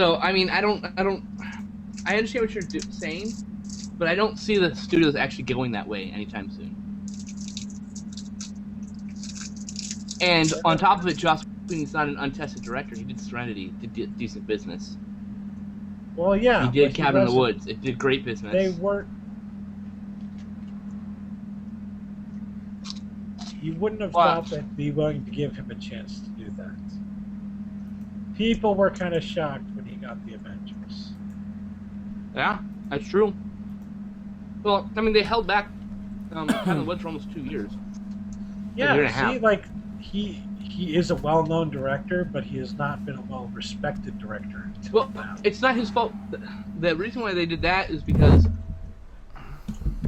So I mean, I understand what you're saying, but I don't see the studios actually going that way anytime soon. And on top of it, Joss Whedon's not an untested director. He did Serenity, did decent business. Well, yeah. He did Cabin in the Woods. It did great business. They weren't. You wouldn't have thought they'd be willing to give him a chance to do that. People were kind of shocked when he got the Avengers. Yeah, that's true. Well, I mean, they held back Cabin in the Woods for almost 2 years. Yeah, see, like, he is a well-known director, but he has not been a well-respected director until now. It's not his fault. The reason why they did that is because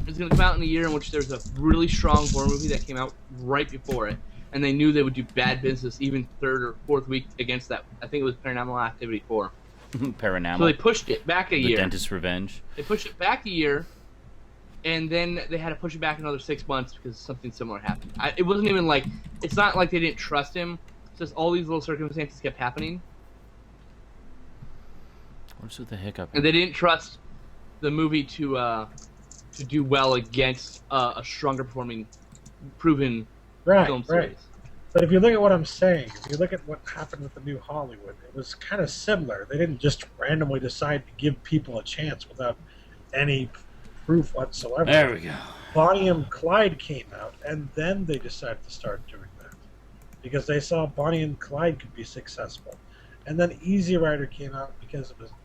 it's going to come out in a year in which there's a really strong horror movie that came out right before it, and they knew they would do bad business even third or fourth week against that. I think it was Paranormal Activity 4. Paranormal. So they pushed it back a year. The Dentist's Revenge. They pushed it back a year, and then they had to push it back another 6 months because something similar happened. It wasn't even like, it's not like they didn't trust him. It's just all these little circumstances kept happening. What's with the hiccup? And they didn't trust the movie to do well against a stronger performing, proven film series. Right. But if you look at what I'm saying, if you look at what happened with the New Hollywood, it was kind of similar. They didn't just randomly decide to give people a chance without any proof whatsoever. There we go. Bonnie and Clyde came out, and then they decided to start doing that because they saw Bonnie and Clyde could be successful. And then Easy Rider came out because it was an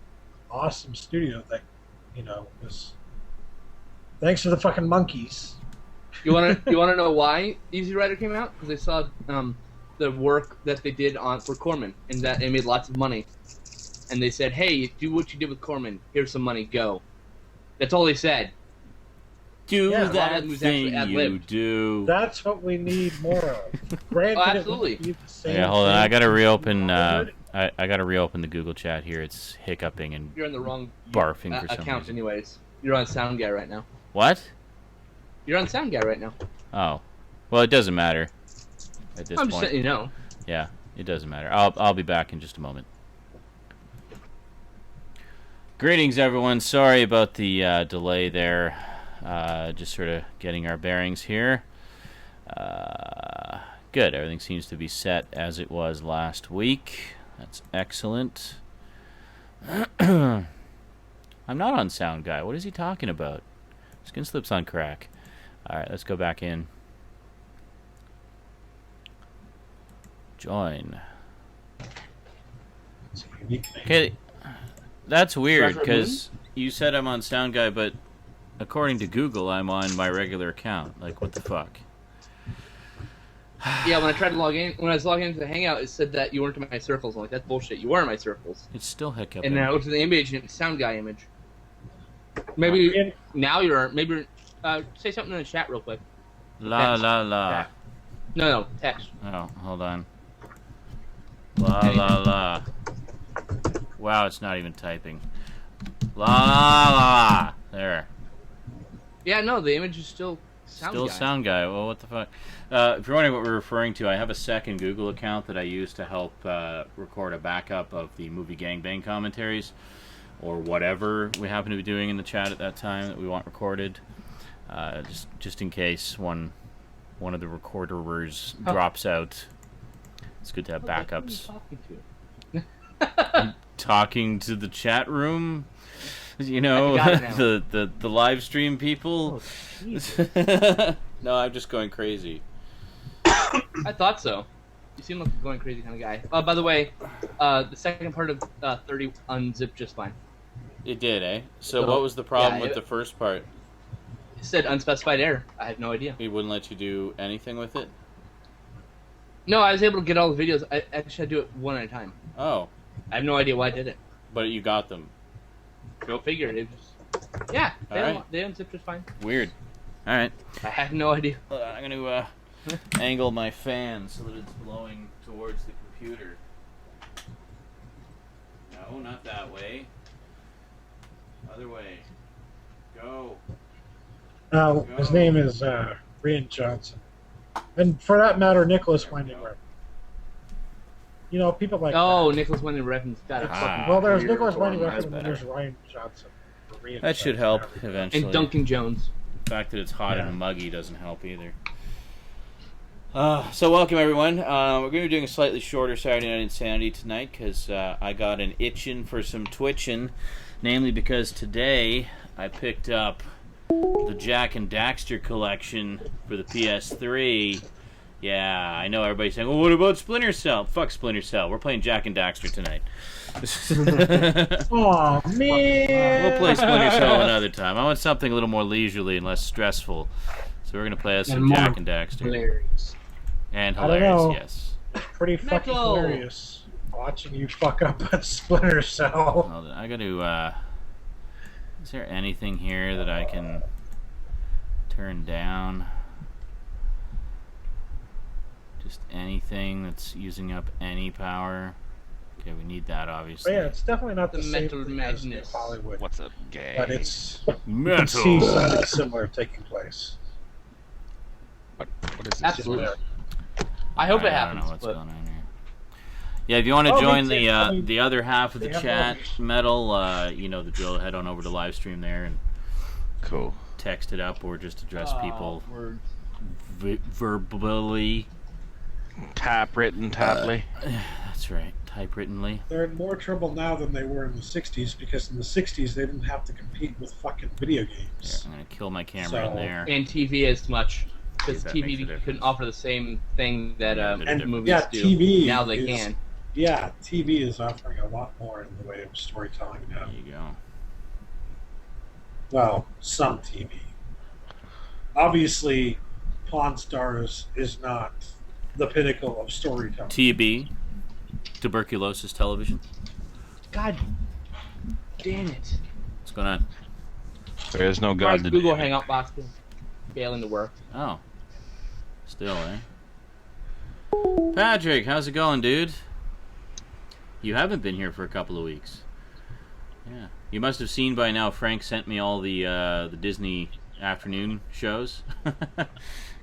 awesome studio that, was thanks to the fucking monkeys. You want to know why Easy Rider came out? Because they saw the work that they did for Corman, and that they made lots of money. And they said, "Hey, do what you did with Corman. Here's some money. Go." That's all they said. Do that thing you do. That's what we need more of. Granted, absolutely. Yeah, hold on. I gotta reopen. I gotta reopen the Google chat here. It's hiccuping and you're on the wrong barfing for some account, reason. anyways. You're on Sound Guy right now. What? You're on Sound Guy right now. Oh, well, it doesn't matter at this point. I'm just letting you know. Yeah, it doesn't matter. I'll be back in just a moment. Greetings, everyone. Sorry about the delay there. Just sort of getting our bearings here. Good. Everything seems to be set as it was last week. That's excellent. I'm not on Sound Guy. What is he talking about? Skin Slip's on crack. All right, let's go back in. Join. Okay. That's weird, because you said I'm on Sound Guy, but according to Google, I'm on my regular account. Like, what the fuck? Yeah, when I tried to log in, when I was logging into the Hangout, it said that you weren't in my circles. I'm like, that's bullshit. You were in my circles. It's still hiccuping. And then I looked at the image, and it's Sound Guy image. Maybe now you're, maybe, say something in the chat real quick. La Text. la la. Chat. No, text. Oh, hold on. La la la. Wow, it's not even typing. La la la. There. Yeah, no, the image is still Sound Guy. Still Sound Guy. Well, what the fuck? If you're wondering what we're referring to, I have a second Google account that I use to help record a backup of the movie Gangbang commentaries, or whatever we happen to be doing in the chat at that time that we want recorded. Just in case one of the recorderers drops out. It's good to have backups. Talking to the chat room, the live stream people. Oh, no, I'm just going crazy. I thought so. You seem like a going crazy kind of guy. By the way, the second part of 30 unzipped just fine. It did, eh? So what was the problem with the first part? It said unspecified error. I have no idea. It wouldn't let you do anything with it? No, I was able to get all the videos. I actually had to do it one at a time. Oh. I have no idea why I did it. But you got them. Go figure. It just... Yeah, they unzipped just fine. Weird. All right. I have no idea. I'm going to angle my fan so that it's blowing towards the computer. No, not that way. Other way. Go. Now, his name is Rian Johnson. And for that matter, Nicholas Winding River. You know, people like Oh, that. Nicholas Winding Refn's got it. Ah. Well, there's Peter Nicholas Winding Gorman is Refn and then better. there's Ryan Johnson. That should help eventually. And Duncan Jones. The fact that it's hot Yeah. and muggy doesn't help either. So welcome everyone. We're going to be doing a slightly shorter Saturday Night Insanity tonight because I got an itching for some twitching, namely because today I picked up the Jak and Daxter collection for the PS3. Yeah, I know everybody's saying, well, what about Splinter Cell? Fuck Splinter Cell. We're playing Jak and Daxter tonight. Oh man! We'll play Splinter Cell another time. I want something a little more leisurely and less stressful. So we're going to play us some Jak and Daxter. Hilarious. And I don't know. hilarious, yes. Pretty fucking Metal. hilarious watching you fuck up a Splinter Cell. Hold on, I got to, is there anything here that I can turn down? Just anything that's using up any power? Okay, we need that, But obviously. yeah, it's definitely not the, The same Metal thing as Madness. Hollywood, What's up, gay? but it's you can see Metal! something similar taking place. What is this? Absolutely. I hope it I don't happens. know what's But going on here. Yeah, if you want to Oh, me join too. the I mean, the other half of the they have chat, those. Metal, you know the drill. Head on over to Livestream there and Cool. text it up or just address people words. verbally. Typewritten, tably. That's right, typewrittenly. They're in more trouble now than they were in the 60s because in the 60s they didn't have to compete with fucking video Here, games. I'm gonna kill my camera in So- there. And TV as much. Because That makes a TV difference. couldn't offer the same thing that Yeah, but And movies yeah, do. TV Now they is- can. Yeah, TV is offering a lot more in the way of storytelling now. There you go. Well, some TV. Obviously, Pawn Stars is not the pinnacle of storytelling. TB, tuberculosis television. God damn it. What's going on? There is no Why God is to Google do it. Hangout box failing to work? Oh, still, eh? Patrick, how's it going, dude? You haven't been here for a couple of weeks. Yeah, you must have seen by now. Frank sent me all the Disney afternoon shows.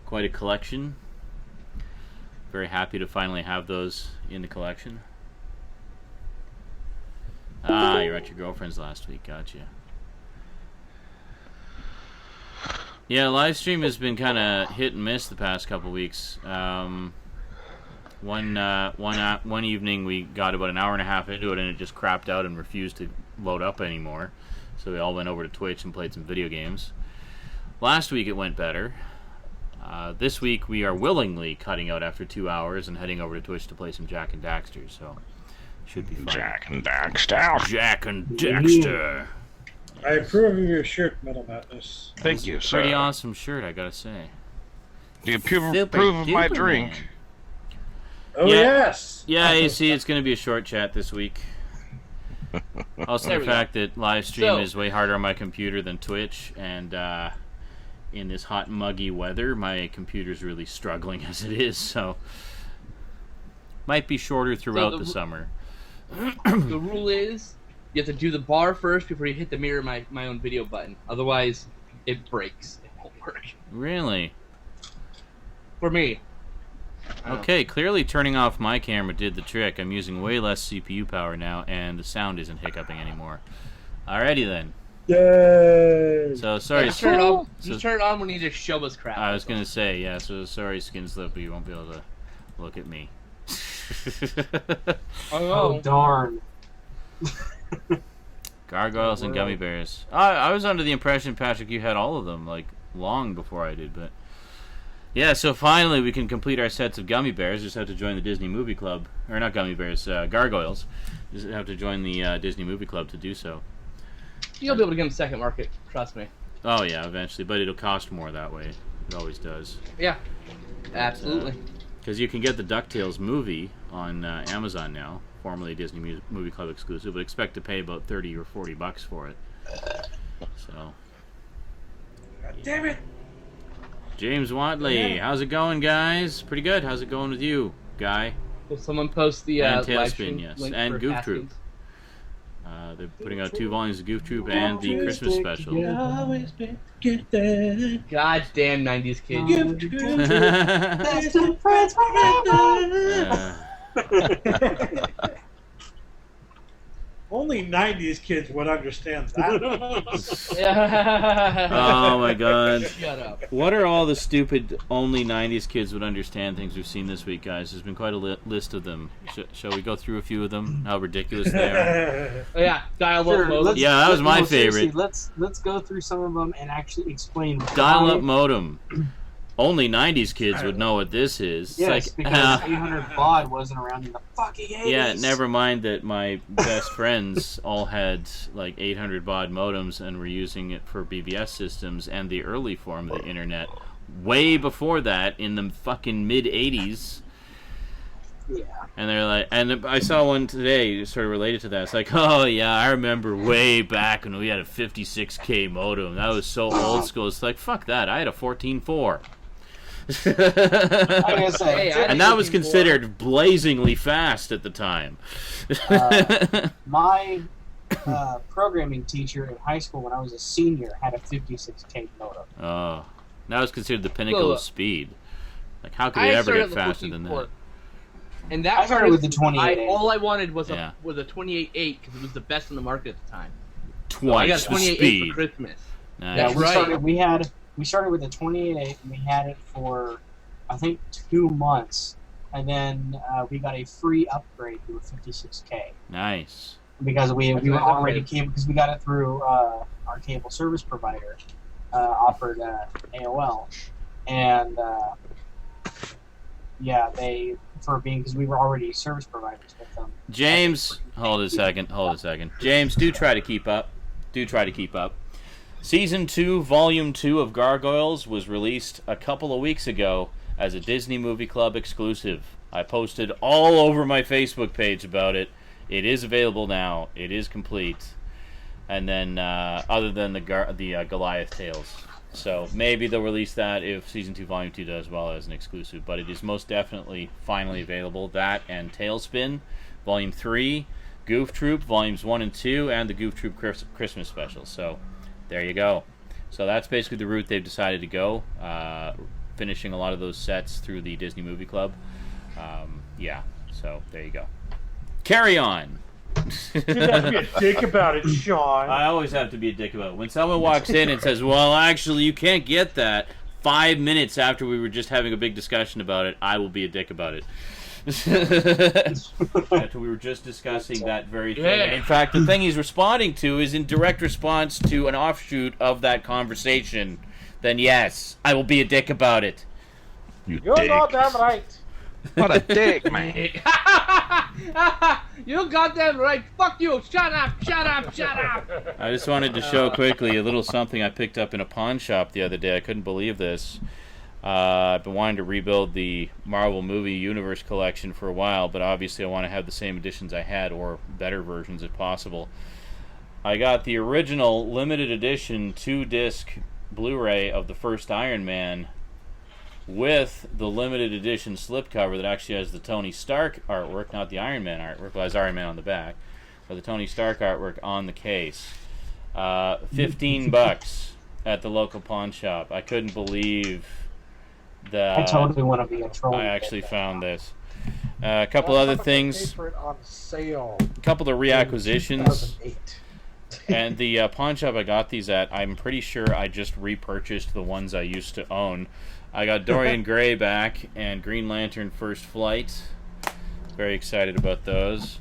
Quite a collection. Very happy to finally have those in the collection. Ah, you're at your girlfriend's last week. Gotcha. Yeah, Livestream has been kind of hit and miss the past couple weeks. One evening we got about an hour and a half into it and it just crapped out and refused to load up anymore. So we all went over to Twitch and played some video games. Last week it went better. This week we are willingly cutting out after 2 hours and heading over to Twitch to play some Jak and Daxter. So should be fun. Jak and Daxter. Jak and Daxter. I approve of your shirt, Metal Madness. Thank you, sir. Pretty awesome shirt, I gotta say. Do you approve Super of my duper, drink? man. Oh, Yeah. yes! Yeah, you see, it's going to be a short chat this week. Also, There the we fact that live stream So- is way harder on my computer than Twitch, and in this hot, muggy weather, my computer's really struggling as it is, so might be shorter throughout the the r- summer. The rule is you have to do the bar first before you hit the mirror my own video button. Otherwise, it breaks. It won't work. Really? For me. I don't Okay, clearly turning off my camera did the trick. I'm using way less CPU power now, and the sound isn't hiccuping anymore. Alrighty then. Yay! So, know. sorry. Just turn it on. So- Just turn it on when you just show us crap. I was gonna say, yeah, so sorry, Skinslip, but you won't be able to look at me. Oh, darn. Gargoyles and gummy bears. I was under the impression, Patrick, you had all of them, like, long before I did, but... Yeah, so finally we can complete our sets of gummy bears. Just have to join the Disney Movie Club. Or not gummy bears, gargoyles. Just have to join the Disney Movie Club to do so. You'll be able to get them second market. Trust me. Oh, yeah, eventually, but it'll cost more that way. It always does. Yeah. Absolutely. Because you can get the DuckTales movie on Amazon now, formerly Disney Movie Club exclusive, but expect to pay about $30 or $40 for it. So, God damn it! James Watley, Yeah. how's it going, guys? Pretty good. How's it going with you, guy? Will someone post the And live Tailspin, stream yes. link And for Goof Haskins? Troop. They're putting out 2 volumes of Goof Troop and the Christmas special. Always been together. God damn 90s kids. Give to Uh, Only 90s kids would understand that. Oh my god. Shut up. What are all the stupid only 90s kids would understand things we've seen this week, guys? There's been quite a list of them. Shall we go through a few of them? How ridiculous they are. Oh, yeah, dial-up Sure, modem. let's- Yeah, that was my seriously, favorite. Let's go through some of them and actually explain Dial-up why- modem. Only 90s kids would know what this is. Yes, It's because 800 baud wasn't around in the fucking 80s. yeah, never mind that my best friends all had like 800 baud modems and were using it for BBS systems and the early form of the internet. Way before that, in the fucking mid 80s. Yeah. And they're like, and I saw one today sort of related to that. It's like, oh yeah, I remember way back when we had a 56K modem. That was so old school. It's like, fuck that. I had a 14.4. I gotta say, Hey, And that was considered blazingly fast at the time. my programming teacher in high school when I was a senior had a 56K modem. Oh, that was considered the pinnacle Well, of speed. Like, how could I they ever started get at the faster than 14.4. that? And that I started with the 28. all I wanted was Yeah. a 28.8 because it was the best in the market at the time. So I Twice got the 28.8 speed. for Christmas. Nice. Yeah, That's right. we started with a 28.8 and we had it for I think 2 months, and then we got a free upgrade to a 56K Nice. because we That's were nice already upgrade. cable because we got it through our cable service provider offered AOL, and yeah, because we were already service providers with them. James, hold a second. James, do try to keep up. Season 2, Volume 2 of Gargoyles was released a couple of weeks ago as a Disney Movie Club exclusive. I posted all over my Facebook page about it. It is available now. It is complete. And then, other than the Goliath Tales. So maybe they'll release that if Season 2, Volume 2 does well as an exclusive. But it is most definitely finally available. That and Tailspin, Volume 3, Goof Troop, Volumes 1 and 2, and the Goof Troop Christmas Special. So there you go. So that's basically the route they've decided to go. Finishing a lot of those sets through the Disney Movie Club. Yeah, so there you go. Carry on. You have to be a dick about it, Sean. I always have to be a dick about it. When someone walks in and says, well, actually, you can't get that, 5 minutes after we were just having a big discussion about it, I will be a dick about it. After we were just discussing that very thing. Yeah. And in fact, the thing he's responding to is in direct response to an offshoot of that conversation. Then yes, I will be a dick about it. You You're dick. goddamn right. What a dick, man. You goddamn right. Fuck you. Shut up. I just wanted to show quickly a little something I picked up in a pawn shop the other day. I couldn't believe this. I've been wanting to rebuild the Marvel Movie Universe collection for a while, but obviously I want to have the same editions I had, or better versions if possible. I got the original limited edition 2-disc Blu-ray of the first Iron Man with the limited edition slipcover that actually has the Tony Stark artwork, not the Iron Man artwork. Well, it has Iron Man on the back, but the Tony Stark artwork on the case. $15 at the local pawn shop. I couldn't believe that I totally want to be a troll. I actually found this. A couple other things. For it on sale. A couple of reacquisitions. 2008. And the pawn shop I got these at, I'm pretty sure I just repurchased the ones I used to own. I got Dorian Gray back and Green Lantern First Flight. Very excited about those.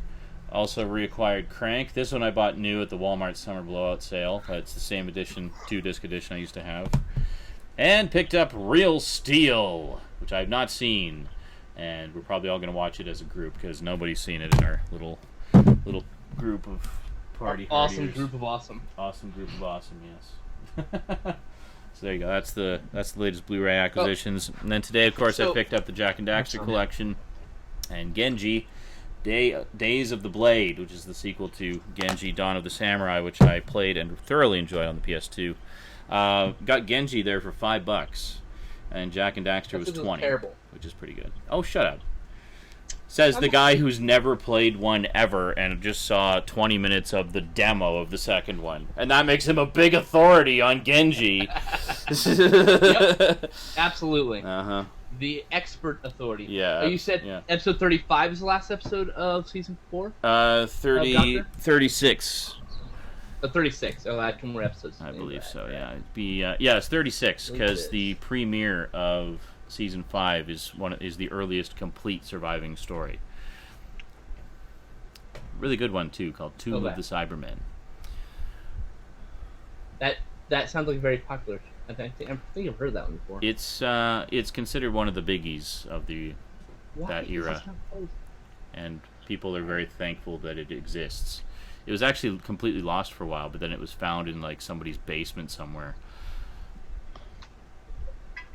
Also reacquired Crank. This one I bought new at the Walmart Summer Blowout Sale. It's the same edition, 2-disc edition I used to have. And picked up Real Steel, which I've not seen. And we're probably all going to watch it as a group because nobody's seen it in our little group of party Awesome hardiers. group of awesome. Awesome group of awesome, yes. So there you go. That's the latest Blu-ray acquisitions. And then today, of course, I picked up the Jack and Daxter collection and Genji, Days of the Blade, which is the sequel to Genji, Dawn of the Samurai, which I played and thoroughly enjoyed on the PS2. Got Genji there for $5, and Jack and Daxter was $20, terrible. which is pretty good. Oh, shut up. Says the guy who's never played one ever and just saw 20 minutes of the demo of the second one. And that makes him a big authority on Genji. Yep. Absolutely. Uh-huh. the expert authority. Yeah. You said yeah. episode 35 is the last episode of season 4? 36. 36. Oh, I had 2 more episodes. I believe so. Yeah. It'd be it's 36 because the premiere of season 5 is the earliest complete surviving story. Really good one too, called Tomb of the Cybermen. That sounds like very popular. I think I've heard that one before. It's considered one of the biggies of that era, and people are very thankful that it exists. It was actually completely lost for a while, but then it was found in like somebody's basement somewhere.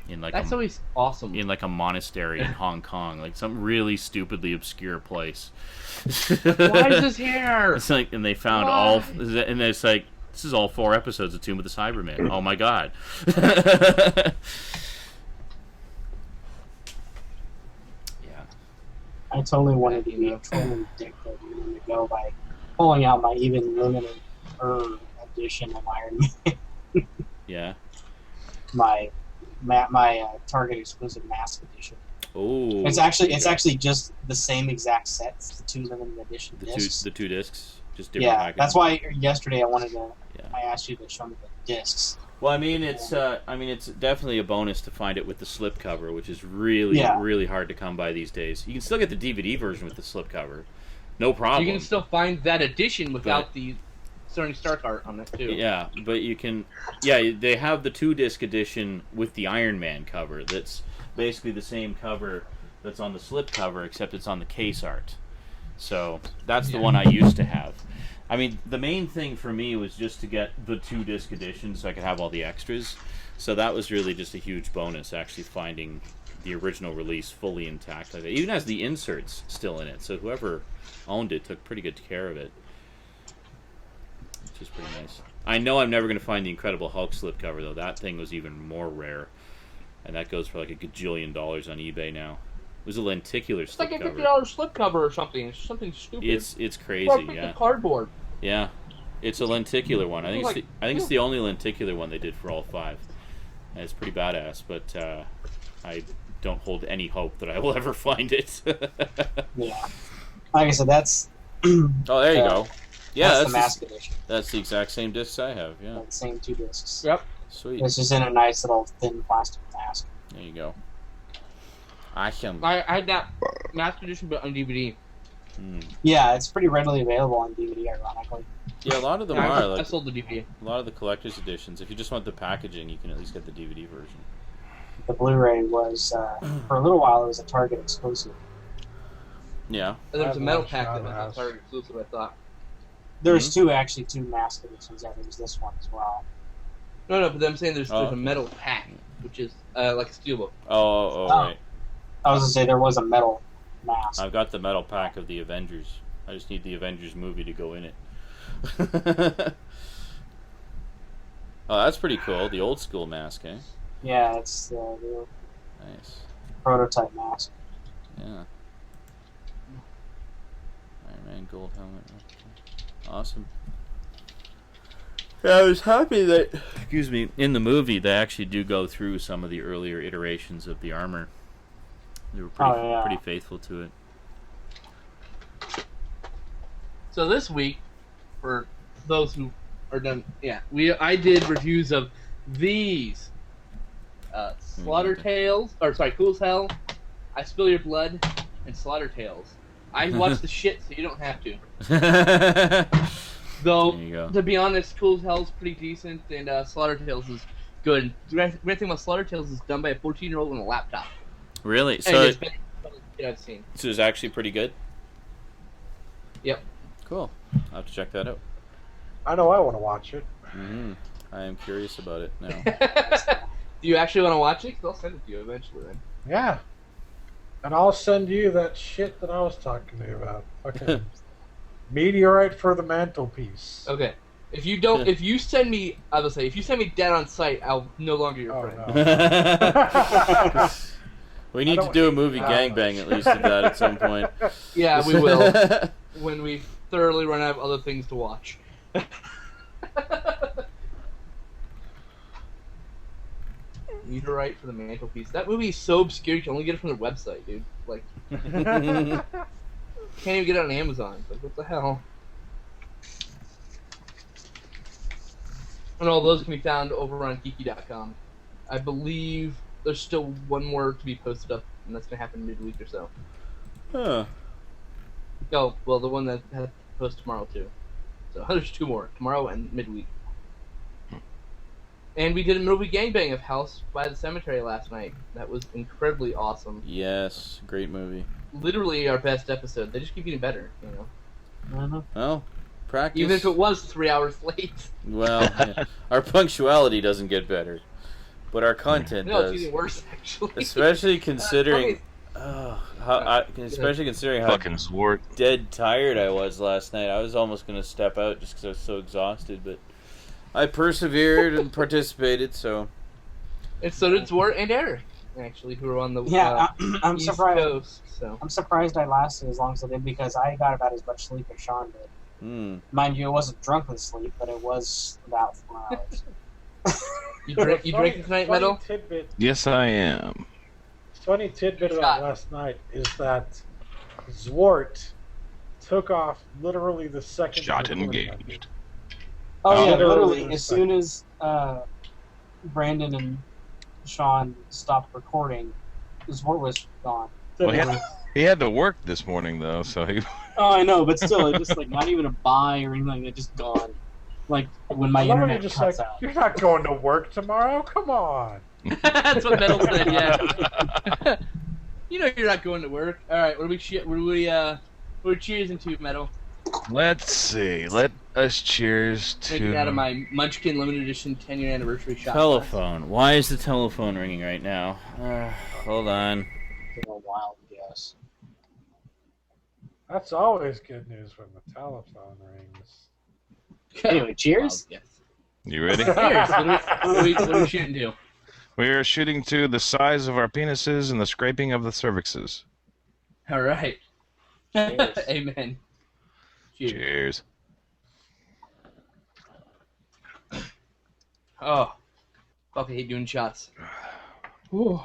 That's always awesome. In like a monastery in Hong Kong, like some really stupidly obscure place. Why is this here? It's like, and they found and it's like, this is all 4 episodes of Tomb of the Cybermen. Oh my god. Yeah. I totally wanted to be trolling dick that a minute ago by pulling out my even limited edition of Iron Man. Yeah. My Target exclusive mask edition. Oh. It's actually just the same exact set, the 2 limited edition discs. The 2 discs, just different packaging. That's why yesterday I asked you to show me the discs. Well, I mean, it's definitely a bonus to find it with the slipcover, which is really hard to come by these days. You can still get the DVD version with the slipcover, no problem. You can still find that edition without the Tony Stark art on it too. Yeah, but you can. Yeah, they have the 2-disc edition with the Iron Man cover. That's basically the same cover that's on the slipcover, except it's on the case art. So that's the one I used to have. I mean, the main thing for me was just to get the 2-disc edition so I could have all the extras. So that was really just a huge bonus, actually finding the original release fully intact. Like that. Even has the inserts still in it. So whoever owned it took pretty good care of it. Which is pretty nice. I know I'm never going to find the Incredible Hulk slipcover, though. That thing was even more rare. And that goes for like $1 gajillion on eBay now. It was a lenticular slipcover. It's like a $50 slipcover or something. It's something stupid. It's crazy, yeah. Cardboard. Yeah, it's a lenticular one. I think it's the only lenticular one they did for all 5. And it's pretty badass, but I don't hold any hope that I will ever find it. Yeah, like I said, that's. Oh, there you go. Yeah, that's the mask edition. That's the exact same discs I have. Yeah, the same 2 discs. Yep. Sweet. It's just in a nice little thin plastic mask. There you go. Awesome. I had that mask edition, but on DVD. Yeah, it's pretty readily available on DVD, ironically. Yeah, a lot of them are. I sold the DVD. A lot of the collector's editions. If you just want the packaging, you can at least get the DVD version. The Blu-ray was, for a little while, it was a Target exclusive. Yeah. And there was a metal pack that was Target exclusive, I thought. There's 2 mask editions. Yeah, there's this one as well. No, but I'm saying there's a metal pack, which is like a steelbook. Oh, right. I was going to say there was a metal mask. I've got the metal pack of the Avengers. I just need the Avengers movie to go in it. Oh, that's pretty cool. The old school mask, eh? Yeah, it's the nice prototype mask. Yeah. Iron Man gold helmet. Awesome. Yeah, I was happy that, in the movie they actually do go through some of the earlier iterations of the armor. They were pretty faithful to it. So this week, for those who are done, I did reviews of these Slaughter Tales, Cool as Hell, I Spill Your Blood, and Slaughter Tales. I watched the shit, so you don't have to. Though, to be honest, Cool as Hell is pretty decent, and Slaughter Tales is good. The great thing about Slaughter Tales is done by a 14-year-old on a laptop. Really? And So it's been I've seen. So it's actually pretty good? Yep. Cool. I'll have to check that out. I know I want to watch it. Mm-hmm. I am curious about it now. Do you actually want to watch it? 'Cause I'll send it to you eventually then. Yeah. And I'll send you that shit that I was talking to you about. Fucking meteorite for the mantelpiece. Okay. If you don't, if you send me, I will say, if you send me dead on sight, I'll no longer your friend. No. We need to do a movie gangbang at least of that at some point. Yeah, we will. When we thoroughly run out of other things to watch. Meteorite for the Mantelpiece. That movie is so obscure you can only get it from their website, dude. Like, can't even get it on Amazon. Like, what the hell? And all those can be found over on geeky.com. I believe there's still one more to be posted up, and that's going to happen midweek or so. Huh. Oh, well, the one that has to post tomorrow, too. So there's 2 more, tomorrow and midweek. And we did a movie gangbang of House by the Cemetery last night. That was incredibly awesome. Yes, great movie. Literally our best episode. They just keep getting better, you know. Well, practice. Even if it was 3 hours late. Well, yeah. Our punctuality doesn't get better, but our content No, does. it's getting worse, actually. Especially considering, especially considering how Fucking Zwart. dead tired I was last night. I was almost going to step out just because I was so exhausted, but I persevered and participated. So, And so did Zwart and Eric, actually, who were on the I'm East surprised. Coast. So I'm surprised I lasted as long as I did because I got about as much sleep as Sean did. Mind you, it wasn't drunken sleep, but it was about 4 hours. you drinking tonight, Metal? Tidbit, Yes, I am. funny tidbit about last night is that Zwart took off literally the second. Shot the recording engaged. ended. Oh, yeah, Literally literally. As soon as Brandon and Sean stopped recording, Zwart was gone. Literally. He had to work this morning, though, so he... Oh, I know, but still, it's just like not even a buy or anything like that, just gone. Like when my I love when internet you're just cuts like, out. you're not going to work tomorrow. Come on. That's what Metal said, yeah. You know you're not going to work. All right, what are we cheersing to, Metal? Let's see. Let us cheers Taking to... out of my Munchkin limited edition 10-year anniversary shot. telephone. Why is the telephone ringing right now? Hold on. Take a wild guess. That's always good news when the telephone rings. Anyway, cheers. Yes. You ready? Cheers. What are we shooting to? We are shooting to the size of our penises and the scraping of the cervixes. All right. Cheers. Amen. Cheers. Cheers. Oh, fuck! I hate doing shots. Ooh.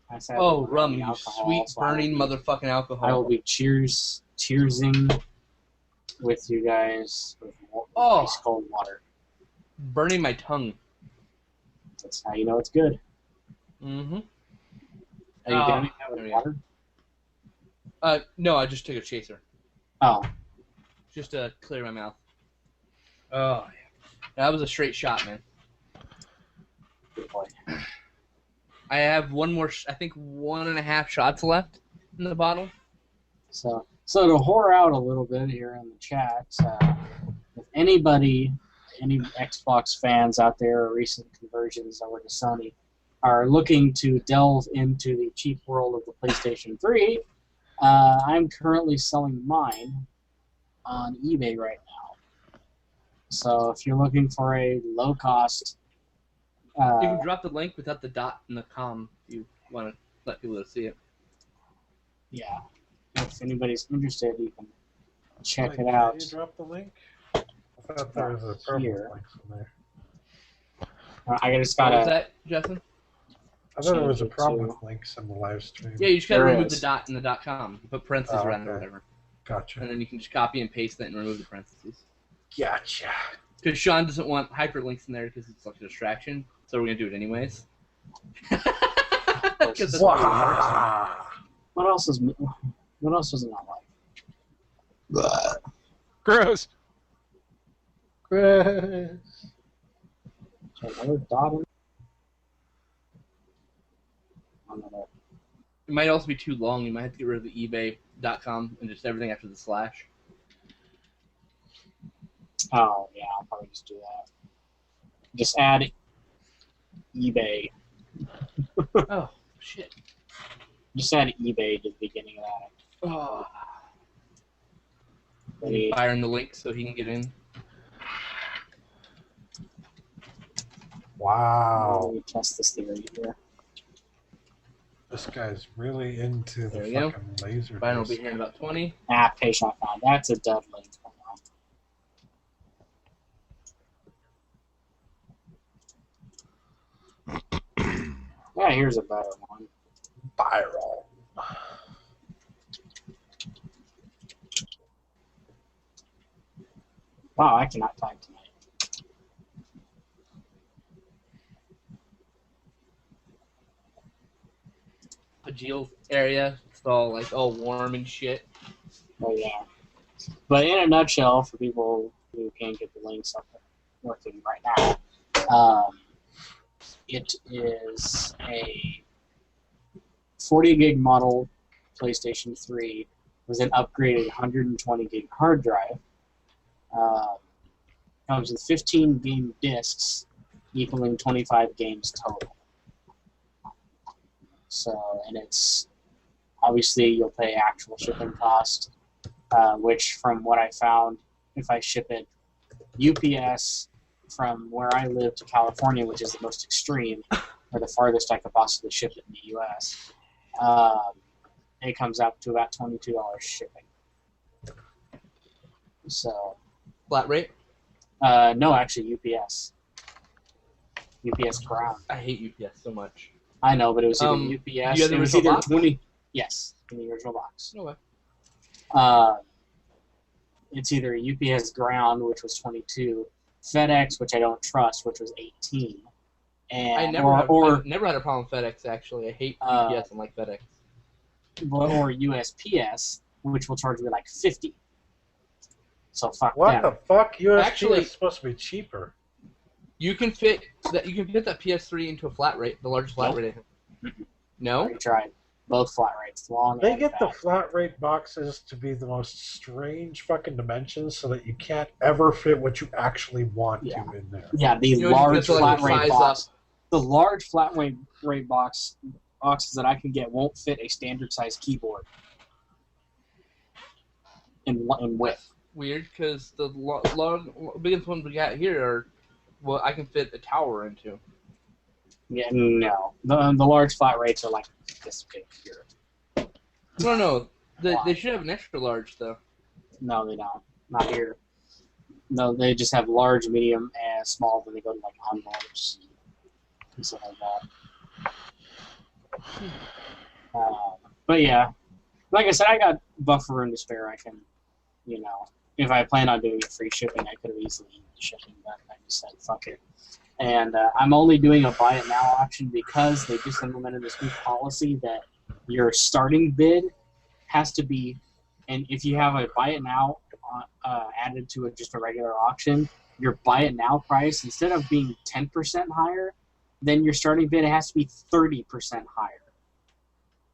I said Oh, we're rum, running you alcohol, sweet so burning motherfucking I will alcohol. be cheersing with you guys with Oh. ice cold water. Burning my tongue. That's how you know it's good. Mm-hmm. Are you doing that there with we water? No, I just took a chaser. Oh, Just to clear my mouth. Oh, yeah. That was a straight shot, man. good boy. I have one more, I think 1.5 shots left in the bottle. So to whore out a little bit here in the chat, if anybody, any Xbox fans out there or recent conversions over to Sony are looking to delve into the cheap world of the PlayStation 3, I'm currently selling mine on eBay right now. So if you're looking for a low-cost... You can drop the link without the dot and the com if you want to let people see it. yeah, if anybody's interested, you can check Wait, it can out. you drop the link? I thought there was a purple Here. link in there. I just What was gotta... that, Justin? I thought there was a Change it problem to- with links in the live stream. Yeah, you just gotta There remove is. the dot and the .com. You put parentheses Oh, around it or okay. whatever. Gotcha. And then you can just copy and paste that and remove the parentheses. Gotcha. Because Sean doesn't want hyperlinks in there because it's like a distraction. So we're going to do it anyways. 'Cause that's what we want. Wow. What else does it not like? Gross. Chris. So another dot in. Another. It might also be too long. You might have to get rid of the ebay.com and just everything after the slash. Oh yeah, I'll probably just do that. Just add eBay. Oh, shit. Just add eBay to the beginning of that. Oh. Ready? Fire in the link so he can get in. Wow. Let me test this theory here. This guy's really into the There we go. fucking laser. Fire will be disc. here in about 20. Page not found. That's a dud link. Hold on. Yeah, here's a better one. Viral. Wow, I cannot type tonight. Pajeal area. It's all like all warm and shit. Oh yeah. But in a nutshell, for people who can't get the links up working right now, it is a 40 gig model PlayStation 3 with an upgraded 120 gig hard drive. Comes with 15 game discs, equaling 25 games total. So, and it's obviously you'll pay actual shipping cost, which from what I found, if I ship it UPS from where I live to California, which is the most extreme, or the farthest I could possibly ship it in the U.S., it comes out to about $22 shipping. So, Flat rate? no, actually UPS. UPS ground. I hate UPS so much. I know, but it was either you UPS. have the It was original either box? 20. Yes, in the original box. No way. It's either UPS ground, which was 22, FedEx, which I don't trust, which was 18, and I've never had a problem with FedEx, actually. I hate UPS and like FedEx. or USPS, which will charge me like 50. So fuck What that. the fuck? USP Actually- is supposed to be cheaper. You can fit that PS3 into a flat rate, the largest flat Nope. rate. I No? already tried both flat rates, long They and get the fat. flat rate boxes to be the most strange fucking dimensions so that you can't ever fit what you actually want Yeah. to in there. Yeah, the You know, large you can flat like rate size box. The large flat rate boxes that I can get won't fit a standard size keyboard in width. Weird, because the biggest ones we got here are what I can fit a tower into. Yeah, no. The large flat rates are like this big here. No. They Why? should have an extra large, though. No, they don't. Not here. No, they just have large, medium, and small. Then they go to like envelopes and stuff like that. But yeah, like I said, I got buffer room to spare. I can, if I plan on doing it free shipping, I could have easily eaten the shipping, but I just said fuck it. And I'm only doing a buy it now auction because they just implemented this new policy that your starting bid has to be, and if you have a buy it now added to just a regular auction, your buy it now price, instead of being 10% higher, then your starting bid has to be 30% higher.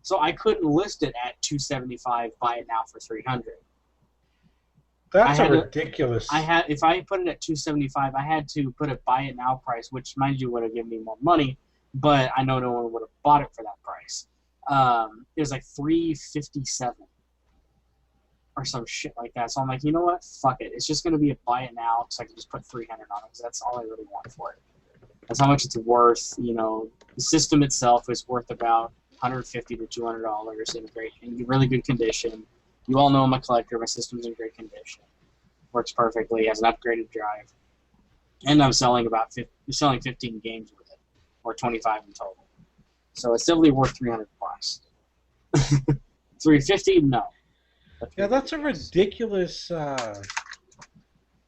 So I couldn't list it at $275, buy it now for $300. That's I had to- ridiculous. If I put it at $275, I had to put a buy it now price, which mind you would have given me more money, but I know no one would have bought it for that price. It was like $357 or some shit like that. So I'm like, you know what? Fuck it. It's just gonna be a buy it now, so I can just put $300 on it because that's all I really want for it. That's how much it's worth. The system itself is worth about $150 to $200 in really good condition. You all know I'm a collector. My system's in great condition. Works perfectly. Has an upgraded drive. And I'm selling 15 games with it, or 25 in total. So it's definitely worth $300 bucks. $350? No. But Yeah, that's a $350. ridiculous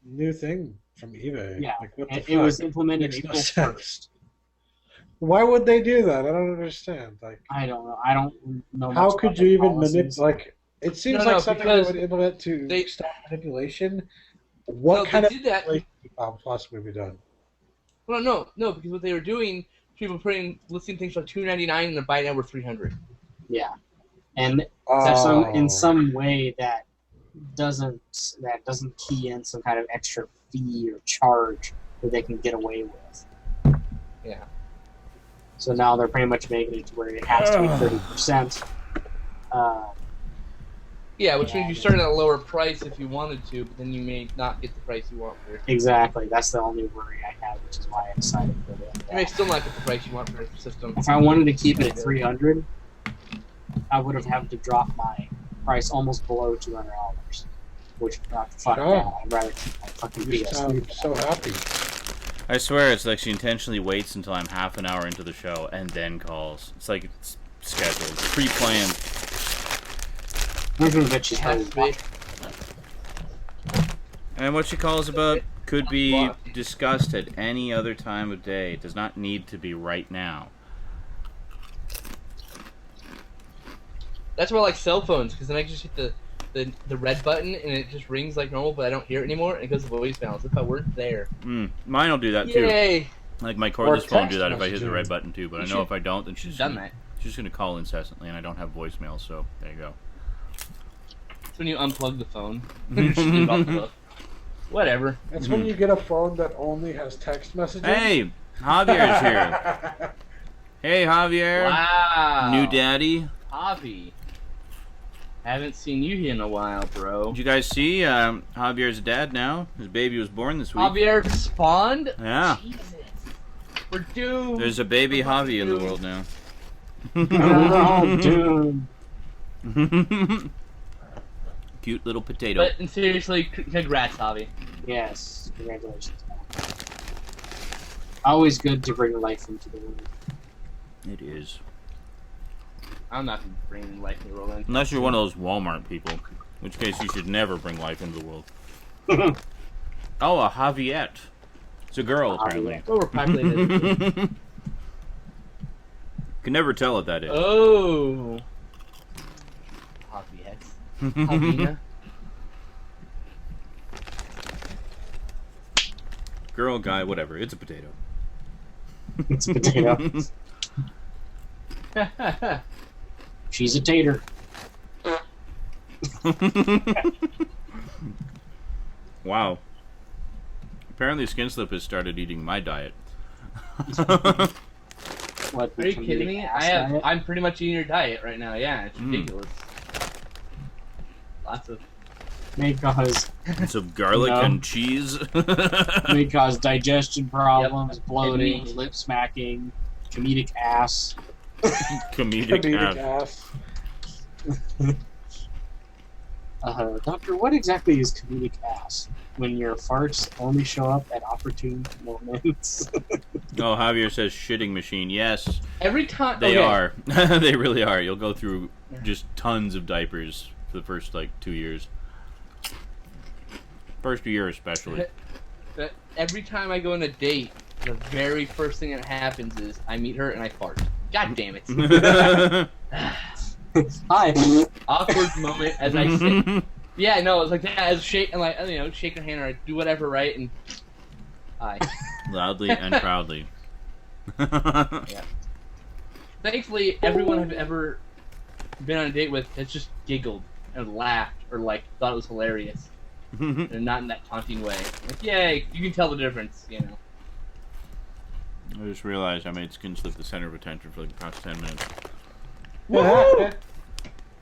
new thing from eBay. Yeah, Like, what the and fuck? it was implemented Makes no April sense. 1st. Why would they do that? I don't understand. Like, I don't know. I don't know. how much could about you their even policies. manipulate? Like, it seems No, like something they because would implement to they- stop manipulation. What No, kind they of did that. manipulation could possibly be done? Well, no, because what they were doing, people listing things like $299 and the buy now were $300. Yeah, and Oh. in some way that doesn't key in some kind of extra fee or charge that they can get away with. Yeah. So now they're pretty much making it to where it has to be 30%. Yeah, which means you start at a lower price if you wanted to, but then you may not get the price you want for it. Exactly. That's the only worry I have, which is why I decided for it. You may still not get the price you want for the system. If I wanted to keep it at 300, I would have had to drop my price almost below $200. Which, fuck Sure. that. I'd rather keep my fucking You PS3. sound so happy. I swear it's like she intentionally waits until I'm half an hour into the show and then calls. It's like it's scheduled, pre-planned. That she's probably And what she calls about could be discussed at any other time of day. It does not need to be right now. That's why I like cell phones, because then I just hit the red button and it just rings like normal, but I don't hear it anymore, and it goes to voicemail as if I weren't there. Mine will do that too. Yay! Like my cordless phone will do that if I hit messaging. the red button too, but I know if I don't, then she's done that. She's gonna call incessantly, and I don't have voicemail, so there you go. It's when you unplug the phone. Just leave it off the hook. Whatever. It's when you get a phone that only has text messaging. Hey, Javier's here. Hey, Javier. Wow. New daddy. Javi. Haven't seen you in a while, bro. Did you guys see Javier's dad now? His baby was born this week. Javier spawned? Yeah. Jesus. We're doomed. There's a baby Javi in the world now. Oh, dude. Cute little potato. But seriously, congrats, Javi. Yes, congratulations. Always good to bring life into the world. It is. I'm not bringing life into the world. Unless you're one of those Walmart people, in which case you should never bring life into the world. Oh, a Javiette. It's a girl, apparently. Overpopulated. Can never tell what that is. Oh. Javiette. Javina. Girl, guy, whatever. It's a potato. It's a potato. She's a tater. Wow. Apparently Skinslip has started eating my diet. What, Are you kidding me? I'm pretty much eating your diet right now. Yeah, it's ridiculous. Lots of. May cause Some garlic No. and cheese. may cause digestion problems, Yep. bloating, And meat. lip smacking, comedic ass. Comedic ass. Doctor, what exactly is comedic ass? When your farts only show up at opportune moments. Oh, Javier says shitting machine. Yes, Every time. they okay. are. They really are. You'll go through just tons of diapers for the first, 2 years. First year especially. But every time I go on a date, the very first thing that happens is I meet her and I fart. God damn it. Hi. Awkward moment as I sit. Yeah, no, it's like that. As shake and shake her hand or do whatever, right? And hi. Loudly and proudly. Thankfully, everyone I've ever been on a date with has just giggled and laughed or thought it was hilarious, and not in that taunting way. Like, yay! You can tell the difference, you know. I just realized I made Skinslip the center of attention for the past 10 minutes. Woo!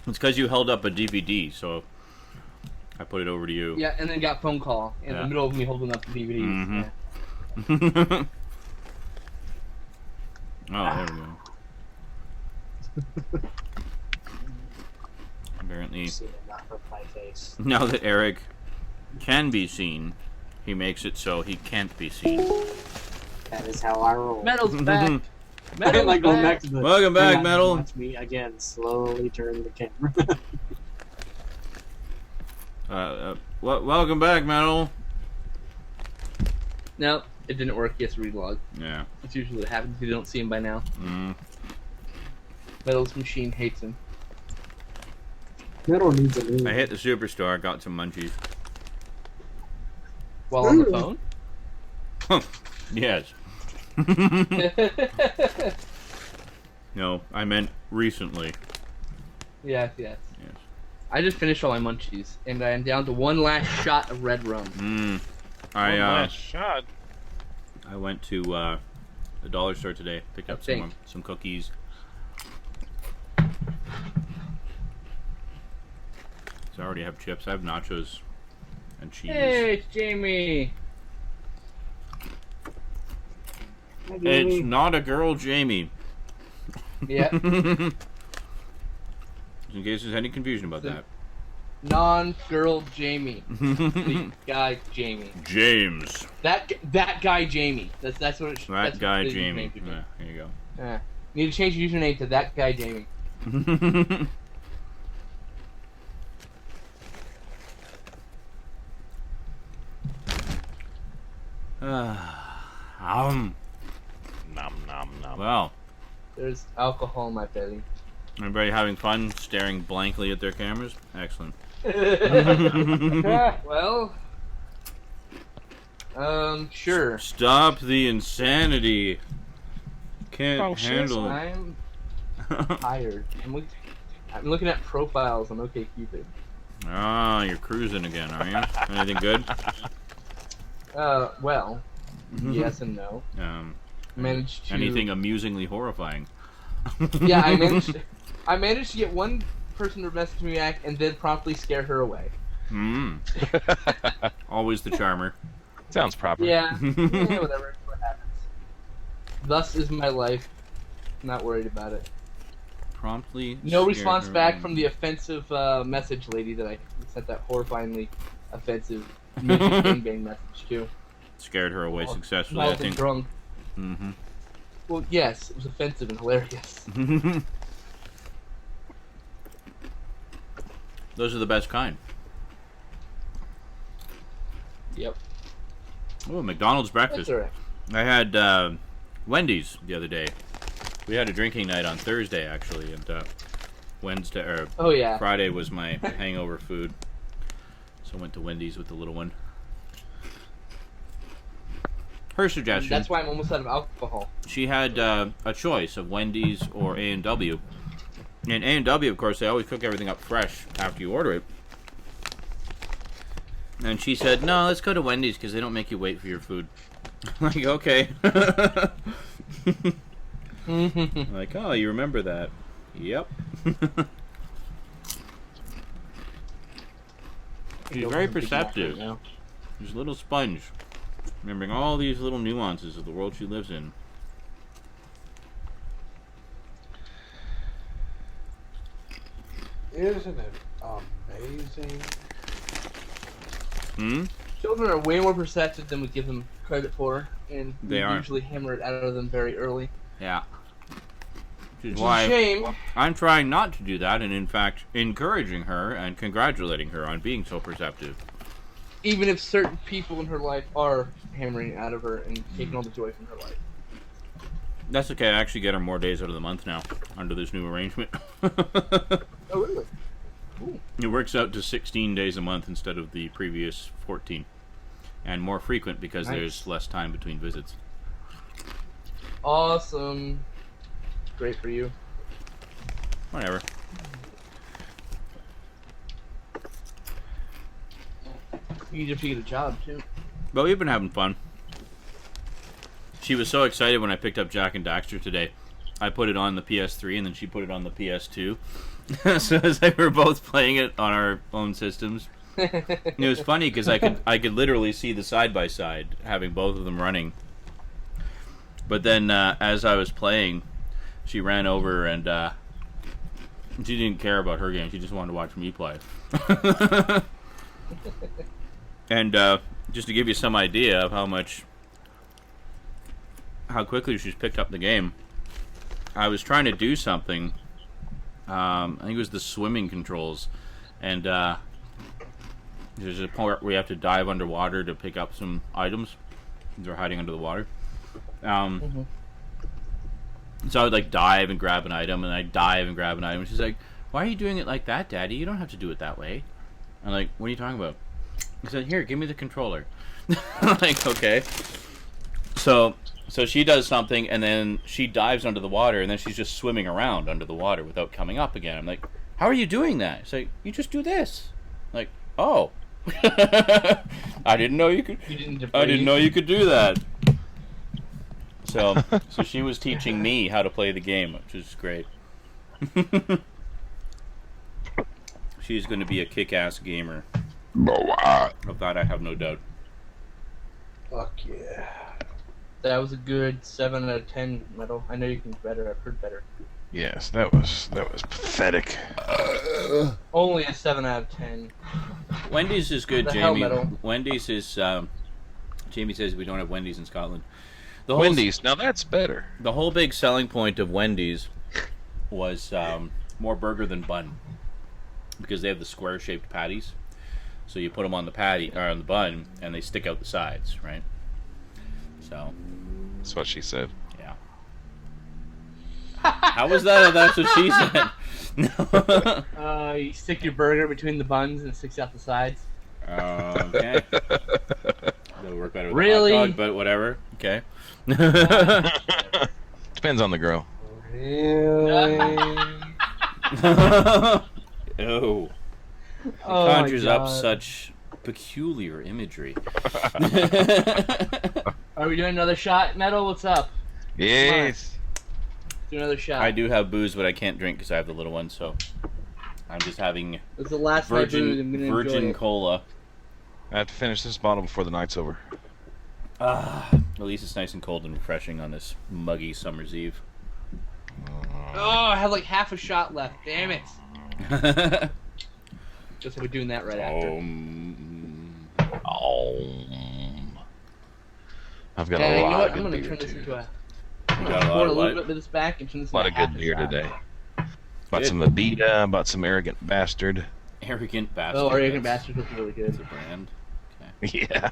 It's because you held up a DVD, so I put it over to you. Yeah, and then got phone call in the middle of me holding up the DVDs. Mhm. Yeah. Oh, there we go. Apparently, See it, not hurt my face. now that Eric can be seen, he makes it so he can't be seen. That is how I roll. Metal's back. I Metal's like going back. back to the. Welcome back, hang on, Metal. Watch me again. Slowly turn the camera. Welcome back, Metal. No, it didn't work. Yes, relog. Yeah. That's usually what happens if you don't see him by now. Mm. Metal's machine hates him. Metal needs a new. I hit the superstore, got some munchies. While on the phone? Yes. No, I meant recently. Yes. Yes. I just finished all my munchies, and I am down to one last shot of red rum. Mm. One last shot. I went to the dollar store today, picked up some cookies. So I already have chips. I have nachos and cheese. Hey, it's Jamie. It's not a girl, Jamie. Yeah. In case there's any confusion about that. Non-girl Jamie. The guy Jamie. James. That guy Jamie. That's what it. That that's guy what the Jamie. username should be. Yeah, there you go. Need to change your username to that guy Jamie. Um. Nom nom nom. Well, There's alcohol in my belly. everybody having fun staring blankly at their cameras? Excellent. Well, sure. Stop the insanity. Can't Oh, shit. handle it. I'm tired. I'm looking at profiles on OkCupid. Ah, you're cruising again, are you? Anything good? Well, yes and no. Managed to. Anything amusingly horrifying? Yeah, I managed to get one person to message me back and then promptly scare her away. Always the charmer. Sounds proper. Yeah, whatever. What happens. Thus is my life. Not worried about it. Promptly. No scare response her back away. from the offensive message lady that I sent that horrifyingly offensive bang message to. Scared her away successfully, I While think. drunk. Mm-hmm. Well, yes, it was offensive and hilarious. Those are the best kind. Yep. Oh, McDonald's breakfast. That's alright. I had Wendy's the other day. We had a drinking night on Thursday, actually, and Wednesday or Oh yeah. Friday was my hangover food. So I went to Wendy's with the little one. Her suggestion. That's why I'm almost out of alcohol. She had a choice of Wendy's or A&W. And A&W, of course, they always cook everything up fresh after you order it. And she said, no, let's go to Wendy's because they don't make you wait for your food. I'm like, okay. Like, oh, you remember that. Yep. She's very perceptive. Right now. She's a little sponge. Remembering all these little nuances of the world she lives in. Isn't it amazing? Hmm? Children are way more perceptive than we give them credit for, and They we are. usually hammer it out of them very early. Yeah. Which is Which is why a shame. I'm trying not to do that, and in fact, encouraging her and congratulating her on being so perceptive. Even if certain people in her life are hammering it out of her and taking all the joy from her life. That's okay. I actually get her more days out of the month now under this new arrangement. Oh, really? Cool. It works out to 16 days a month instead of the previous 14. And more frequent because Nice. there's less time between visits. Awesome. Great for you. Whatever. You just get a job, too. But we've been having fun. She was so excited when I picked up Jack and Daxter today. I put it on the PS3 and then she put it on the PS2. So it's like we were both playing it on our own systems. And it was funny because I could literally see the side by side having both of them running. But then as I was playing, she ran over and she didn't care about her game. She just wanted to watch me play. And just to give you some idea of how quickly she's picked up the game, I was trying to do something. I think it was the swimming controls, and there's a part where you have to dive underwater to pick up some items. They're hiding under the water. So I would like dive and grab an item, and I dive and grab an item. And she's like, "Why are you doing it like that, Daddy? You don't have to do it that way." I'm like, "What are you talking about?" He said, "Here, give me the controller." I'm like, "Okay." So she does something, and then she dives under the water, and then she's just swimming around under the water without coming up again. I'm like, "How are you doing that?" It's like, "You just do this." I'm like, "Oh." I didn't know you could. I didn't know you could do that. So she was teaching me how to play the game, which is great. She's going to be a kick-ass gamer. Of that, I have no doubt. Fuck yeah. That was a good 7 out of 10 medal. I know you can do better. I've heard better. Yes, that was pathetic. Only a 7 out of 10. Wendy's is good, The hell Jamie. metal. Wendy's is. Jamie says we don't have Wendy's in Scotland. The whole, Wendy's, now that's better. The whole big selling point of Wendy's was more burger than bun, because they have the square-shaped patties. So you put them on the patty or on the bun, and they stick out the sides, right? So. That's what she said. Yeah. How was that? That's what she said. You stick your burger between the buns and it sticks out the sides. Okay. That'll work better with Really? a hot dog, but whatever. Okay. Depends on the girl. Really? Oh. It Oh my conjures up God. such peculiar imagery. Are we doing another shot, Metal? What's up? Yes. Do another shot. I do have booze, but I can't drink because I have the little one, so I'm just having It's the last night booze. I'm gonna enjoy virgin it. cola. I have to finish this bottle before the night's over. At least it's nice and cold and refreshing on this muggy summer's eve. Oh, I have like half a shot left. Damn it. Just we're doing that right after. I've got Okay, a you know lot what? of I'm good gonna beer, turn this too. into a. You got a Pour lot a of little what? bit of this back and turn this A lot into of half good a beer shot. today. Bought Good. some Abita, bought some Arrogant Bastard. Arrogant bastard. Oh, Arrogant That's- Bastard looks really That's good. a brand. Yeah.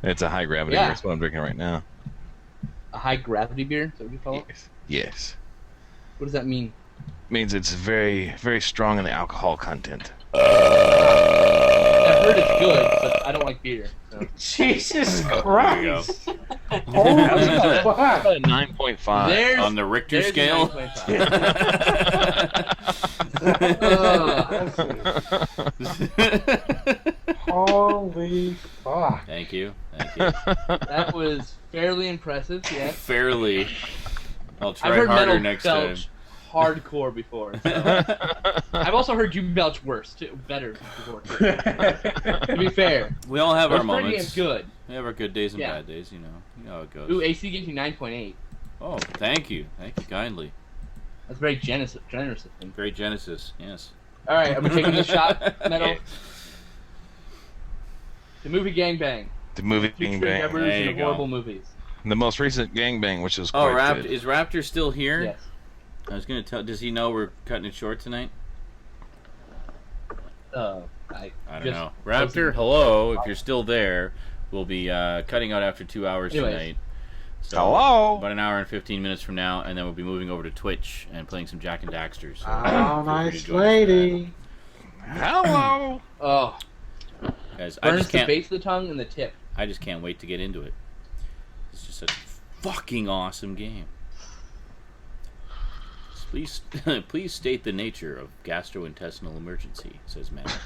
It's a high gravity Yeah. beer. That's what I'm drinking right now. A high gravity beer? Is that what you call it? Yes. Yes. What does that mean? Means it's very, very strong in the alcohol content. I've heard it's good, but I don't like beer. So. Jesus There you Christ! go. Holy About fuck! a 9.5. There's, On the Richter there's scale. 9.5. Holy fuck! Thank you. Thank you. That was fairly impressive, yes. Fairly. I'll I've try heard harder Metal next time. belch hardcore before. So. I've also heard you belch worse, too. Better before, too. To be fair. We all have our That's pretty moments. damn good. We have our good days and Yeah. bad days, you know. You know how it goes. Ooh, AC gives you 9.8. Oh, thank you. Thank you kindly. That's very generous of him. Great Genesis, yes. Alright, are we taking this shot, Metal? Yeah. The movie Gangbang. The movie Two Gang true Bang. members There you in go. horrible movies. The most recent gangbang, which is Oh, quite good. is Raptor still here? Yes. I was gonna tell. Does he know we're cutting it short tonight? I I don't just know. Raptor, hello. If you're still there, we'll be cutting out after 2 hours Anyways. tonight. So Hello? About an hour and 15 minutes from now, and then we'll be moving over to Twitch and playing some Jack and Daxter. So Oh, feel free to nice join us for lady. Hello. Oh, that. Guys, I burns just the can't. base of the tongue and the tip. I just can't wait to get into it. It's just such a fucking awesome game. Please, please state the nature of gastrointestinal emergency, says Matt.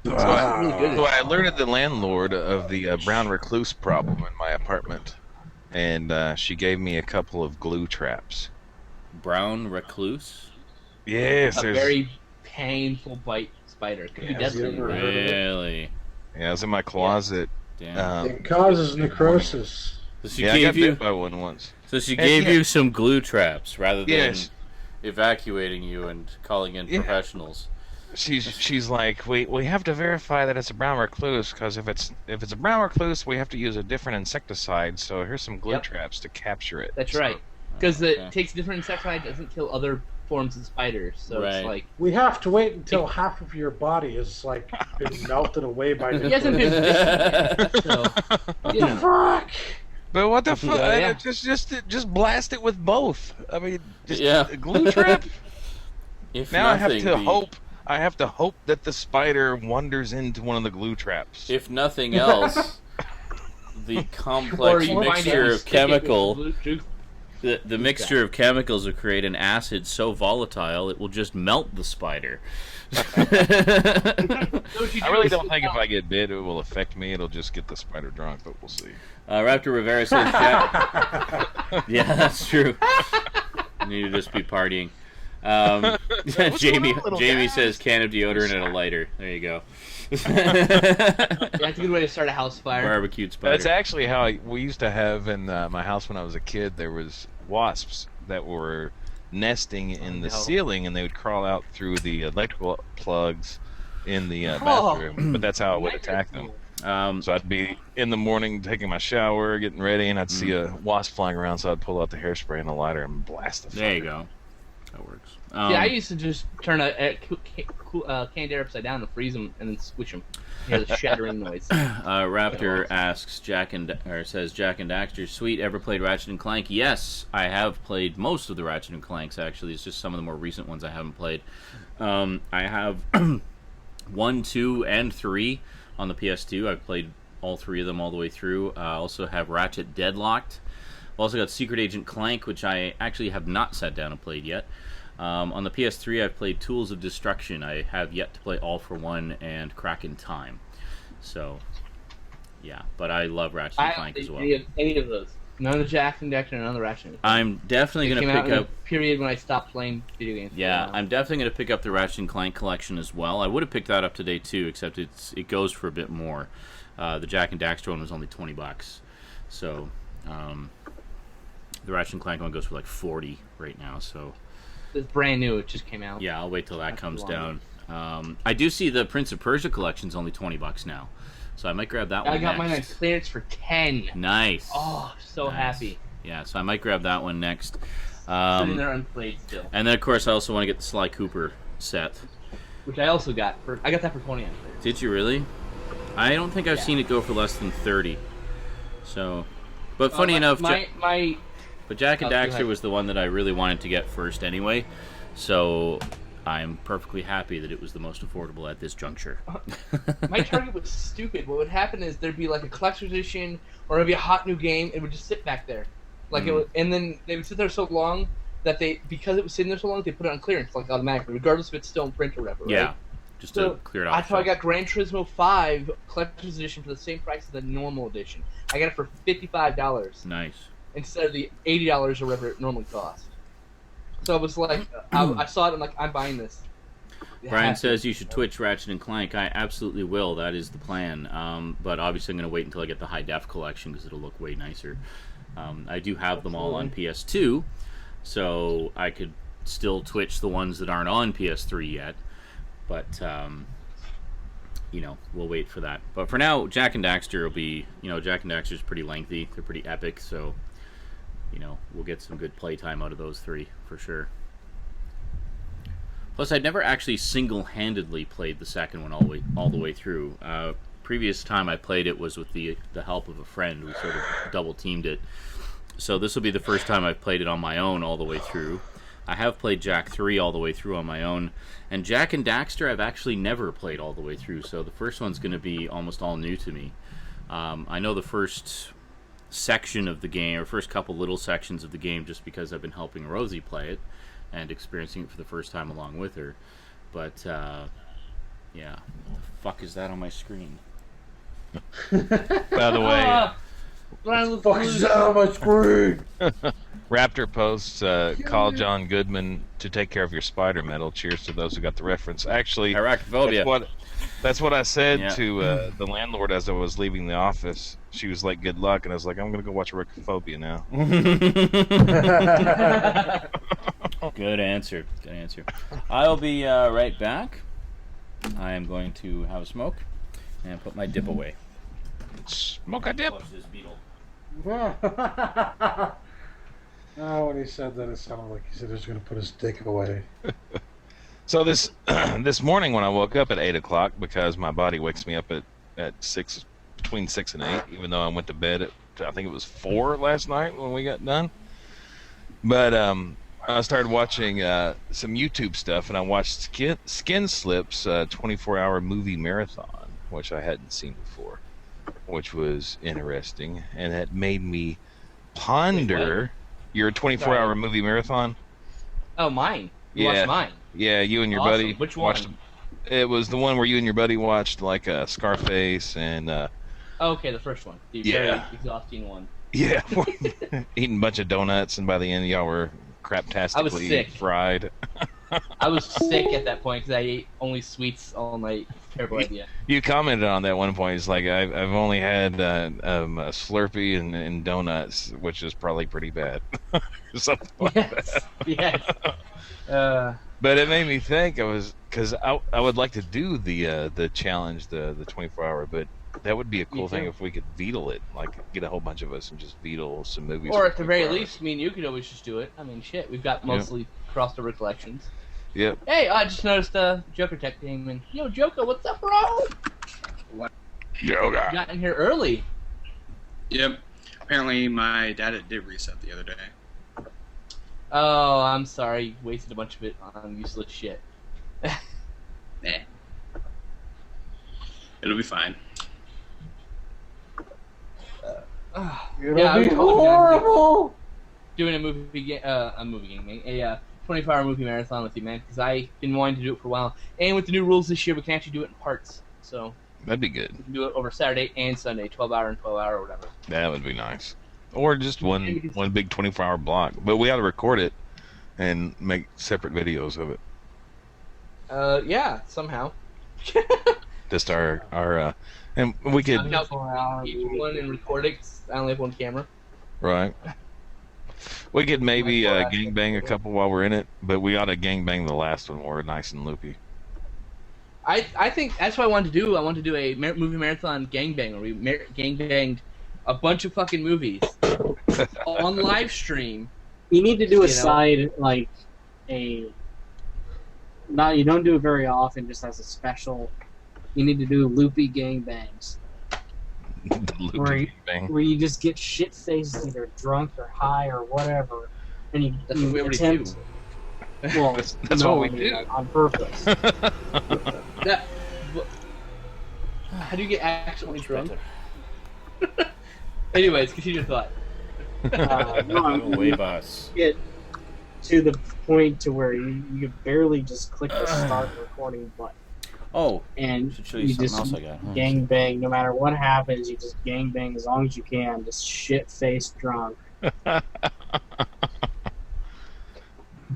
So really good. So I alerted the landlord of the brown recluse problem in my apartment, and she gave me a couple of glue traps. Brown recluse? Yes, A there's. very painful bite spider. Could be Yeah, deadly. have you ever heard of it? Really? Yeah, it was in my closet. Damn. It causes necrosis. So she Yeah, I got gave you. bit by one once. So she And gave yeah. you some glue traps rather than Yes. evacuating you and calling in Yeah. professionals. She's like, we have to verify that it's a brown recluse, because if it's a brown recluse, we have to use a different insecticide. So here's some glue Yep. traps to capture it. That's So- right. Because Okay. it takes different insecticide, doesn't kill other forms of spiders. So Right. it's like We have to wait until half of your body is like been melted away by he hasn't been necrosis. bitten yet. So you know. Fuck! But what the fuck? Yeah. Just blast it with both. I mean, just Yeah. a glue trap. If Now I have nothing, to the- hope. I have to hope that the spider wanders into one of the glue traps. If nothing else, the Or complex you find it mixture and of stick it with chemical, blue juice. the mixture of chemicals will create an acid so volatile it will just melt the spider. So what you I do really is- don't think if I get bit, it will affect me. It'll just get the spider drunk, but we'll see. Raptor Rivera says, Jack. Yeah, that's true. You need to just be partying. Jamie says can of deodorant and a lighter. There you go. That's a good way to start a house fire. Barbecued spider. That's actually how we used to have in my house when I was a kid. There was wasps that were nesting in the ceiling, and they would crawl out through the electrical plugs in the bathroom. But that's how I would attack them. So I'd be in the morning taking my shower, getting ready, and I'd see a wasp flying around, so I'd pull out the hairspray and the lighter and blast the fire. There you go. That works. I used to just turn a canned air upside down and freeze them and then switch them. You hear the shattering noise. Raptor asks says Jack and Daxter, sweet, ever played Ratchet and Clank? Yes, I have played most of the Ratchet and Clanks, actually. It's just some of the more recent ones I haven't played. I have 1, 2, and 3 on the PS2. I've played all 3 of them all the way through. I also have Ratchet Deadlocked. I've also got Secret Agent Clank, which I actually have not sat down and played yet. On the PS3, I've played Tools of Destruction. I have yet to play All for One and Crack in Time. So, yeah. But I love Ratchet and Clank as well. Any of those. None of the Jack and Daxter, none of the Ratchet. I'm definitely going to pick up... a period when I stopped playing video games. Yeah, I'm definitely going to pick up the Ratchet and Clank collection as well. I would have picked that up today too, except it goes for a bit more. The Jack and Daxter one was only $20. So, the Ratchet and Clank one goes for like $40 right now, so... It's brand new. It just came out. Yeah, I'll wait till that comes down. I do see the Prince of Persia collection's only $20 now, so I might grab that one. I got next. mine on clearance for $10. Nice. Oh, so happy. Yeah, so I might grab that one next. Sitting there unplayed still. And then of course I also want to get the Sly Cooper set, which I also got I got that for $20 on clearance. Did you really? I don't think I've seen it go for less than $30. So, but funny enough, but Jack and Daxter was the one that I really wanted to get first anyway, so I'm perfectly happy that it was the most affordable at this juncture. My target was stupid. What would happen is there'd be like a collector's edition, or it'd be a hot new game, it would just sit back there. Like it would, and then they would sit there so long that because it was sitting there so long, they put it on clearance like automatically, regardless if it's still in print or whatever. Yeah, right? just to clear it off. That's how I got Gran Turismo 5 collector's edition for the same price as the normal edition. I got it for $55. Nice. Instead of the $80 or whatever it normally cost. So I was like, I saw it, I'm like, I'm buying this. Brian says you should Twitch Ratchet and Clank. I absolutely will. That is the plan. But obviously I'm going to wait until I get the high def collection because it'll look way nicer. I do have them all on PS2, so I could still Twitch the ones that aren't on PS3 yet. But we'll wait for that. But for now, Jack and Daxter will be, Jack and Daxter's pretty lengthy. They're pretty epic, so we'll get some good playtime out of those 3 for sure. Plus, I'd never actually single-handedly played the second one all the way through. Previous time I played it was with the help of a friend. We sort of double-teamed it. So this will be the first time I've played it on my own all the way through. I have played Jack 3 all the way through on my own. And Jack and Daxter I've actually never played all the way through, so the first one's going to be almost all new to me. I know the first section of the game, or first couple little sections of the game, just because I've been helping Rosie play it and experiencing it for the first time along with her. But, yeah. What the fuck is that on my screen? By the way... What the fuck is that on my screen? Raptor posts, call John Goodman to take care of your spider metal. Cheers to those who got the reference. Actually, Arachnophobia. That's what I said to the landlord as I was leaving the office. She was like, good luck. And I was like, I'm going to go watch Arachnophobia now. Good answer. Good answer. I'll be right back. I am going to have a smoke and put my dip away. Smoke a dip. Watch this beetle. Oh, when he said that, it sounded like he said he was going to put his dick away. So this morning when I woke up at 8 o'clock, because my body wakes me up at 6, between 6 and 8, even though I went to bed at, I think it was 4 last night when we got done. But I started watching some YouTube stuff, and I watched Skin Slip's 24-hour movie marathon, which I hadn't seen before, which was interesting, and it made me ponder. Your 24-hour movie marathon? Oh, mine. You watched mine. Yeah, you and your buddy. Which one? It was the one where you and your buddy watched like Scarface and. Okay, the first one. The very exhausting one. Yeah, eating a bunch of donuts, and by the end y'all were craptastically sick. fried. I was sick at that point because I ate only sweets all night. Terrible idea. You commented on that one point. It's like I've only had a Slurpee and donuts, which is probably pretty bad. Something like that. Yes. But it made me think. Because I would like to do the challenge, the 24-hour, but that would be a cool thing if we could Beetle it, like get a whole bunch of us and just Beetle some movies. Or at the very least, me and you could always just do it. I mean, shit, we've got mostly crossover collections. Yep. Hey, I just noticed Joker Tech came in. Yo, Joker, what's up, bro? What? Yoga. You got in here early. Yep. Apparently my data did reset the other day. Oh, I'm sorry. You wasted a bunch of it on useless shit. Nah. It'll be fine. Yeah, I was horrible. Doing a movie game, a 24-hour movie marathon with you, man, because I've been wanting to do it for a while. And with the new rules this year, we can actually do it in parts. So That'd be good. we can do it over Saturday and Sunday, 12-hour and 12-hour or whatever. That would be nice. Or just one big 24-hour block. But we ought to record it and make separate videos of it. Yeah, somehow. Just our and we could Each one and record it. 'Cause I only have one camera. right. We could maybe gangbang a couple while we're in it, but we ought to gangbang the last one where we're nice and loopy. I think that's what I wanted to do. I wanted to do a movie marathon gangbang where we gangbanged a bunch of fucking movies on live stream. You need to do a side, like, you don't do it very often, just as a special. You need to do loopy gangbangs. The loopy gangbang. Where you just get shit-faced, either drunk or high or whatever, and you What we already attempt... do. Well, That's no, what we I mean, do. on purpose. How do you get accidentally drunk? Anyways, continue your thought. No, I mean, Way bus. get to the point to where you barely just click the start recording button. Oh, And should show you you something just else I got. Huh? gangbang, no matter what happens, you just gangbang as long as you can, just shit-faced drunk.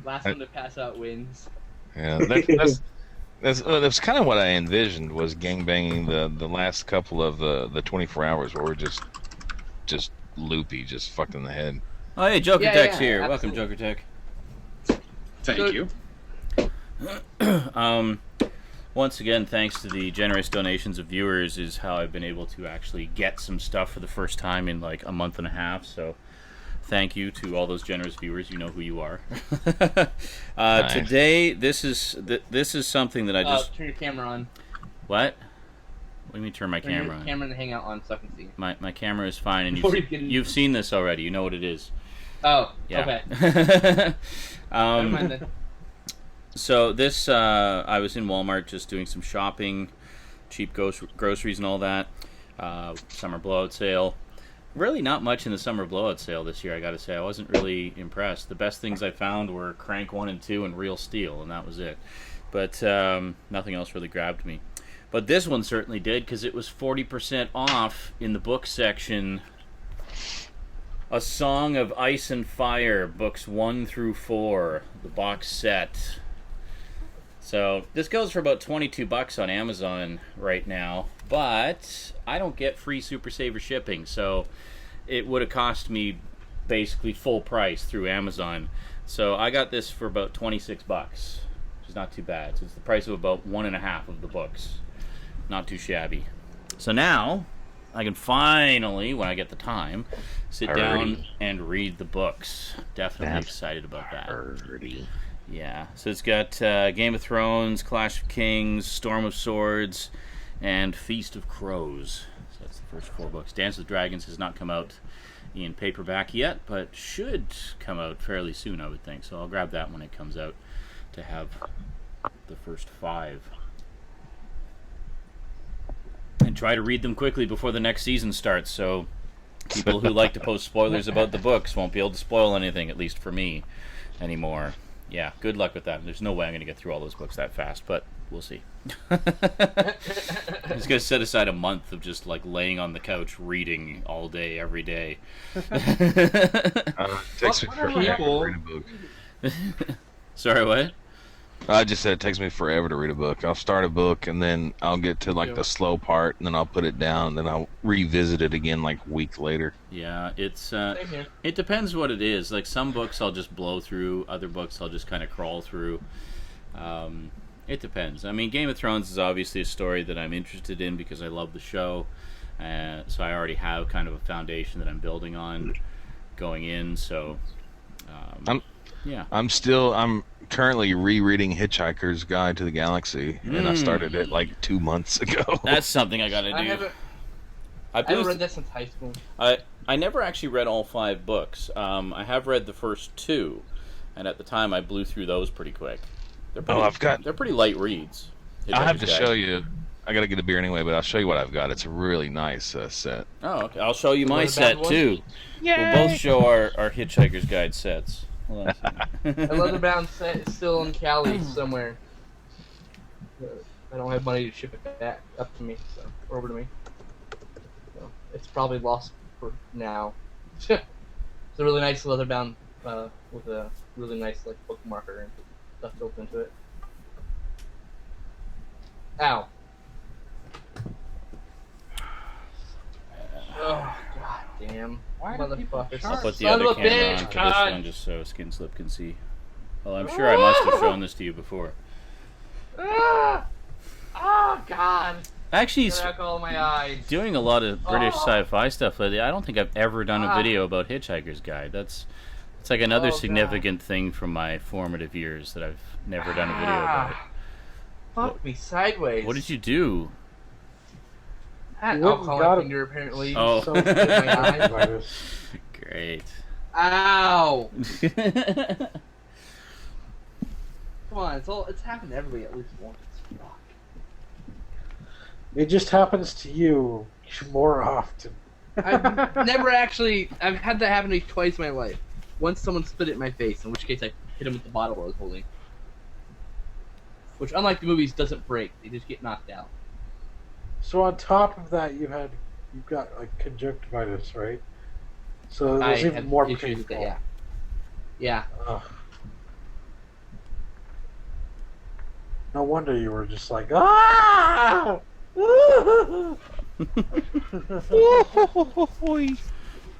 Last one to pass out wins. Yeah, that's kind of what I envisioned was gangbanging the last couple of the 24 hours where we're just loopy, just fucked in the head. Oh, hey, Joker Yeah, Tech's yeah, here. absolutely. Welcome, Joker Thank you. Tech. Once again, thanks to the generous donations of viewers, is how I've been able to actually get some stuff for the first time in like a month and a half. So, thank you to all those generous viewers. You know who you are. Nice. Today, this is something that I just Turn your camera on. what? What do you mean turn my Turn camera your on? camera and hang out on so I can see. My camera is fine, and Before you get into you've seen this already. You know what it is. Oh, Yeah. okay. Never mind then. So this, I was in Walmart just doing some shopping, cheap groceries and all that. Summer blowout sale. Really not much in the summer blowout sale this year, I gotta say. I wasn't really impressed. The best things I found were Crank 1 and 2 and Real Steel, and that was it. But nothing else really grabbed me. But this one certainly did, because it was 40% off in the book section. A Song of Ice and Fire, books 1 through 4, the box set. So this goes for about $22 on Amazon right now, but I don't get free Super Saver shipping, so it would have cost me basically full price through Amazon. So I got this for about $26, which is not too bad. So it's the price of about 1.5 of the books. Not too shabby. So now I can finally, when I get the time, sit down and read the books. Definitely excited about that. Yeah, so it's got Game of Thrones, Clash of Kings, Storm of Swords, and Feast of Crows. So that's the first 4 books. Dance with Dragons has not come out in paperback yet, but should come out fairly soon, I would think. So I'll grab that when it comes out to have the first 5. And try to read them quickly before the next season starts, so people who like to post spoilers about the books won't be able to spoil anything, at least for me, anymore. Yeah, good luck with that. There's no way I'm going to get through all those books that fast, but we'll see. I'm just going to set aside a month of just like laying on the couch reading all day, every day. Takes me What forever people- to read a book. Sorry, what? I just said it takes me forever to read a book. I'll start a book and then I'll get to like the slow part and then I'll put it down and then I'll revisit it again like a week later. Yeah, it's Same here. it depends what it is. Like some books I'll just blow through, other books I'll just kind of crawl through. It depends. I mean, Game of Thrones is obviously a story that I'm interested in because I love the show. So I already have kind of a foundation that I'm building on going in. So, yeah. I'm currently rereading Hitchhiker's Guide to the Galaxy, and I started it like 2 months ago. That's something I gotta do. I haven't read that since high school. I never actually read all 5 books. I have read the first 2, and at the time I blew through those pretty quick. They're pretty light reads. I'll have to show you. I gotta get a beer anyway, but I'll show you what I've got. It's a really nice set. Oh, okay. I'll show you my set too. Yay! We'll both show our Hitchhiker's Guide sets. Hold on a second. A leather-bound set is still in Cali somewhere. I don't have money to ship it back up to me, or over to me. So it's probably lost for now. It's a really nice leather-bound with a really nice like bookmarker and stuff built into it. Ow. Oh, god damn. Why do people Motherfucker. I'll put the Son other of a camera bitch, on for God. this one just so Skin Slip can see. Well, I'm sure I must have shown this to you before. Ah! Oh, God. Actually, Got alcohol in my eyes. doing a lot of British Oh. sci-fi stuff lately, I don't think I've ever done a video about Hitchhiker's Guide. It's like another Oh, significant thing from my formative years that I've never done a video about it. Fuck me sideways. What did you do? I had You wouldn't alcohol got in my it. finger, apparently. Oh. So in my eye. Great. Ow! Come on, it's happened to everybody at least once. Fuck. It just happens to you more often. I've never actually. I've had that happen to me twice in my life. Once someone spit it in my face, in which case I hit him with the bottle I was holding. Which, unlike the movies, doesn't break. They just get knocked out. So on top of that, you've got like conjunctivitis, right? So I there's even have more issues painful. with that, yeah. Yeah. Ugh. No wonder you were just like, ah!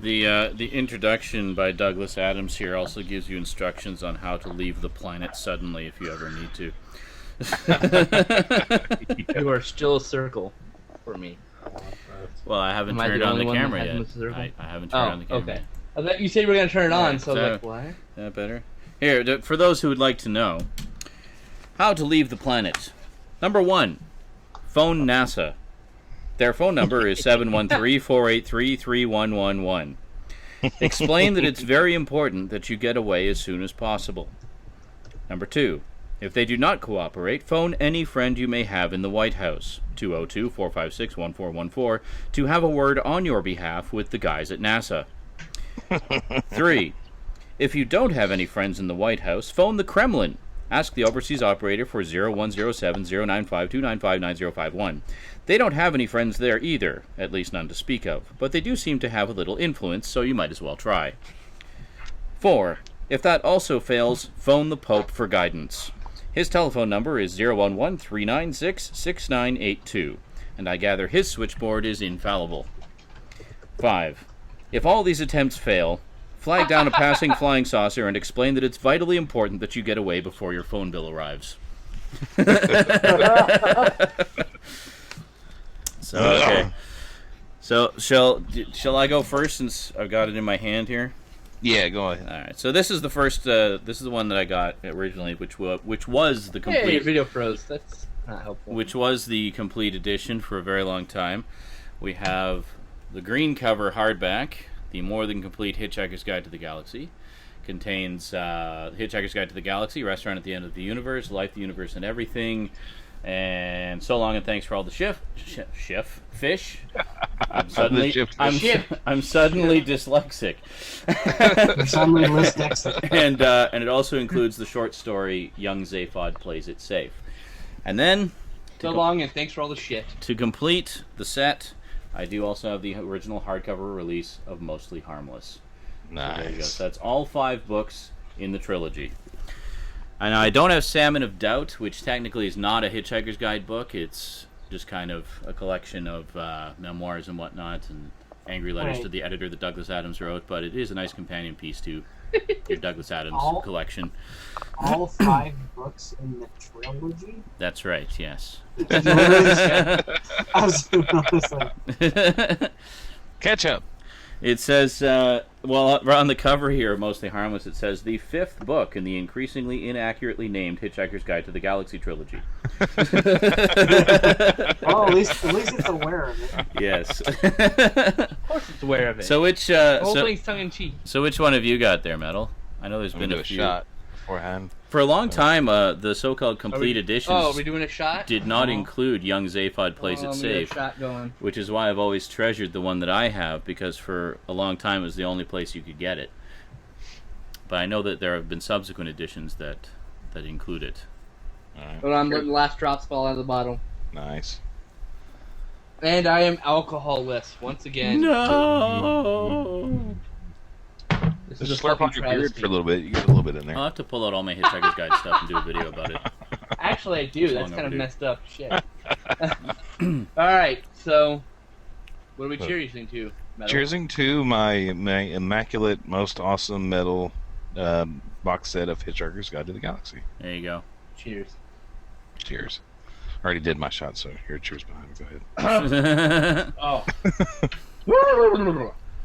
The introduction by Douglas Adams here also gives you instructions on how to leave the planet suddenly if you ever need to. You are still a circle for me. Well, I haven't Am I turned the on only the one that camera hasn't yet. moved to the circle? I haven't turned on the camera okay. yet. I thought you said you were going to turn it on, Yeah, so I was like, what? Is that better? Here, for those who would like to know, how to leave the planet. Number 1, phone NASA. Their phone number is 713-483-3111. Explain that it's very important that you get away as soon as possible. Number 2, if they do not cooperate, phone any friend you may have in the White House, 202-456-1414, to have a word on your behalf with the guys at NASA. 3, if you don't have any friends in the White House, phone the Kremlin. Ask the overseas operator for 0107-095-295-9051. They don't have any friends there either, at least none to speak of, but they do seem to have a little influence, so you might as well try. 4, if that also fails, phone the Pope for guidance. His telephone number is 011-396-6982, and I gather his switchboard is infallible. 5, if all these attempts fail, flag down a passing flying saucer and explain that it's vitally important that you get away before your phone bill arrives. So, okay. So, shall I go first since I've got it in my hand here? Yeah, go ahead. All right. So this is the first. This is the one that I got originally, which was the complete. Hey, video pros. That's not helpful. Which was the complete edition for a very long time. We have the green cover hardback, the more than complete Hitchhiker's Guide to the Galaxy. Contains Hitchhiker's Guide to the Galaxy, Restaurant at the End of the Universe, Life, the Universe, and Everything, and So Long and Thanks for All the Fish. I'm suddenly dyslexic. Suddenly dyslexic. And it also includes the short story Young Zaphod Plays It Safe. And then So long, and thanks for all the shit. to complete the set, I do also have the original hardcover release of Mostly Harmless. So there you go. Nice. So that's all 5 books in the trilogy. And I don't have Salmon of Doubt, which technically is not a Hitchhiker's Guide book. It's just kind of a collection of memoirs and whatnot, and angry letters to the editor that Douglas Adams wrote. But it is a nice companion piece to your Douglas Adams collection. All 5 books in the trilogy? That's right, yes. I was like... Catch up. It says, well, on the cover here, Mostly Harmless, it says, the 5th book in the increasingly inaccurately named Hitchhiker's Guide to the Galaxy trilogy. Well, at least it's aware of it. Yes. Of course it's aware of it. So which, the whole thing's tongue-in-cheek. So which one have you got there, Metal? I know there's I'm been gonna a do few. shot beforehand. For a long time, the so-called complete editions Oh, are we doing a shot? did not include Young Zaphod Plays It We got a Safe, shot going. which is why I've always treasured the one that I have, because for a long time it was the only place you could get it. But I know that there have been subsequent editions that include it. All right. But I'm letting the last drops fall out of the bottle. Nice. And I am alcoholless once again. No! This Just is a slurp fucking on your beard travesty. for a little bit. You get a little bit in there. I'll have to pull out all my Hitchhiker's Guide stuff and do a video about it. Actually, I do. It's That's long kind of overdue. messed up. Shit. Alright, so what are we cheersing to? Metal? Cheersing to my immaculate, most awesome metal box set of Hitchhiker's Guide to the Galaxy. There you go. Cheers. Cheers. I already did my shot, so here, cheers behind me. Go ahead. Oh.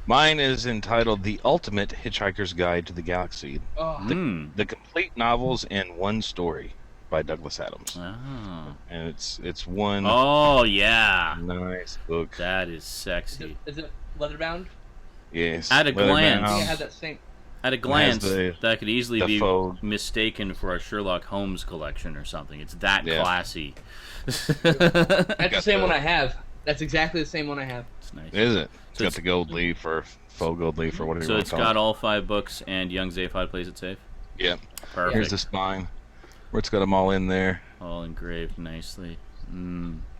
Mine is entitled The Ultimate Hitchhiker's Guide to the Galaxy. Oh. The complete novels in one story by Douglas Adams. Oh. And it's one Oh, yeah. nice book. That is sexy. Is it leather bound? Yes. At a leather glance. I think bound. I had that same. At a glance, the- that could easily the be faux- mistaken for a Sherlock Holmes collection or something. It's that Yeah. classy. That's the Got same the- one I have. That's exactly the same one I have. It's nice. Is it? It's So got it's- the gold leaf or faux gold leaf or whatever So you want it's to call got it. all 5 books and Young Zaphod Plays It Safe? Yeah. Perfect. Here's the spine where it's got them all in there. All engraved nicely.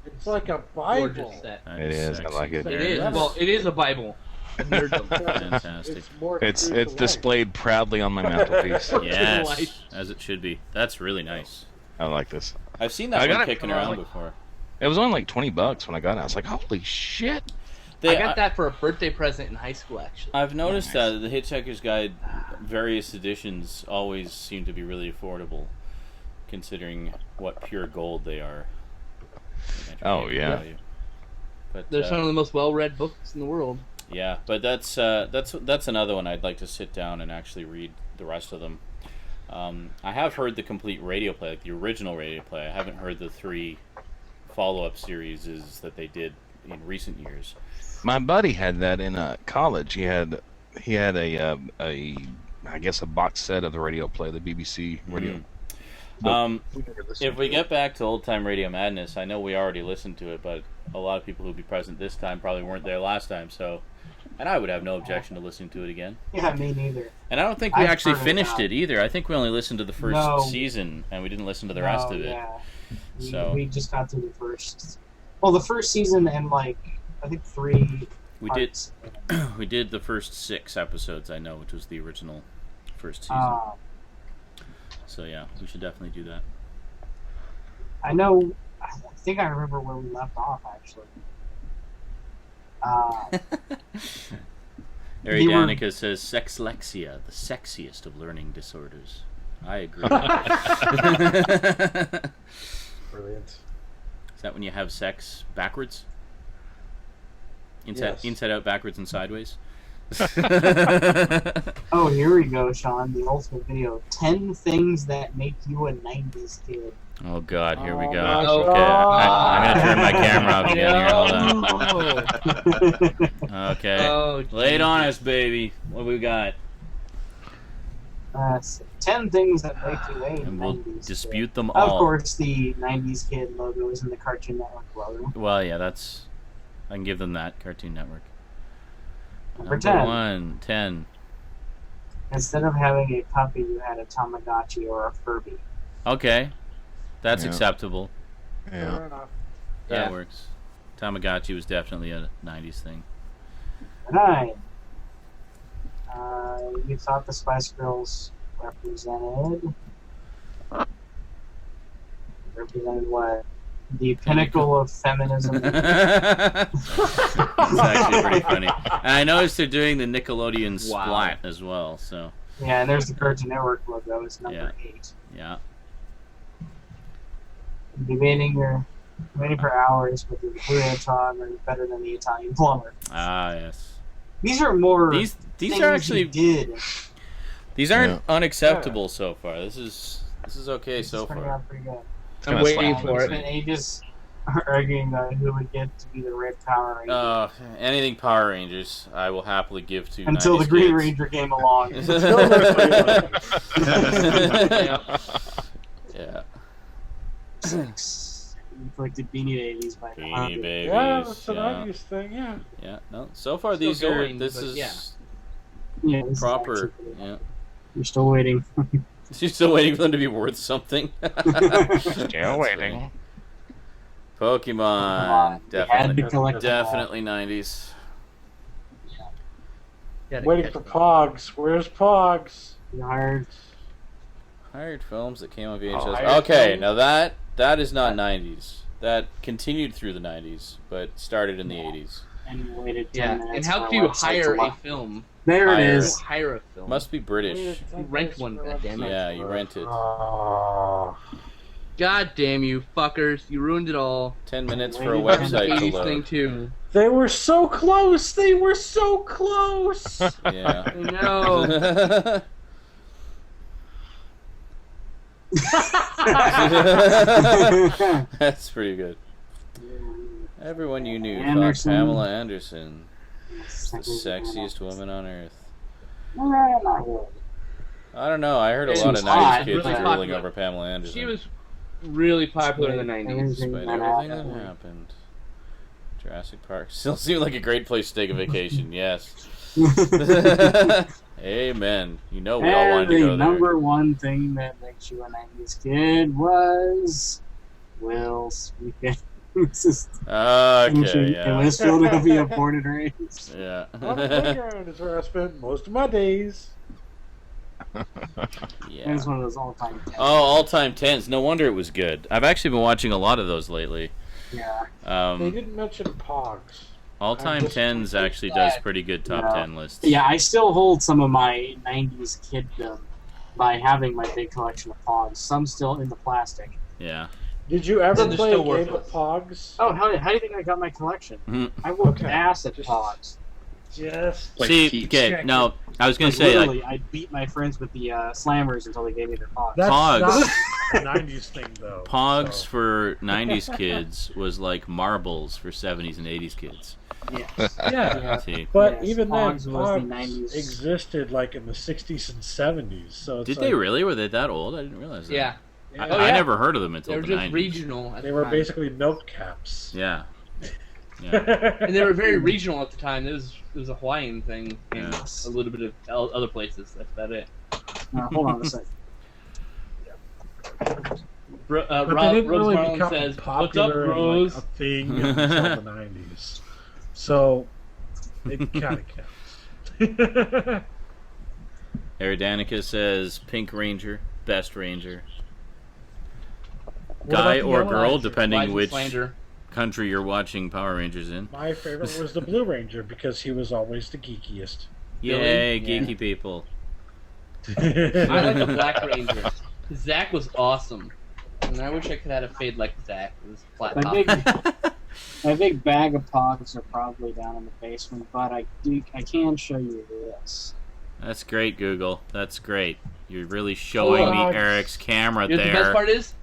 It's like a Gorgeous Bible. set. That It is, I sexy. like it. It There is. is. Well, it is a Bible. Nerddom. Fantastic. It's more It's true to life. displayed proudly on my mantelpiece. Yes, life. as it should be. That's really nice. I like this. I've seen I that got one it kicking for, around like- before. It was only like $20 when I got it. I was like, holy shit. I got that for a birthday present in high school, actually. I've noticed that the Hitchhiker's Guide various editions always seem to be really affordable, considering what pure gold they are. Oh, yeah. Value. But They're some of the most well-read books in the world. yeah, but that's another one I'd like to sit down and actually read the rest of them. I have heard the complete radio play, like the original radio play. I haven't heard the 3 follow-up series that they did in recent years. My buddy had that in college. He had a I guess a box set of the radio play, the BBC radio. If we get back to Old Time Radio Madness, I know we already listened to it, but a lot of people who'll be present this time probably weren't there last time, so... And I would have no objection to listening to it again. Yeah, me neither. And I don't think we I've actually heard it finished now. it either. I think we only listened to the first No. season, and we didn't listen to the rest of it. Yeah. So- We just got through the first... Well, the first season and, like, I think 3 We did parts. we did the first 6 episodes, I know, which was the original first season. Uh, So yeah, we should definitely do that. I know... I think I remember where we left off, actually. Harry They were- Danica says, sexlexia, the sexiest of learning disorders. I agree. Brilliant. Is that when you have sex backwards? Yes. Inside out, backwards, and sideways? Oh, here we go, Sean. The ultimate video. 10 things that make you a 90s kid. Oh god, here we Oh, go. my Okay, I'm gonna turn my camera off again here. Hold on. Oh, Okay. oh, Lay it on us, baby. What we got? 10 things that make you a And we'll 90s dispute them kid. Of all. course, the 90s kid logo is in the Cartoon Network logo. Well, yeah, that's... I can give them that, Cartoon Network. Number 10. 1, 10. Instead of having a puppy, you had a Tamagotchi or a Furby. Okay. That's Yeah. acceptable. Yeah. Fair enough. That Yeah. works. Tamagotchi was definitely a 90s thing. 9. You thought the Spice Girls represented represented what? The pinnacle of feminism. It's actually pretty funny. And I noticed they're doing the Nickelodeon Wow. Splat as well. So Yeah, and there's the Cartoon Network logo. It's number 8. yeah. Debating for hours with the blue hedgehog are better than the Italian plumber. Ah, yes. These are more. These things are actually he did. these aren't unacceptable so far. This is okay This so is turning far. out pretty good. I'm Kinda waiting slap for It's it. been ages arguing who would get to be the Red Power Ranger Anything Power Rangers, I will happily give to until the 90s Green kids. Ranger came along. Yeah. Inflicted Beanie Babies by Beanie Babies. Yeah, that's an yeah. obvious thing, yeah. Yeah. No. So far, Still these going, are. This but is yeah. Yeah, this is proper. actually pretty good. Yeah. You're still waiting. She's still waiting for them to be worth something. Still waiting. Pokemon. They had to Definitely. collect them all. Definitely 90s. Yeah, Waiting for Pogs. Where's Pogs? You hired. Hired films that came on Oh, VHS. hired Okay, films? now that is not 90s. That continued through the 90s, but started in the 80s. And you waited 10 Yeah, minutes. and how for do you a website hire to a load. film? There it Hire. is. Hire a film. Must be British. You rent one, goddammit. Yeah, you rent it. Oh. God damn you, fuckers! You ruined it all. 10 minutes for a Waited website to 80s thing load. too. They were so close! They were so close! Yeah. I know. That's pretty good. Everyone you knew Anderson. thought Pamela Anderson was the sexiest woman on earth. Not really. I don't know. I heard a She lot was of hot, 90s kids really drooling popular. over Pamela Anderson. She was really popular in the 90s. Despite everything that happened. Jurassic Park still seemed like a great place to take a vacation. Yes. Amen. You know we all wanted to And go the there. number one thing that makes you a 90s kid was Will Smith. Okay, In yeah. West Philadelphia, born and raised. Yeah. On the playground is where I spent most of my days. Yeah. It's one of those all-time. Oh, all-time 10s. No wonder it was good. I've actually been watching a lot of those lately. Yeah. They didn't mention Pogs. All-time 10s actually does pretty good top 10 lists. Yeah, I still hold some of my 90s kiddom by having my big collection of Pogs. Some still in the plastic. Yeah. Did you ever They're play a still game worthless. of Pogs? Oh, how do you think I got my collection? Mhm. I whooped Okay. ass at Just- Pogs. Yes. Like See, Keats. okay, no, I was going Like, to say, like, literally, I beat my friends with the slammers until they gave me their Pogs. That's Pogs. not a 90s thing, though. Pogs so. for 90s kids was like marbles for 70s and 80s kids. Yes. Yeah. See, But Yes, even Pogs then, was the Pogs 90s. existed like in the 60s and 70s. So it's did like, they really? Were they that old? I didn't realize that. Yeah, Yeah, I, Oh, I yeah. never heard of them they until were the just 90s. regional. At they the were time. basically milk caps. Yeah. Yeah. and they were very regional at the time. It was a Hawaiian thing and Yes. a little bit of other places. That's about it. Hold on a second. Bro, But they Rob, didn't Rose really Marlin become says, "What's up, popular and, Rose?" like, a thing until the 90s. So it kind of counts. Eridanica says Pink Ranger, best Ranger. What Guy about the or Yellow girl, Ranger? depending Lies and which slander. country you're watching Power Rangers in. My favorite was the Blue Ranger because he was always the geekiest. Yay, Yeah. geeky people. I like the Black Ranger. Zach was awesome, and I wish I could have had a fade like Zach. It was flat My top. big, my big bag of Pogs are probably down in the basement, but I can show you this. That's great, Google. That's great. You're really showing me Pogs. Eric's camera You know what the best there. part is?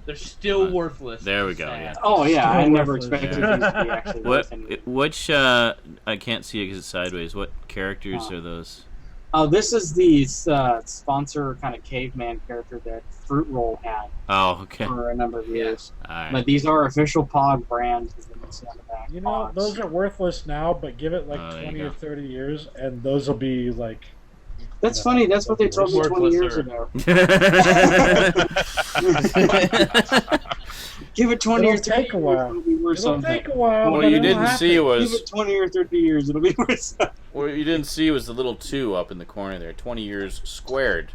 They're Still worthless. there we go, Sad. yeah. Oh yeah, I Still never worthless, expected yeah. these to be actually worth anything. Which I can't see it because it's sideways. What characters Oh. are those? Oh, this is the sponsor kind of caveman character that Fruit Roll had Oh, okay. for a number of years. All But right. these are official Pog brands. As you can see on the back. You know, Pogs. those are worthless now, but give it like Oh, there you 20 go. or 30 years, and those will be like. That's funny. That's what they told me 20 years Worthless, ago. Give it 20 or It'll 30 take a while. It'll be worth It'll something. take a while. What but you it'll didn't happen. see Give was it 20 or 30 years. It'll be worth something. what you didn't see was the little 2 up in the corner there. 20 years squared.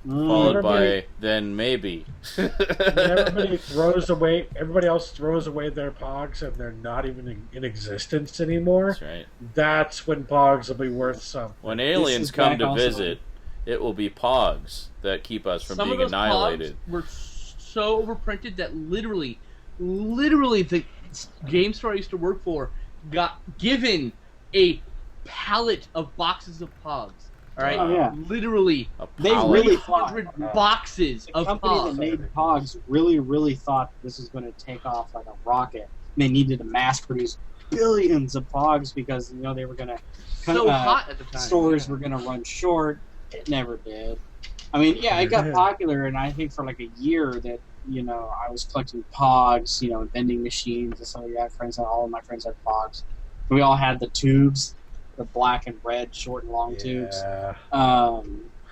followed by Everybody- then maybe. When everybody throws away, everybody else throws away their pogs, and they're not even in existence anymore. That's right. That's when pogs will be worth something. When is aliens come back to also- visit, it will be pogs that keep us from Some being of those annihilated. pogs were so overprinted that literally the game store I used to work for got given a pallet of boxes of pogs. All right, Oh, yeah. literally A They pallet. really thought 300 boxes the of company that pogs. made pogs really thought this was going to take off like a rocket. They needed to mass produce billions of pogs because they were going to So hot at the time. stores yeah. were going to run short. It never did. I mean, yeah, it got popular, and I think for like a year that I was collecting pogs, and vending machines, and some of your friends, all of my friends had pogs. We all had the tubes, the black and red, short and long tubes. Yeah.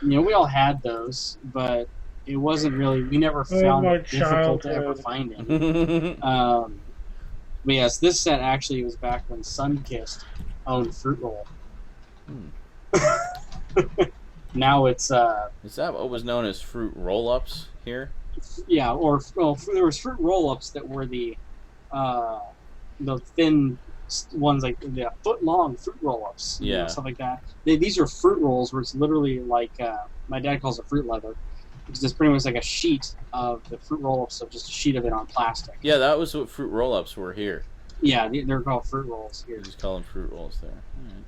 We all had those, but it wasn't really. We never Oh, found my it difficult to ever childhood. find it. But yes, this set actually was back when Sunkist owned Fruit Roll. Now it's Is that what was known as fruit roll-ups here? there was Fruit Roll-Ups that were the thin ones, like the foot-long Fruit Roll-Ups, stuff like that. These are Fruit Rolls, where it's literally like my dad calls it fruit leather, because it's pretty much like a sheet of the Fruit Roll-Ups, so just a sheet of it on plastic. Yeah, that was what fruit roll-ups were here. Yeah, they're called Fruit Rolls here. We just call them fruit rolls there. All right.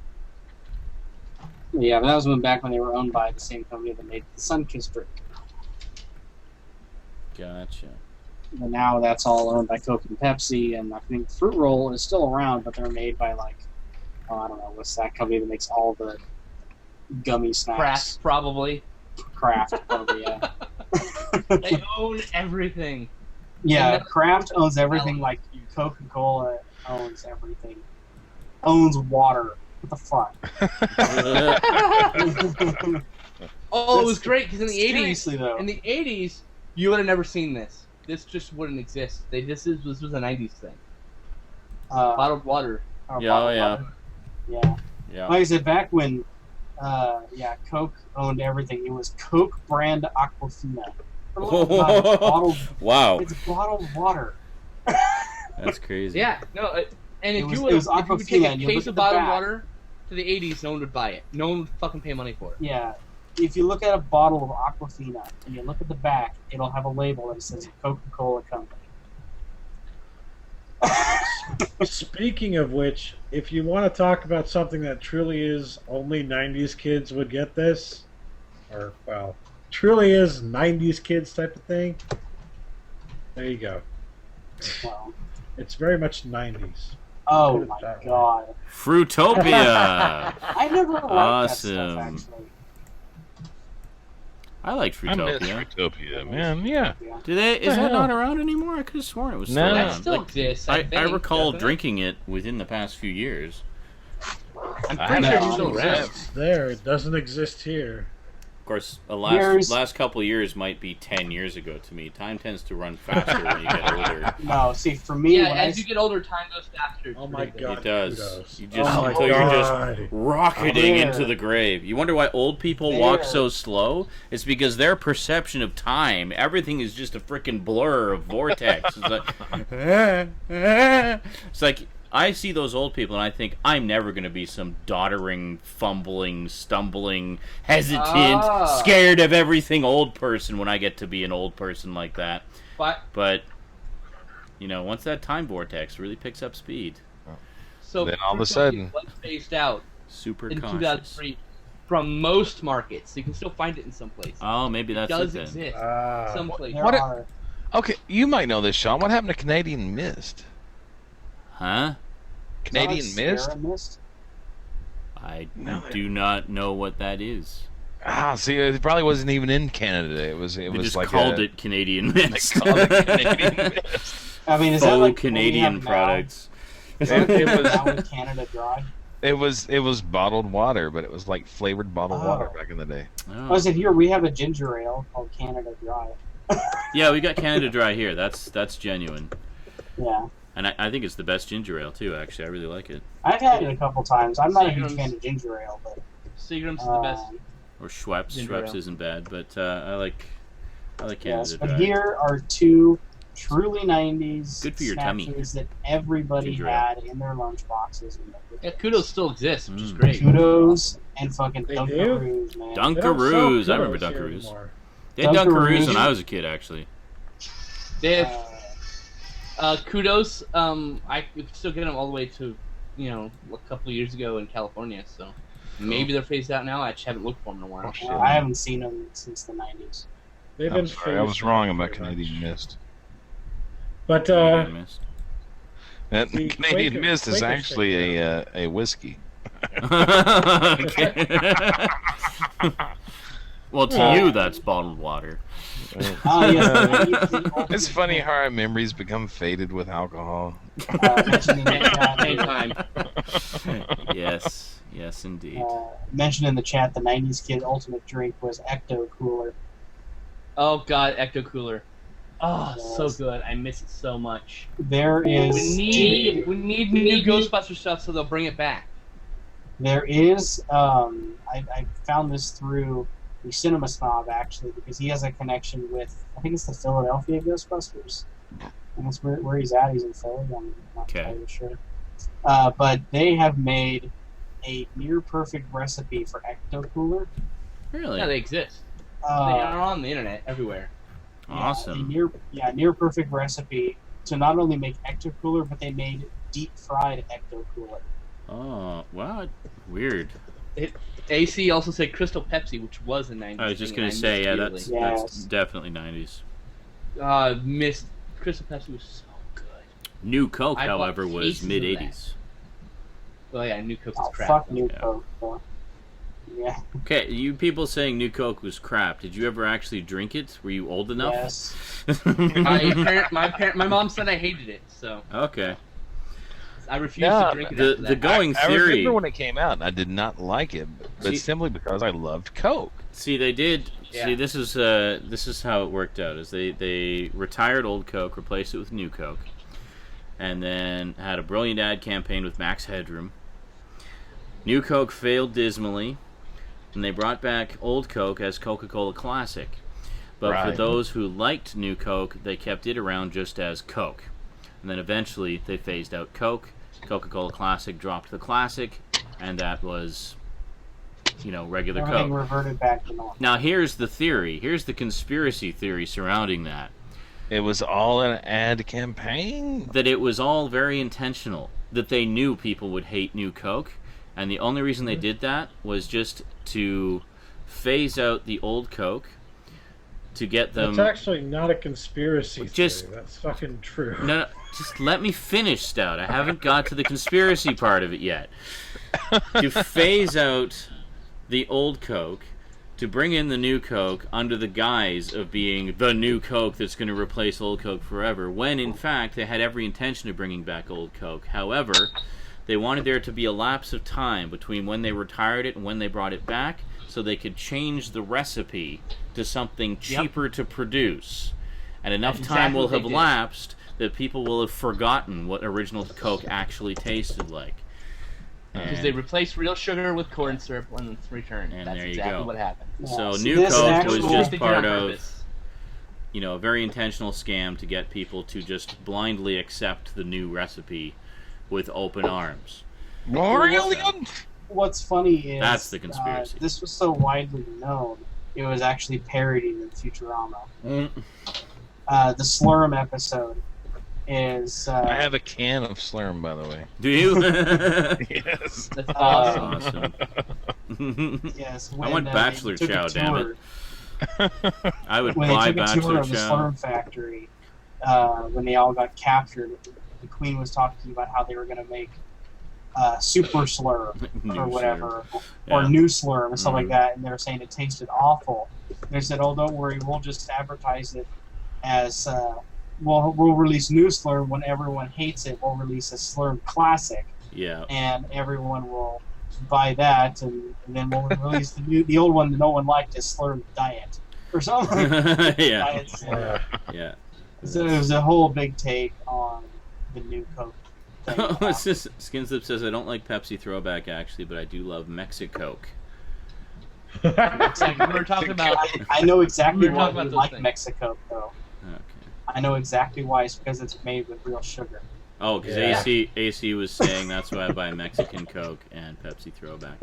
Yeah, but that was back when they were owned by the same company that made the Sunkist drink. Gotcha. But now that's all owned by Coke and Pepsi, and I think Fruit Roll is still around, but they're made by I don't know, what's that company that makes all the gummy snacks? Kraft, probably. Kraft, probably, yeah. They own everything. Yeah, Kraft owns everything like Coca-Cola owns everything. Owns water. What the fuck? Oh, it was great because in the 80s, Seriously, though. you would have never seen this. This just wouldn't exist. This was a 90s thing. Bottled water. Yeah. Like I said, back when Coke owned everything, it was Coke brand Aquafina. Wow. It's bottled water. That's crazy. Yeah, no, and if It you was would take Aquafina, a and you case look of at the bottled back. water to the 80s, no one would buy it. No one would fucking pay money for it. Yeah. If you look at a bottle of Aquafina and you look at the back, it'll have a label that says Coca-Cola Company. Speaking of which, if you want to talk about something that truly is only 90s kids would get this, or, well, truly is 90s kids type of thing, there you go. Well, It's very much 90s. oh Put it my that way. god. Fruitopia. I never liked Awesome. that stuff, actually. I liked I miss Fruitopia. Fruitopia, man. Yeah. Yeah. Is that not around anymore? I could have sworn it was still No. around. That still Like, exists. I think, recall doesn't it? drinking it within the past few years. I'm I pretty had sure it it's still on around. It's there. It doesn't exist here. Of course, the Years. last couple of years might be 10 years ago to me. Time tends to run faster when you get older. No, see, for me, Yeah, when as you get older, time goes faster. It's Oh my pretty God. It does. kudos. You just Oh my until you're just God. rocketing There. into the grave. You wonder why old people walk There. so slow? It's because their perception of time, everything is just a freaking blur of vortex. It's like I see those old people and I think I'm never going to be some doddering, fumbling, stumbling, hesitant, scared of everything old person when I get to be an old person like that. But once that time vortex really picks up speed, So Then all of a Fruitopia sudden- was phased out super in conscious. 2003 from most markets. You can still find it in some places. Oh, maybe It that's does it then. exist. Ah. Some places. there What are, Okay, you might know this, Sean. What happened to Canadian Mist? Huh? Canadian Mist? Sierra Mist? I No. do not know what that is. Ah, see, it probably wasn't even in Canada. It was They was just like called a, it Canadian They Mist. called it Canadian Mist. I mean, is that Faux like Canadian what we have products. Now? It was Now in Canada Dry? it was bottled water, but it was like flavored bottled Oh. water back in the day. Oh. I said, here we have a ginger ale called Canada Dry. Yeah, we got Canada Dry here. That's genuine. Yeah. And I think it's the best ginger ale, too, actually. I really like it. I've had it a couple times. I'm not a huge Seagram's. fan of ginger ale, but Seagram's is the best. Or Schweppes. Ginger Schweppes ale. isn't bad, but I like Canada Yes, but Dry. here are two truly 90s Good for your snack tummy. foods that everybody Ginger ale. had in their lunch boxes. Yeah, Kudos still exists, which is Mm. great. Kudos and fucking They Dunkaroos, man. They don't sell Dunkaroos. I remember Kudos here Dunkaroos. anymore. They had Dunkaroos when Dunkaroos. I was a kid, actually. They have Kudos. I could still get them all the way to, a couple of years ago in California. So maybe they're phased out now. I just haven't looked for them in a while. Oh, shit. I haven't seen them since the 90s. They've I'm been sorry, I was phased wrong out about pretty Canadian much. Mist. But I missed. That The Canadian Quaker- Mist is Quaker actually steak, a whiskey. Well, to you, that's bottled water. Oh, yes. It's funny how our memories become faded with alcohol. Mentioned in the chat, Anytime. Yes, indeed. mentioned in the chat, the 90s kid ultimate drink was Ecto Cooler. Oh God, Ecto Cooler. Oh, so Yes. good. I miss it so much. There is We need new Ghostbuster stuff, so they'll bring it back. I found this through the Cinema Snob, actually, because he has a connection with, I think it's the Philadelphia Ghostbusters. And that's where he's at. He's in Philly. I'm not Okay. entirely sure. But they have made a near-perfect recipe for Ecto Cooler. Really? Yeah, they exist. They are Uh, on the internet everywhere. Awesome. near perfect recipe to not only make Ecto Cooler, but they made deep-fried Ecto Cooler. Oh, wow. Weird. AC also said Crystal Pepsi, which was a 90s I was just thing, going and to I say, missed yeah, dearly. that's Yes. definitely 90s. Missed Crystal Pepsi was so good. New Coke, I bought however, was cases of mid-80s. Oh yeah, New Coke Oh, is crap. fuck New Yeah. Coke, though. Yeah, Okay, you people saying New Coke was crap. Did you ever actually drink it? Were you old enough? yes. My mom said I hated it, so Okay. I refused Yeah, to drink it. the- after the that. going I theory- remember when it came out, and I did not like it, but See- simply because I loved Coke. See, they did. Yeah. See, this is how it worked out. Is they retired old Coke, replaced it with New Coke, and then had a brilliant ad campaign with Max Headroom. New Coke failed dismally, and they brought back old Coke as Coca-Cola Classic. But for Right. those who liked New Coke, they kept it around just as Coke. And then eventually they phased out Coke. Coca-Cola Classic dropped the Classic, and that was, regular Everything Coke. reverted back to normal. Now here's the theory. Here's the conspiracy theory surrounding that. It was all an ad campaign. That it was all very intentional. That they knew people would hate New Coke, and the only reason they did that was just to phase out the old Coke, to get them... That's actually not a conspiracy Just- theory. That's fucking true. No, just let me finish, Stout. I haven't got to the conspiracy part of it yet. To phase out the old Coke, to bring in the new Coke under the guise of being the new Coke that's going to replace old Coke forever, when in fact they had every intention of bringing back old Coke. However, they wanted there to be a lapse of time between when they retired it and when they brought it back, so they could change the recipe to something cheaper to produce. And enough That's time exactly will what they have did. lapsed that people will have forgotten what original Coke actually tasted like. Because they replaced real sugar with corn syrup when it's returned. And That's there you exactly go. what happened. So Yeah, New this Coke actual- was just They did it on part of, purpose. a very intentional scam to get people to just blindly accept the new recipe with open arms. Brilliant. What's funny is That's the conspiracy. this was so widely known, it was actually parodied in Futurama. The Slurm episode is. I have a can of Slurm, by the way. Do you? Yes. That's awesome. Awesome. Yes, I want they Bachelor took a Chow, damn it. tour- I would When buy they took a tour Bachelor of the Chow. Slurm factory, when they all got captured, the Queen was talking about how they were going to make Super Slurm New or whatever, Yeah. or New Slurm and stuff Mhm. like that, and they were saying it tasted awful. They said, "Oh, don't worry, we'll just advertise it as we'll release New Slurm when everyone hates it. We'll release a Slurm Classic, Yeah. and everyone will buy that, and then we'll release the old one that no one liked as Slurm Diet or something." Yeah. Diet Slurm. Yeah. So it was a whole big take on the new Coke. thing. It's just Skinslip says I don't like Pepsi throwback actually, but I do love Mexicoke. Exactly. We were talking about. I know exactly We were why talking we about those like things. Mexico, though. Okay. I know exactly why. It's because it's made with real sugar. Oh, because Yeah. AC was saying that's why I buy Mexican Coke and Pepsi Throwback.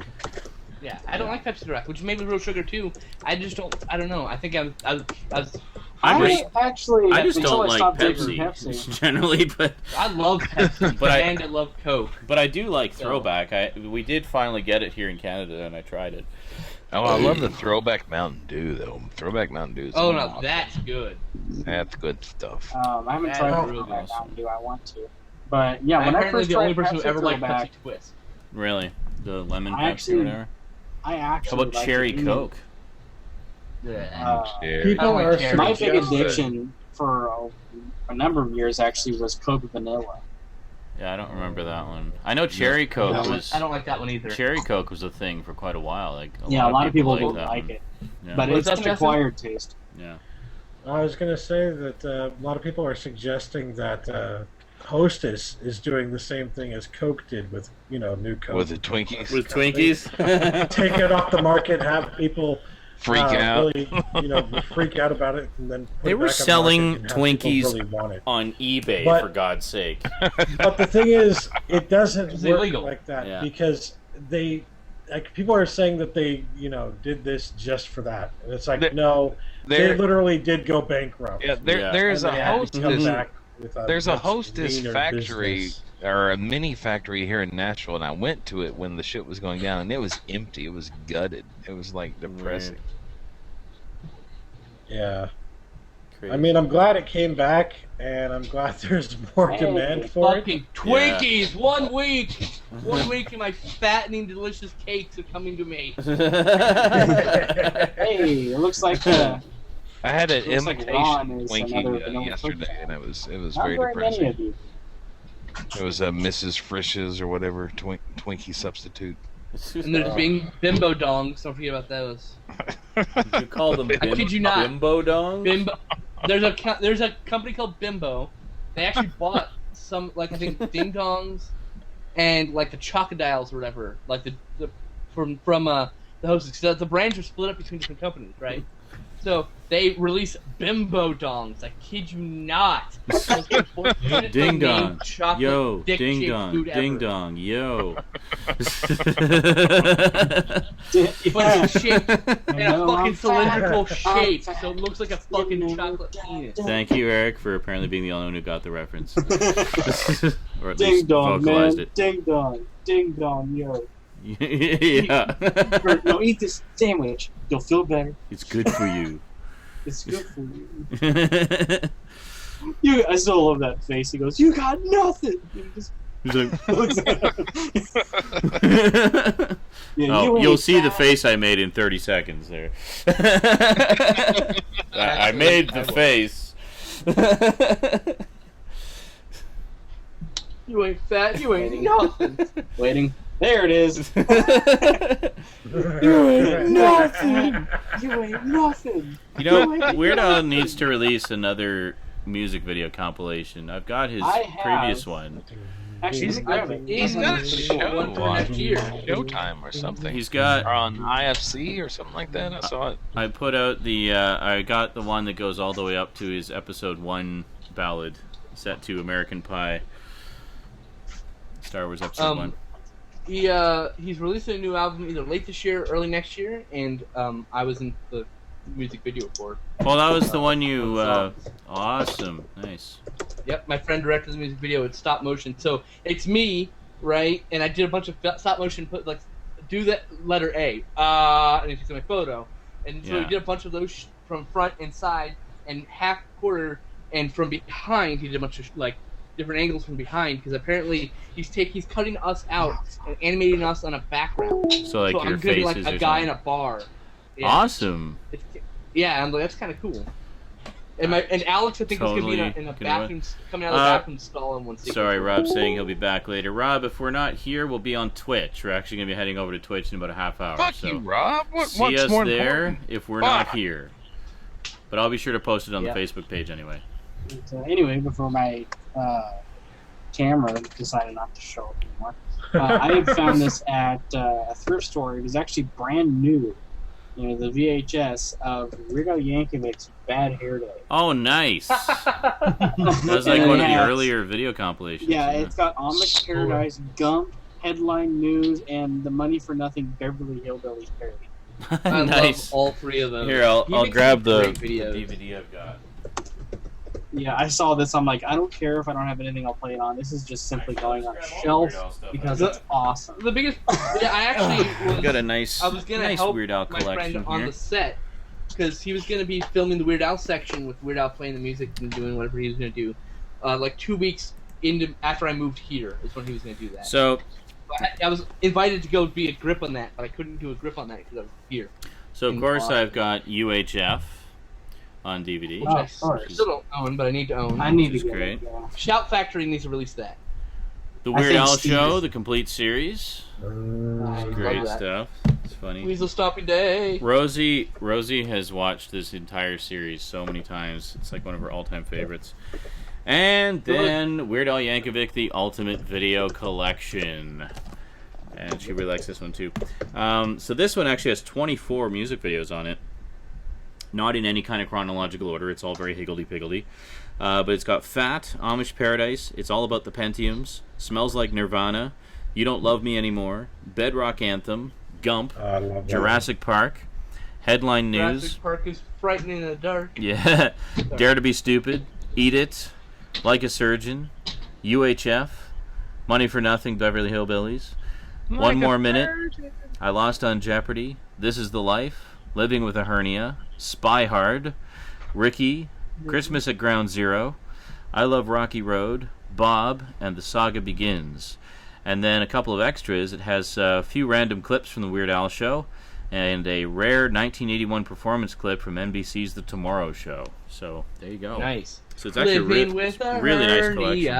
Yeah, I don't like Pepsi Direct, which may be real sugar too. I just don't. I don't know. I think I was I actually I just until don't I like stopped drinking Pepsi generally, but I love Pepsi, But and I love Coke. I do like So- Throwback. We did finally get it here in Canada, and I tried it. Oh, I love the throwback Mountain Dew though. Throwback Mountain Dew. Is Oh no, awesome. that's good. That's good stuff. I haven't That tried is it. really Right awesome. now, do I want to? But yeah, I'm when I apparently first the tried only person who Pepsi ever liked Throwback, Pepsi Twist. Really, the lemon I Pepsi actually- or whatever. I How actually about like cherry it. Coke? Yeah. Yeah. People I don't are like cherry. My big suggesting- addiction for a number of years actually was Coke Vanilla. Yeah, I don't remember that one. I know cherry Coke was I don't like that one either. cherry Coke was a thing for quite a while. Like A lot of people liked don't that like one. it, Yeah. but What it's is that, an Justin? acquired taste. Yeah. I was going to say that a lot of people are suggesting that Hostess is doing the same thing as Coke did with, new Coke. With the Twinkies. With Twinkies. Take it off the market, have people Freak out. really, freak out about it, and then put They it were back on the selling market and have people Twinkies really want it. On eBay, But- for God's sake. But the thing is, it doesn't It's work illegal. like that Yeah. because people are saying that they, did this just for that, and it's like, There- no, they There, liter's did go bankrupt. yeah, Yeah. there's And a they had to come hostess. back with There's a much hostess leaner factory business. or a mini factory here in Nashville, and I went to it when the shit was going down, and it was empty. It was gutted. It was like depressing. Yeah. Crazy. I mean, I'm glad it came back, and I'm glad there's more Hey, demand for it. Fucking Twinkies! 1 week! 1 week and my fattening, delicious cakes are coming to me. Hey, it looks like I had an Looks like imitation Ron is another Twinkie vanilla yesterday, cookie. and it was not very very many depressing. of you. It was a Mrs. Frisch's or whatever Twinkie substitute. And there's bimbo dongs. Don't forget about those. You call them I kid you not. bimbo dongs? Bimbo. There's a company called Bimbo. They actually bought some, like I think Ding Dongs, and like the Chocodiles or whatever, like the from the hostess. So the brands are split up between different companies, right? So they release Bimbo Dongs. I kid you not. Ding dong. Yo, Ding ding dong, ding dong, yo. But it's shaped in a No, fucking I'm cylindrical fat. shape, I'm so it looks like a fucking chocolate penis. Thank you, Eric, for apparently being the only one who got the reference. Or at Ding least dong, vocalized man. Ding dong, yo. it. Yeah. Or, no, eat this sandwich. You'll feel better. It's good for you. It's good for you. I still love that face. He goes, "You got nothing." He just He's like, looks at him. Yeah, oh, you you'll ain't see the fat. face I made in 30 seconds there. I made the face. You ain't fat, you ain't nothing. Waiting. There it is. You ain't nothing. You ain't nothing. You know, Weird Al needs to release another music video compilation. I've got his I have. previous one. Actually, He's- let me grab it. He's got a show One for on next year. Showtime or something. He's Or got. on IFC or something like that. I saw it. I put out the. I got the one that goes all the way up to his episode 1 ballad, set to American Pie. Star Wars episode 1. He's releasing a new album either late this year or early next year, and I was in the music video for it. Well, that was the one you. Awesome, nice. Yep, my friend directed the music video. It's stop motion, so it's me, right? And I did a bunch of stop motion. Put like, do that letter A, and he took my photo, and so Yeah. he did a bunch of those from front and side, and half quarter, and from behind. He did a bunch of like different angles from behind because apparently he's cutting us out and animating us on a background. So like so your I'm gonna be like faces a or guy in something. a bar. Yeah. Awesome. Yeah, I'm like, that's kind of cool. And Alex, I think, is Totally gonna be in a gonna do bathroom, coming out of the bathroom stall in one sequence. Sorry, Rob's saying he'll be back later. Rob, if we're not here, we'll be on Twitch. We're actually going to be heading over to Twitch in about a half hour. Fuck so you, Rob. see What's us more there important? if we're not Fuck. here. But I'll be sure to post it on Yeah. the Facebook page anyway. But, anyway, before my camera decided not to show up anymore, I had found this at a thrift store. It was actually brand new. the VHS of Weird Al Yankovic's Bad Hair Day. Oh, nice. That was like And one it of the has- earlier video compilations. Yeah, it's got Amish Paradise, Gump, Headline News, and the Money for Nothing Beverly Hillbillies parody. I Nice. love all three of them. Here, I'll He makes grab some the great videos. DVD I've got. Yeah, I saw this. I'm like, I don't care if I don't have anything I'll play it on. This is just simply going on a shelf because it's awesome. The biggest, yeah, I actually was. Got a nice, I was gonna nice help Weird Al my friend collection on here. the set because he was gonna be filming the Weird Al section with Weird Al playing the music and doing whatever he was gonna do. Like 2 weeks after I moved here is when he was gonna do that. So, I was invited to go be a grip on that, but I couldn't do a grip on that because I was here. of course, I've got UHF on DVD. Which Oh, I of course. still don't own, but I need to own. I need to Which is get great. it. Yeah. Shout Factory needs to release that. The I Weird think Al Steve Show, is- the complete series. I Great love that. stuff. It's funny. Weasel Stopping Day. Rosie has watched this entire series so many times. It's like one of her all-time favorites. And then Weird Al Yankovic, the Ultimate Video Collection. And she really likes this one too. So this one actually has 24 music videos on it. Not in any kind of chronological order. It's all very higgledy-piggledy. But it's got Fat, Amish Paradise, It's All About the Pentiums, Smells Like Nirvana, You Don't Love Me Anymore, Bedrock Anthem, Gump, I love that. Jurassic Park, Headline News, Jurassic Park is frightening in the dark. yeah, Dare to Be Stupid, Eat It, Like a Surgeon, UHF, Money for Nothing, Beverly Hillbillies, One More Minute, I Lost on Jeopardy, This Is the Life, Living with a Hernia, Spy Hard, Ricky, Christmas at Ground Zero, I Love Rocky Road, Bob, and The Saga Begins. And then a couple of extras. It has a few random clips from the Weird Al Show and a rare 1981 performance clip from NBC's The Tomorrow Show. So there you go. Nice. So it's actually Living with a really nice collection.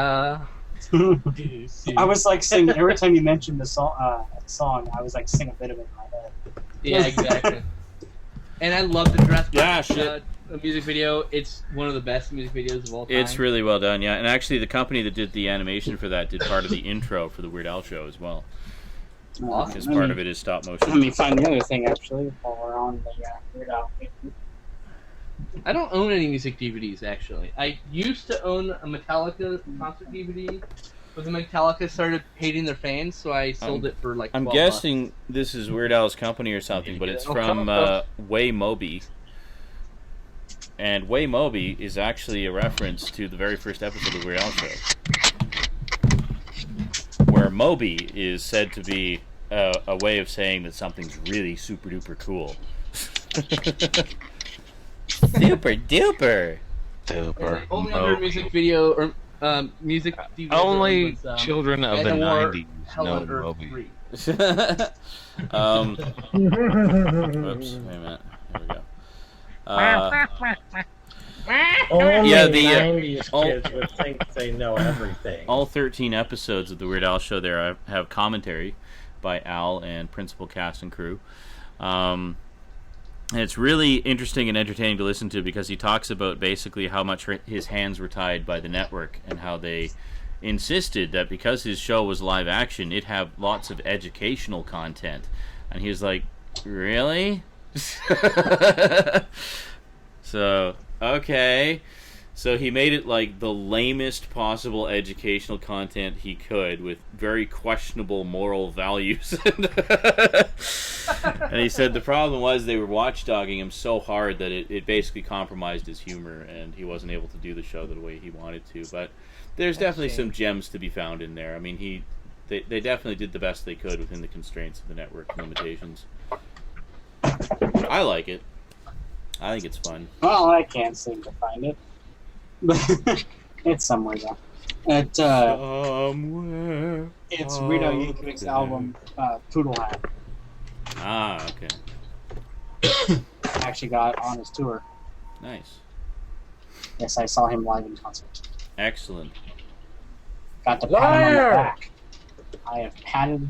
hernia. I was like singing every time you mentioned the song. I was like sing a bit of it in my head. Yeah, exactly. And I love the Jurassic Yeah, Park shit. music video. It's one of the best music videos of all time. It's really well done, yeah. And actually, the company that did the animation for that did part of the intro for the Weird Al Show as well. Because part of it is stop Let motion. me find the other thing actually while we're on the Weird Al. I don't own any music DVDs, actually. I used to own a Metallica concert DVD, but the Metallica started hating their fans, so I sold it for like $12. I'm guessing this is Weird Al's company or something, but it's from Way Moby. And Way Moby is actually a reference to the very first episode of the Weird Al Show, where Moby is said to be a way of saying that something's really super duper cool. Super duper. Super. Only other music video or music DVD Only was, children of the and or 90s Hell know on Earth Moby. 3. Whoops, wait a minute. There we go. Only Yeah, 90s all- kids would think they know everything. All 13 episodes of the Weird Al Show there have commentary by Al and principal cast and crew. And it's really interesting and entertaining to listen to because he talks about basically how much his hands were tied by the network and how they insisted that because his show was live action, it'd have lots of educational content. And he was like, really? So, okay. So he made it like the lamest possible educational content he could with very questionable moral values. And he said the problem was they were watchdogging him so hard that it basically compromised his humor and he wasn't able to do the show the way he wanted to. But there's definitely some gems to be found in there. I mean, they definitely did the best they could within the constraints of the network limitations. I like it. I think it's fun. Well, I can't seem to find it, but it's somewhere though. Somewhere. It's Weird Al Yankovic's album Poodle Hat. Ah, okay. Actually got on his tour. Nice. Yes, I saw him live in concert. Excellent. Got to pat him on the Liar! back. I have patted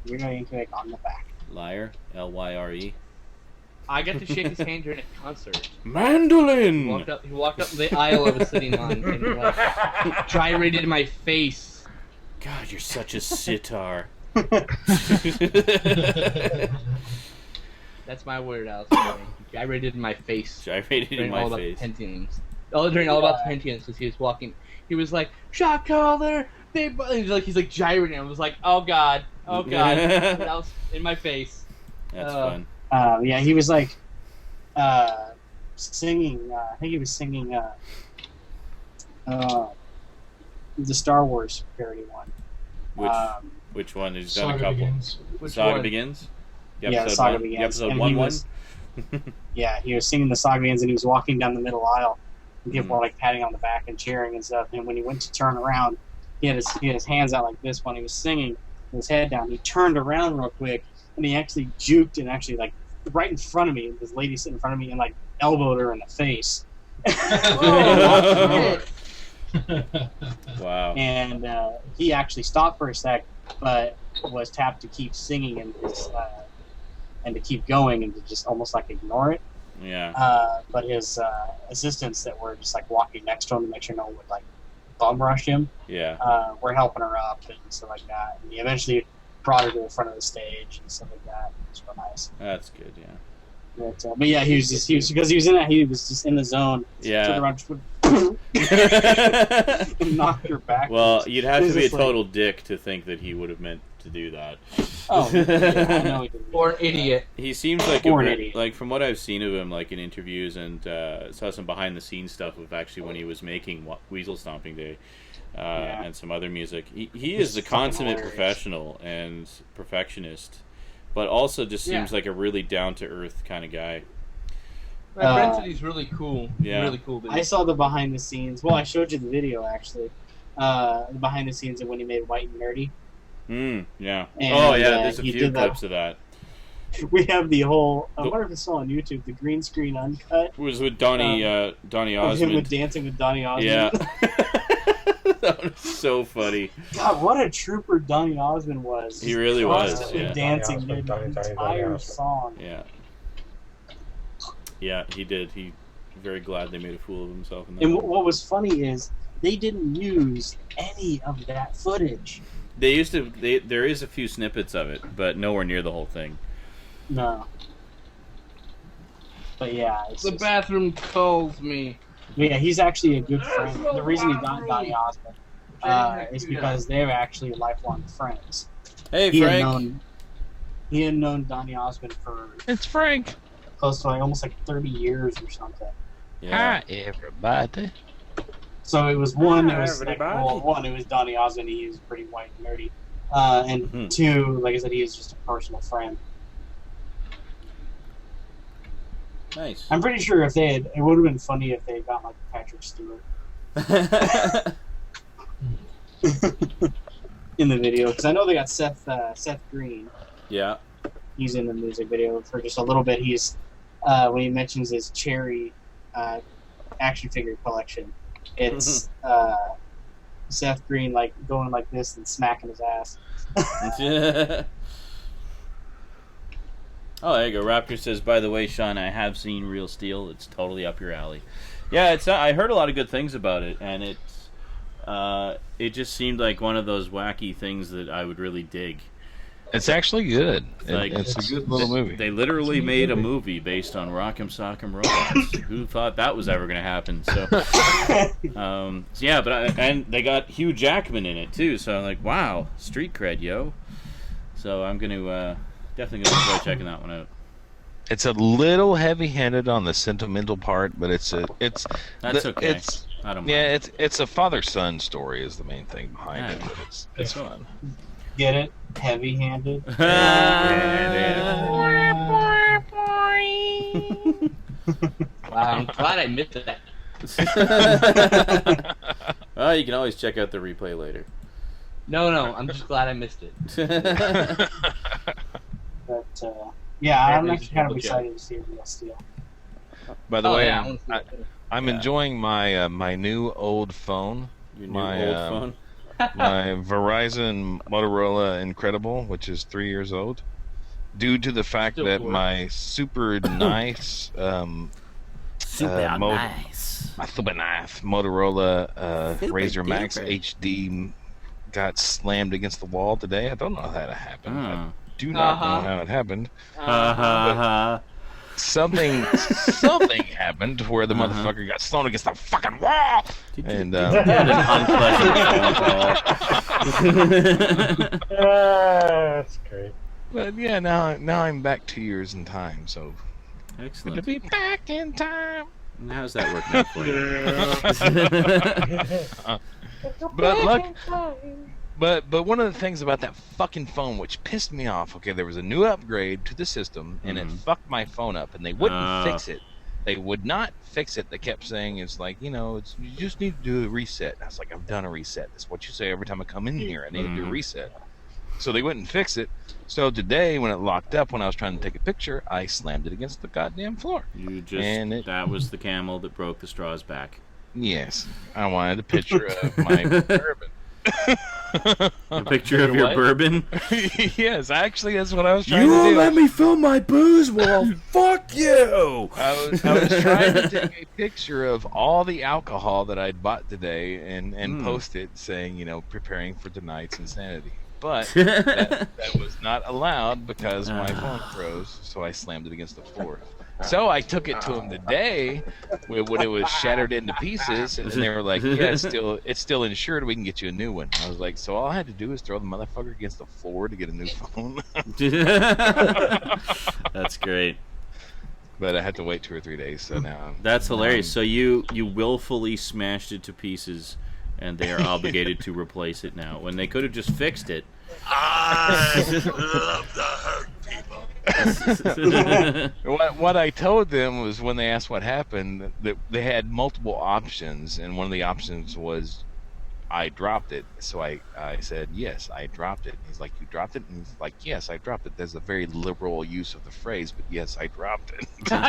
Weird Al Yankovic on the back. Liar. Lyre. I got to shake his hand during a concert. He Mandolin! walked up the aisle I was sitting on and like gyrated in my face. God, you're such a sitar. That's my word, Alice. He gyrated in my face. Gyrated in during my all the face. Pentiums. During all about the Pentiums, because he was walking. He was like, "Shot caller, big." He's like gyrating. I was like, "Oh god, oh god." That was in my face. That's fun. Yeah, he was like singing. I think he was singing the Star Wars parody one. Which one? He's done a Saga couple. Begins. Saga Begins. Yeah, Saga Begins. Episode And 1-1. Yeah, he was singing the Saga Begins, and he was walking down the middle aisle, and people were like patting on the back and cheering and stuff. And when he went to turn around, he had his hands out like this when he was singing, with his head down. He turned around real quick, and he actually juked and actually like right in front of me. This lady sitting in front of me and like elbowed her in the face. Oh, Wow. And he actually stopped for a sec, but was tapped to keep singing and to keep going and to just almost like ignore it. Yeah. But his assistants that were just like walking next to him to make sure no one would like bum rush him, Yeah. were helping her up and stuff like that. And he eventually brought her to the front of the stage and stuff like that. It was real nice. That's good. Yeah. But yeah, he was just in the zone. Yeah. Turned around, and knocked her back. Well, you'd have to be a Just like- total dick to think that he would have meant to do that. Oh, yeah, I know he didn't. or an idiot. He seems like Or an idiot. like from what I've seen of him, like in interviews and saw some behind the scenes stuff of actually when he was making Weasel Stomping Day and some other music. He is a fucking consummate hilarious. professional and perfectionist, but also just seems Yeah. like a really down to earth kind of guy. My friend said he's really cool. Yeah. Really cool. Dude. I saw the behind the scenes. Well, I showed you the video actually. The behind the scenes of when he made White and Nerdy. Yeah. And, oh yeah, there's a he few did that. clips of that. We have the whole. I wonder if it's still on YouTube. The green screen uncut It was with Donnie Donnie of him with Osmond. dancing with Donnie Osmond. Yeah. That was so funny. God, what a trooper Donnie Osmond was. He really was, Constantly yeah. dancing Donnie dude, the Osmond, Donnie entire Osmond. song. Yeah. Yeah, he did. He very glad they made a fool of himself in that. And what was funny is they didn't use any of that footage. They used to. There is a few snippets of it, but nowhere near the whole thing. No. But yeah, it's The just- bathroom calls me. yeah, he's actually a good friend. The reason he got Donnie Osmond is because they're actually lifelong friends. Hey, He had Frank. known Donnie Osmond for It's Frank. close to like almost like 30 years or something. Yeah. Hi, everybody. So it was one, it Hi, was like, everybody. well, one, it was Donnie Osmond. He was pretty white and nerdy, and Mhm. two, like I said, he was just a personal friend. Nice. I'm pretty sure if they had, it would have been funny if they had got like Patrick Stewart in the video, because I know they got Seth Green. Yeah. He's in the music video for just a little bit. He's when he mentions his cherry action figure collection, it's Seth Green like going like this and smacking his ass. Oh, there you go. Raptor says, by the way, Sean, I have seen Real Steel. It's totally up your alley. Yeah, it's. I heard a lot of good things about it, and it just seemed like one of those wacky things that I would really dig. It's actually good. Like- It's a good little movie. They literally made a movie based on Rock'em Sock'em Robots. Who thought that was ever going to happen? So, yeah, and they got Hugh Jackman in it too. So I'm like, wow, street cred, yo. So I'm going to definitely going to enjoy checking that one out. It's a little heavy-handed on the sentimental part, but it's That's okay. It's I don't mind. yeah, it's a father-son story is the main thing behind it. Yeah. But it's fun. Get it? Heavy-handed. Wow, I'm glad I missed that. Well, you can always check out the replay later. No, I'm just glad I missed it. But yeah, I'm Apparently actually kind of double check. excited to see Real Steel. By the Oh, way, yeah, I wanna see that. I'm Yeah. enjoying my my new old phone, Your new My, old phone. my Verizon Motorola Incredible, which is 3 years old, due to the fact Still that cool. my super nice Super Mo- nice. my super nice Motorola Super Razr Max duper. HD got slammed against the wall today. I don't know how that happened. Oh. do not Uh-huh. know how it happened. Ha ha ha. Something happened where the motherfucker got thrown against the fucking wall. And You had an unpleasant phone call. That's great. but yeah, now I'm back 2 years in time, so good to Excellent. be back in time. And how's that working out for you? But look, but one of the things about that fucking phone which pissed me off, okay, there was a new upgrade to the system and it fucked my phone up, and they wouldn't fix it. They would not fix it. They kept saying it's like, you just need to do a reset. I was like, I've done a reset. That's what you say every time I come in here. I need to do a reset. So they wouldn't fix it. So today, when it locked up, when I was trying to take a picture, I slammed it against the goddamn floor. That was the camel that broke the straw's back. Yes, I wanted a picture of my bourbon. A picture of your bourbon? Yes, actually, that's what I was trying to do. You won't let me fill my booze? Well, fuck you! I was trying to take a picture of all the alcohol that I'd bought today and post it saying, preparing for tonight's insanity. But that was not allowed because my phone froze, so I slammed it against the floor. So I took it to him today when it was shattered into pieces, and they were like, yeah, it's still insured, we can get you a new one. I was like, so all I had to do is throw the motherfucker against the floor to get a new phone? That's great. But I had to wait 2 or 3 days, so now... That's hilarious. So you willfully smashed it to pieces, and they are obligated to replace it now, when they could have just fixed it. I love to hurt people. What I told them was, when they asked what happened, that they had multiple options, and one of the options was I dropped it. So I said, yes, I dropped it. He's like, you dropped it? And he's like, yes, I dropped it. There's a very liberal use of the phrase, but yes, I dropped it. By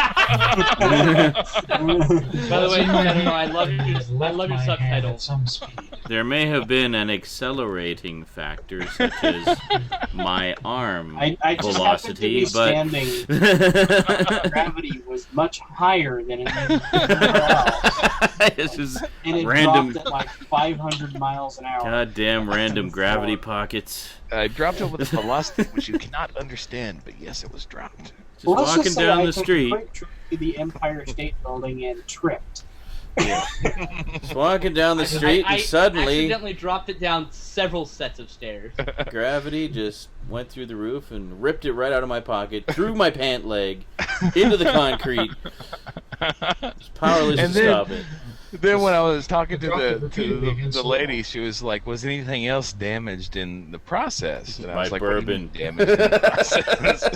the way, I love your subtitles. Some speed. There may have been an accelerating factor, such as my arm I just velocity, happened to be standing. Gravity was much higher than it is else. This is And it random. dropped at like 500 miles an hour. Goddamn random gravity pockets. I dropped it with a velocity which you cannot understand, but yes, it was dropped. Just Well, let's walking just say down I the took street. a quick trip to the Empire State Building and tripped. Just walking down the street, I and suddenly accidentally dropped it down several sets of stairs. gravity just went through the roof and ripped it right out of my pocket, through my pant leg, into the concrete. Just powerless to stop it. Then when I was talking to Dropped it repeatedly the against the lady, wall. she was like, was anything else damaged in the process? And I My was like, what do you bourbon. mean damaged in the process?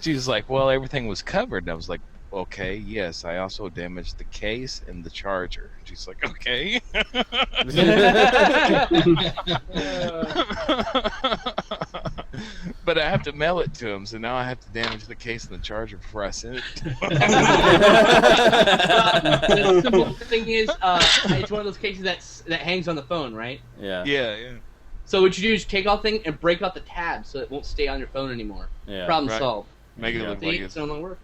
She was like, well, everything was covered. And I was like, okay, yes, I also damaged the case and the charger. She's like, okay. But I have to mail it to him, so now I have to damage the case and the charger before I send it to him. The simple thing is, it's one of those cases that hangs on the phone, right? Yeah. Yeah. So what you do is take off the thing and break out the tab so it won't stay on your phone anymore. Yeah. Problem right. solved. Make it Yeah. look like See, it's... it no longer works.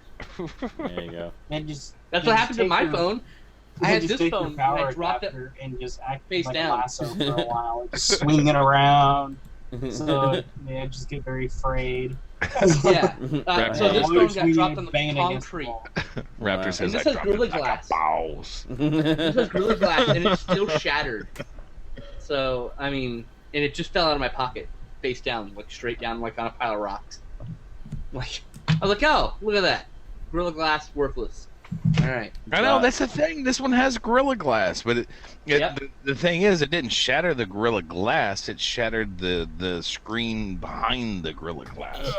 There you go. And just That's you what just happened to take my your- phone. you I had just this take your phone and power I dropped it adapter and just act face like down. a lasso for a while, and just swing it around. So yeah, just get very frayed. Yeah. Right. So this Always phone got dropped we on the bang against the concrete. wall. Raptor Wow. says, And this I has dropped Gorilla it like Glass. a balls. This has Gorilla Glass and it's still shattered. So, I mean, and it just fell out of my pocket, face down, like straight down, like on a pile of rocks. Like, I was like, oh, look at that. Gorilla Glass, worthless. Alright. I know, that's the thing. This one has Gorilla Glass, but Yep. the thing is, it didn't shatter the Gorilla Glass. It shattered the screen behind the Gorilla Glass.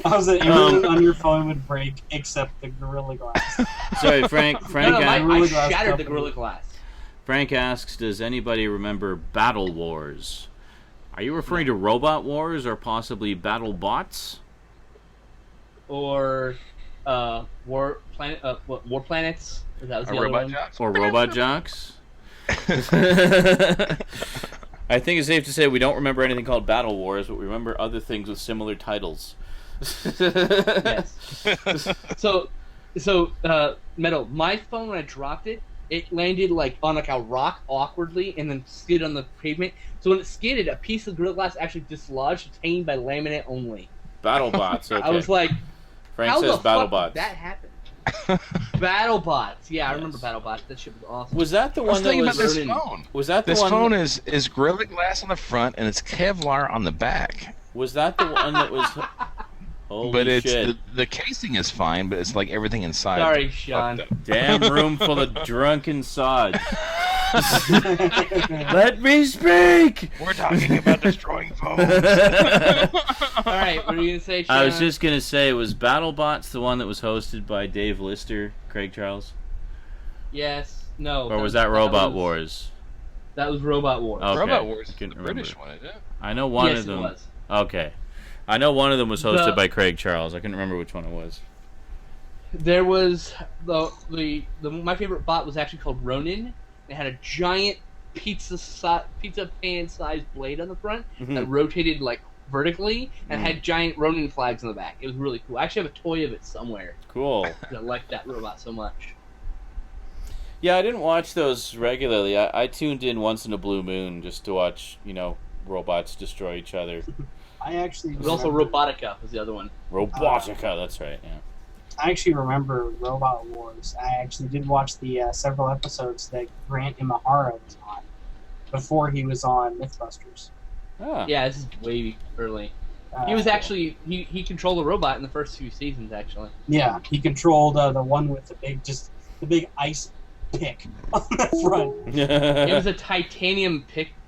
I was like, everything on your phone would break except the Gorilla Glass. Sorry, Frank. Frank, No, I Gorilla Glass shattered the company. Gorilla Glass. Frank asks, does anybody remember Battle Wars? Are you referring to Robot Wars or possibly Battle Bots? Or, War Planets? Is that was A the other robot one? jocks? Or Robot Jocks? I think it's safe to say we don't remember anything called Battle Wars, but we remember other things with similar titles. Yes. So, Metal, my phone, when I dropped it, it landed like on like a rock awkwardly and then skid on the pavement. So when it skidded, a piece of Gorilla Glass actually dislodged, retained by laminate only. BattleBots. Okay. I was like, Frank how says the fuck BattleBots. did that happen? BattleBots. Yeah, I Yes. remember BattleBots. That shit was awesome. Was that the I was one that thinking was? about this Ronin. phone. Was that the This one? phone is Gorilla Glass on the front and it's Kevlar on the back. Was that the one that was? Holy But it's shit! the casing is fine, but it's like everything inside. Sorry, Sean. Damn room full of drunken sods. Let me speak. We're talking about destroying phones. All right, what are you gonna say, Sean? I was just gonna say, was BattleBots the one that was hosted by Dave Lister, Craig Charles, Yes. No. or was that Robot was- Wars? That was Robot Wars. Okay. Robot Wars I is the couldn't remember. British one, isn't it? I know one yes, of them. it was. Okay, I know one of them was hosted The- by Craig Charles. I couldn't remember which one it was. There was the my favorite bot was actually called Ronin. It had a giant pizza pan sized blade on the front that rotated like vertically and had giant Ronin flags on the back. It was really cool. I actually have a toy of it somewhere. Cool. 'Cause I like that robot so much. Yeah, I didn't watch those regularly. I tuned in once in a blue moon just to watch, robots destroy each other. I actually There was also Robotica was the other one. Robotica, that's right. Yeah. I actually remember Robot Wars. I actually did watch the several episodes that Grant Imahara was on before he was on Mythbusters. Ah. Yeah, this is way early. He was actually he controlled a robot in the first few seasons actually. Yeah, he controlled the one with the big ice pick on the front. It was a titanium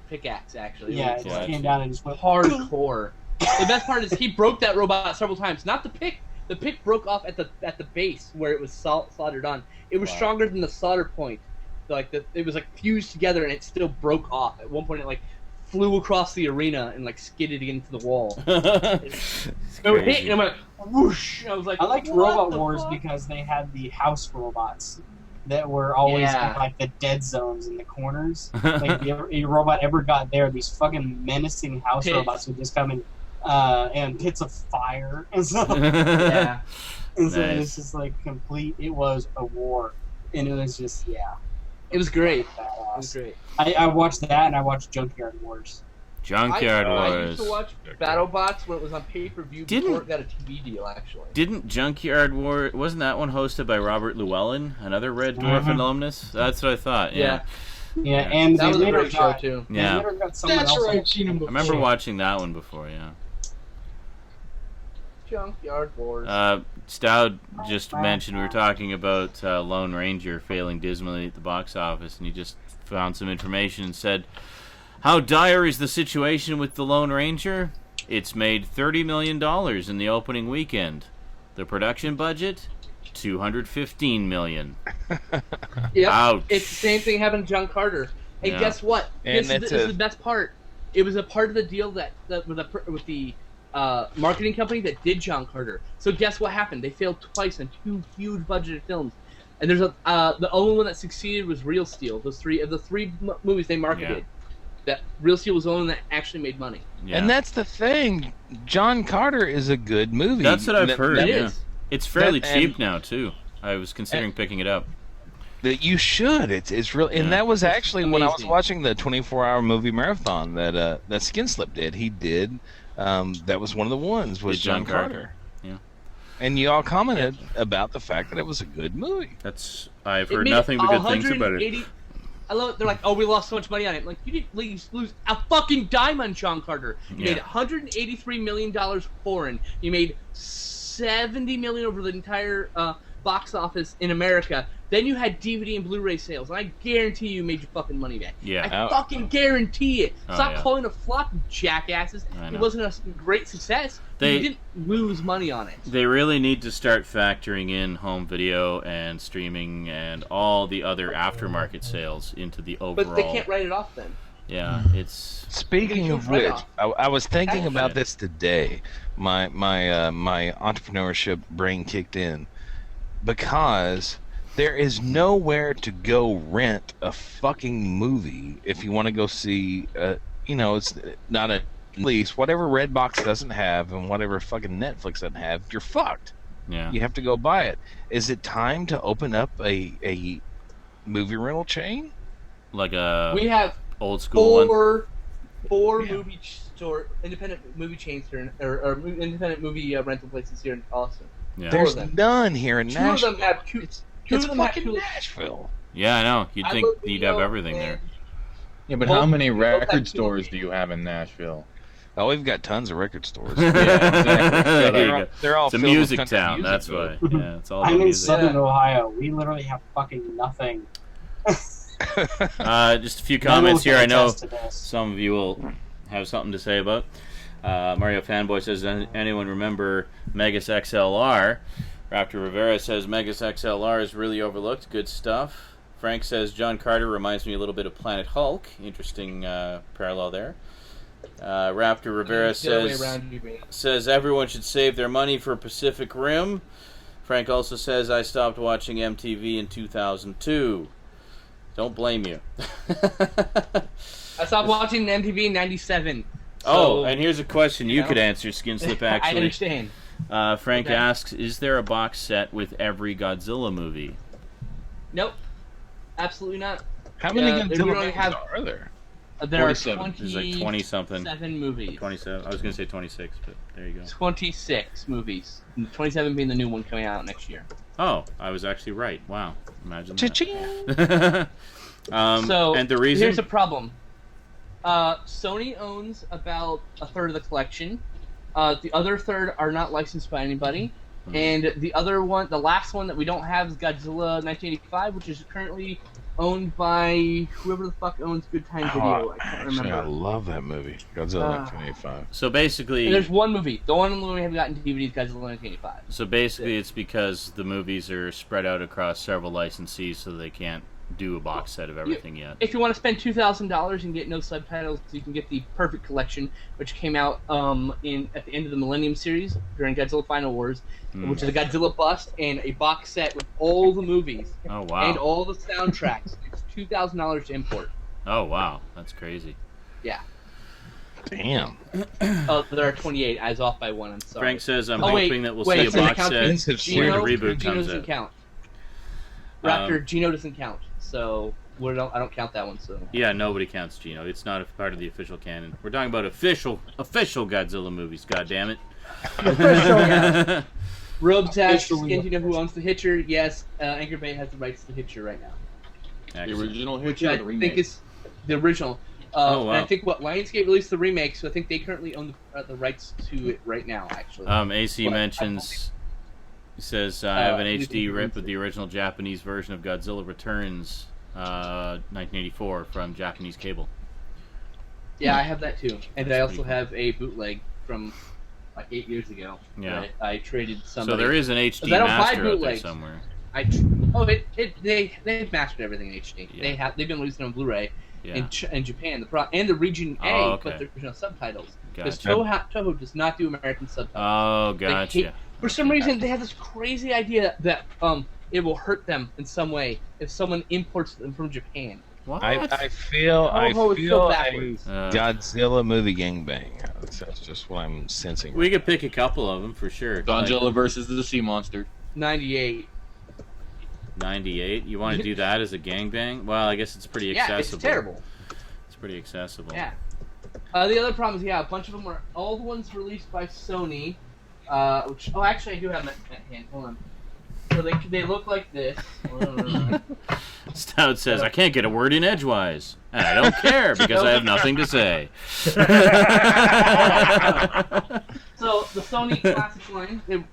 pickaxe actually. Yeah, It it was just came down and just went hardcore. The best part is he broke that robot several times. Not the pick. The pick broke off at the base where it was soldered on. It was stronger than the solder point. It was like fused together and it still broke off. At one point, it like flew across the arena and like skidded into the wall. It hit and I went whoosh. I was like, I liked what Robot the Wars fuck? because they had the house robots that were always Yeah. in, like the dead zones in the corners. Like if your robot ever got there, these fucking menacing house Pits. robots would just come in and pits of fire and stuff. Yeah. And so it Nice. was just like complete. It was a war, and it was just It was great. It badass. was great. I watched that, and I watched Junkyard Wars. Junkyard I used Wars. to watch BattleBots when it was on pay-per-view before Didn't- it got a TV deal, actually. Didn't Junkyard War? Wasn't that one hosted by Robert Llewellyn, another Red Dwarf Mhm. alumnus? That's what I thought. Yeah. Yeah, Yeah. and That they was a later great show, got, too. they Yeah. later got someone That's else. right, I've seen him I before. remember watching that one before. Yeah. Junkyard Wars. Stout just mentioned we were talking about Lone Ranger failing dismally at the box office, and he just found some information and said, "How dire is the situation with the Lone Ranger? It's made $30 million in the opening weekend. The production budget, $215 million. Yep. Ouch. It's the same thing happened to John Carter. And Yeah. guess what? And This is the best part. It was a part of the deal that with the marketing company that did John Carter. So guess what happened? They failed twice on two huge budgeted films. And there's the only one that succeeded was Real Steel. Those three of the three movies they marketed. That Real Steel was the only one that actually made money. Yeah. And that's the thing. John Carter is a good movie. That's what I've That- heard. It yeah. is. It's fairly That- cheap and- now too. I was considering picking it up. That you should. It's really, and Yeah. that was actually when I was amazing. watching the 24-hour movie marathon that Skin Slip did. He did. That was one of the ones was Did John John Carter. Carter. Yeah. And you all commented about the fact that it was a good movie. I've It heard made nothing but good things about 180 it. I love it. They're like, oh, we lost so much money on it. I'm like, you didn't lose a fucking dime on John Carter. You Yeah. made $183 million foreign. You made $70 million over the entire box office in America. Then you had DVD and Blu-ray sales, and I guarantee you made your fucking money back. Yeah. I fucking guarantee it. Oh, Stop yeah. calling it a flop, you jackasses. I It know. wasn't a great success. They- You didn't lose money on it. They really need to start factoring in home video and streaming and all the other aftermarket sales into the overall. But they can't write it off then. Yeah, it's Speaking Huge of which, write-off. I was thinking Action. about this today. My entrepreneurship brain kicked in because there is nowhere to go rent a fucking movie if you want to go see. It's not a lease. Whatever Redbox doesn't have and whatever fucking Netflix doesn't have, you're fucked. yeah. You have to go buy it. Is it time to open up a movie rental chain? Like a We have old school one. 4 Yeah. independent movie chains here, or independent movie rental places here in Austin. Yeah. There's them. none here in 2 Nashville. of them have two. It's 2 of them have fucking 2. Nashville. Yeah, I know. You'd I think look you'd have video everything there. and- Yeah, but Both- how many both have record two stores locations. do you have in Nashville? Oh, we've got tons of record stores. Yeah, exactly. There you They're go. all- they're all It's a filled with music country town. music, That's though. why. Yeah, it's all I'm about in music. Southern Ohio. We literally have fucking nothing. Just a few comments here. I know Attest to this. some of you will have something to say about. Mario Fanboy says, anyone remember Megas XLR? Raptor Rivera says, Megas XLR is really overlooked. Good stuff. Frank says, John Carter reminds me a little bit of Planet Hulk. Interesting parallel there. Raptor Rivera The other way says, around, you mean. everyone should save their money for Pacific Rim. Frank also says, I stopped watching MTV in 2002. Don't blame you. I stopped watching MTV in '97. Oh, so, and here's a question you know. could answer, Skinslip, I actually. understand. Frank Okay. asks, is there a box set with every Godzilla movie? Nope, absolutely not. How many we Godzilla only movies have- are there? There are 47. There's like 20-something. 7 movies. 27. I was going to say 26, but there you go. 26 movies. 27 being the new one coming out next year. Oh, I was actually right. Wow. Imagine Cha-ching. that. So and the reason... here's the problem. Sony owns about a third of the collection. The other third are not licensed by anybody. Hmm. And the other one, the last one that we don't have is Godzilla 1985, which is currently owned by whoever the fuck owns Good Time Video. I can't Actually, I remember. love that movie, Godzilla 1985. So basically... And there's one movie. The one we haven't gotten DVD is Godzilla 1985. So basically, it's because the movies are spread out across several licensees, so they can't do a box set of everything yet. If you want to spend $2,000 and get no subtitles, you can get the Perfect Collection, which came out at the end of the Millennium series during Godzilla Final Wars, which is a Godzilla bust and a box set with all the movies Oh wow! and all the soundtracks. It's $2,000 to import. Oh wow! That's crazy. Yeah. Damn. Oh, there are 28. I was off by 1. I'm sorry. Frank says, "I'm Oh, wait, hoping that we'll wait, see a does it box count set Vince had when the Gino, reboot Gino comes doesn't out." count. Raptor, Gino doesn't count. So I don't count that one. So Yeah, nobody counts Gino. It's not a part of the official canon. We're talking about official Godzilla movies. God damn it! Robes asks, Officially do you know who owns the Hitcher? Yes, Anchor Bay has the rights to the Hitcher right now. The Excellent. original Which Hitcher I or the remake? think is the original. Oh, wow. And I think Lionsgate released the remake, so I think they currently own the rights to it right now. Actually, AC Well, mentions. He says, "I have an you HD can- rip of the original Japanese version of Godzilla Returns, 1984 from Japanese cable." yeah, I have that too, and That's I also pretty cool. have a bootleg from like 8 years ago. Yeah. that I traded somebody. So there is an HD I don't buy master out there bootlegs. somewhere. They've mastered everything in HD. Yeah. They've been releasing on Blu-ray Yeah. in Japan, and the region A, Oh, okay. but there's no subtitles because Gotcha. Toho does not do American subtitles. Oh, They gotcha. hate- For some reason, they have this crazy idea that it will hurt them in some way if someone imports them from Japan. What? I feel it's so a backwards. Godzilla movie gangbang. That's just what I'm sensing. We could pick a couple of them for sure. Godzilla versus the Sea Monster. 98. 98. You want to do that as a gangbang? Well, I guess it's pretty Yeah, accessible. it's terrible. It's pretty accessible. Yeah. The other problem is, a bunch of them are all the ones released by Sony. Actually, I do have them at hand. Hold on. So they look like this. Stout says, "I can't get a word in edgewise, and I don't care because I have nothing to say." So the Sony Classic line, the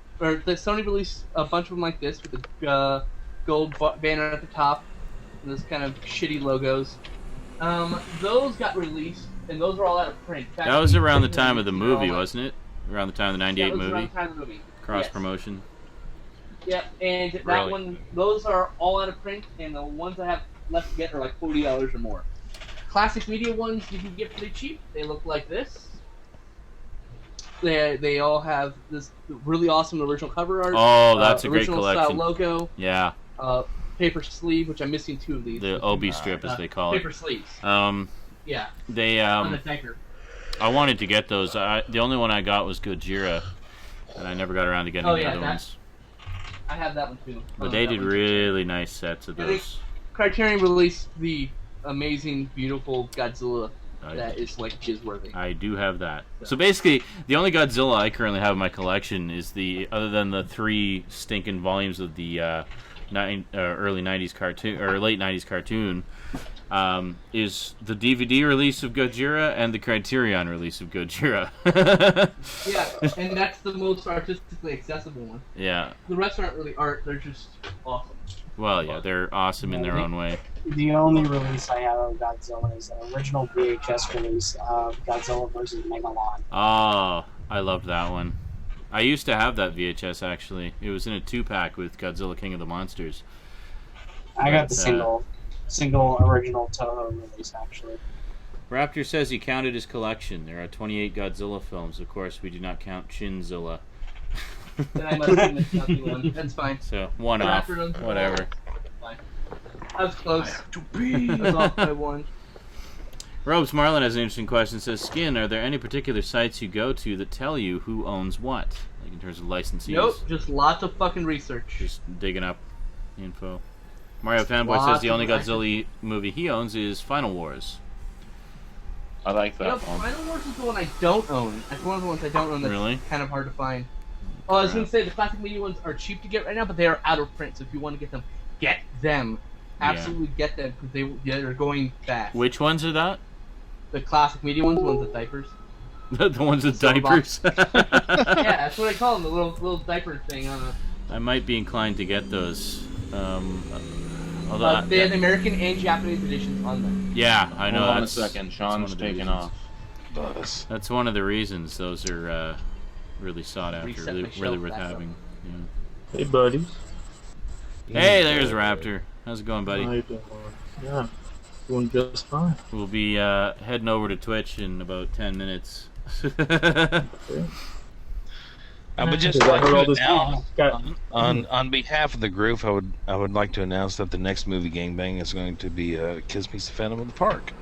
Sony released a bunch of them like this with the gold banner at the top, and those kind of shitty logos. Those got released, and those are all out of print. That was around the time of the movie, wasn't it? Around the time of the '98 That was around movie, the time of the movie. cross Yes. promotion. Yep, and that Really? one, those are all out of print, and the ones I have left to get are like $40 or more. Classic Media ones you can get pretty cheap. They look like this. They all have this really awesome original cover art. Oh, that's a great original collection. style logo. Yeah, Paper sleeve, which I'm missing 2 of these. the Obi strip, as they call it. Paper sleeves. Yeah, They on the tanker. I wanted to get those. The only one I got was Gojira, and I never got around to getting the other ones. I have that one too. But they did really nice sets of Yeah, they- those. Criterion released the amazing, beautiful Godzilla that is like jizz-worthy. I do have that. So basically, the only Godzilla I currently have in my collection is other than the 3 stinking volumes of the early 90s cartoon, or late 90s cartoon, is the DVD release of Gojira and the Criterion release of Gojira. Yeah, and that's the most artistically accessible one. Yeah. The rest aren't really art, they're just awesome. Well, yeah, they're awesome in their own way. The only release I have of Godzilla is an original VHS release of Godzilla vs. Megalon. Oh, I loved that one. I used to have that VHS, actually. It was in a 2-pack with Godzilla King of the Monsters. I got the single original Toho release, actually. Raptor says he counted his collection. There are 28 Godzilla films. Of course, we do not count Shinzilla. Then I must have missed out the one. That's fine. So, one off. Whatever. Fine. I was close. be. I was off by one. Robes Marlin has an interesting question. Says, Skin, are there any particular sites you go to that tell you who owns what? Like in terms of licensees? Nope, just lots of fucking research. Just digging up info. Mario Fanboy Lots says the of only research. Godzilla movie he owns is Final Wars. I like that Yep, one. Final Wars is the one I don't own. That's one of the ones I don't own that's Really? kind of hard to find. Oh, I was going to say, the classic media ones are cheap to get right now, but they are out of print, so if you want to get them, get them. Absolutely get them, because they're going fast. Which ones are that? The classic media ones, the ones with diapers. The ones with Silver diapers? Yeah, that's what I call them, the little diaper thing on the... I might be inclined to get those. Although they have American and Japanese editions on them. yeah, I know. Hold on a that's second. that's Sean's one of the taking reasons. off. That's one of the reasons those are really sought after, Reset really, my shelf really worth back up. having. Hey, buddies. Yeah. Hey, there's Raptor. How's it going, buddy? How you doing? Yeah, doing just fine. We'll be heading over to Twitch in about 10 minutes. I would just Because I like heard to all this announce, got on behalf of the group, I would like to announce that the next movie gangbang is going to be Kiss Me Phantom of the Park.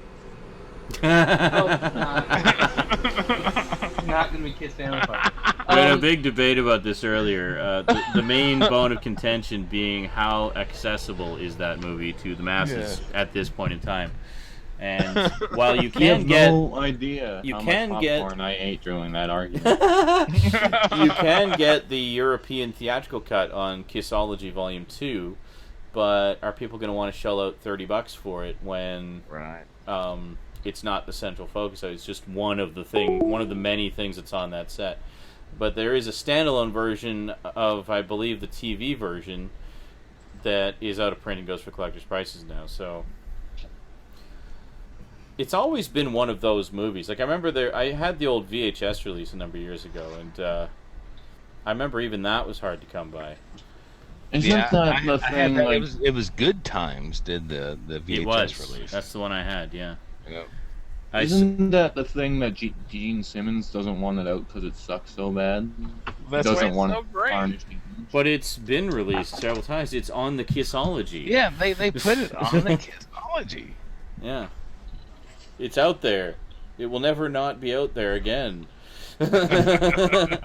Not going to be Kids Family Park. We had a big debate about this earlier. The main bone of contention being how accessible is that movie to the masses at this point in time. And while you You can have get no idea you how can much get- popcorn I ate during that argument. you can get the European theatrical cut on Kissology Volume 2, but are people going to want to shell out $30 for it when Right. it's not the central focus? It's just one of the many things that's on that set. But there is a standalone version of, I believe, the TV version that is out of print and goes for collector's prices now. So it's always been one of those movies. Like I remember I had the old VHS release a number of years ago, and I remember even that was hard to come by. Isn't Yeah, that the I had thing? that. Like, It was Good Times did the VHS It was. release. That's the one I had. Yeah. Yeah. isn't that the thing that Gene Simmons doesn't want it out because it sucks so bad? That's He why doesn't it's want so it great. tarnished. But it's been released several times. It's on the Kissology. Yeah, they put it on the Kissology. Yeah. It's out there. It will never not be out there again. I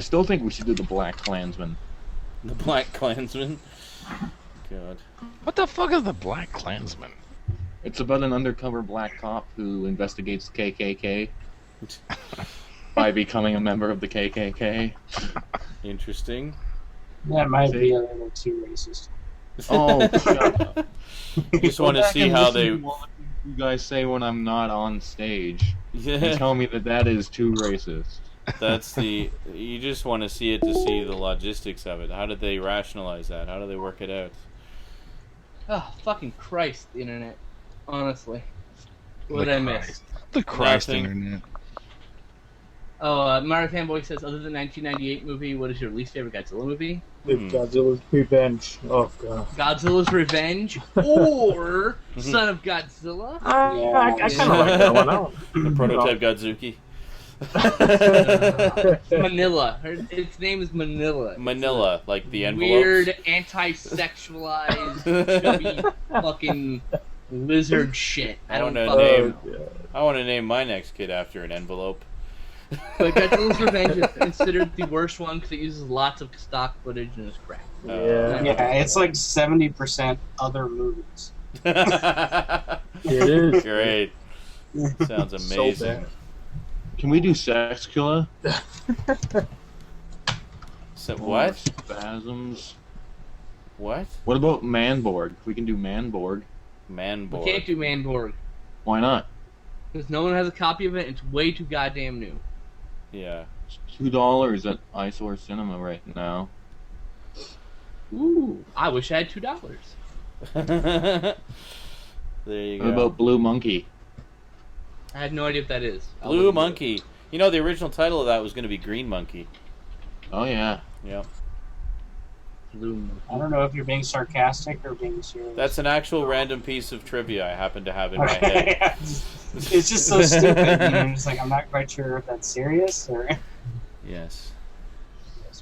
still think we should do the Black Klansman. The Black Klansman. God. What the fuck is the Black Klansman? It's about an undercover black cop who investigates the KKK by becoming a member of the KKK. Interesting. That might be a little too racist. Oh, shut up. You just want Go to back see and how listen they. to all the things you guys say when I'm not on stage. And Yeah. tell me that is too racist. That's the. You just want to see it to see the logistics of it. How did they rationalize that? How do they work it out? Oh, fucking Christ, the internet. Honestly. What did I miss? The Christ Nothing. internet. Oh, Mario Fanboy says, other than 1998 movie, what is your least favorite Godzilla movie? Godzilla's Revenge. Oh god. Godzilla's Revenge or Son of Godzilla? I kind of like that one. I don't- The prototype Godzuki. Manila. Its name is Manila. Manila, like the envelopes. Weird, anti-sexualized, chubby, fucking lizard shit. I don't wanna fucking name- know. I want to name my next kid after an envelope. But Godzilla's Revenge is considered the worst one because it uses lots of stock footage and is crap. Yeah. Yeah, it's like 70% other movies. It is. Great. Sounds So amazing. bad. Can we do sex killer? So what? Spasms. What? What about Manborg? We can do Manborg. We Manborg. can't do Manborg Why not? because no one has a copy of it. And it's way too goddamn new. Yeah. It's $2 at Eyesore Cinema right now. Ooh, I wish I had $2. There you What go. about Blue Monkey? I had no idea what that is. I'll Blue look into it. Monkey. You know, the original title of that was going to be Green Monkey. Oh yeah. Yep. Blue Monkey. I don't know if you're being sarcastic or being serious. That's an actual random piece of trivia I happen to have in my head. Okay. It's just so stupid. I'm just like, I'm not quite sure if that's serious or. Yes.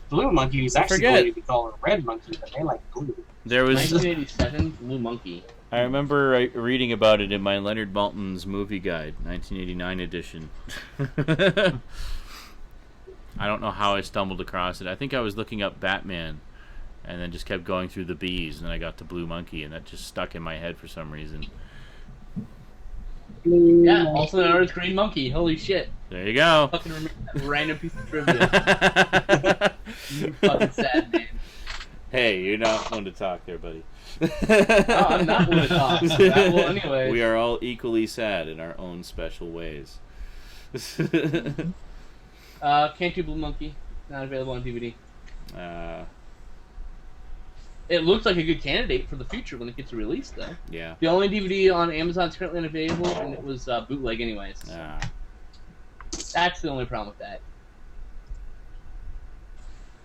Blue Monkey was actually Forget. going to be called a Red Monkey, but they like blue. There was. 1987 Blue Monkey. I remember reading about it in my Leonard Maltin's movie guide, 1989 edition. I don't know how I stumbled across it. I think I was looking up Batman, and then just kept going through the B's, and then I got to Blue Monkey, and that just stuck in my head for some reason. Yeah, also known as Green Monkey. Holy shit. There you go. Fucking remember that random piece of trivia. You fucking sad man. Hey, you're not one to talk there, buddy. Oh, I'm not one to talk. Well, anyways. We are all equally sad in our own special ways. Can't do Blue Monkey. Not available on DVD. It looks like a good candidate for the future when it gets released, though. Yeah. The only DVD on Amazon is currently unavailable, and it was bootleg anyways. That's the only problem with that.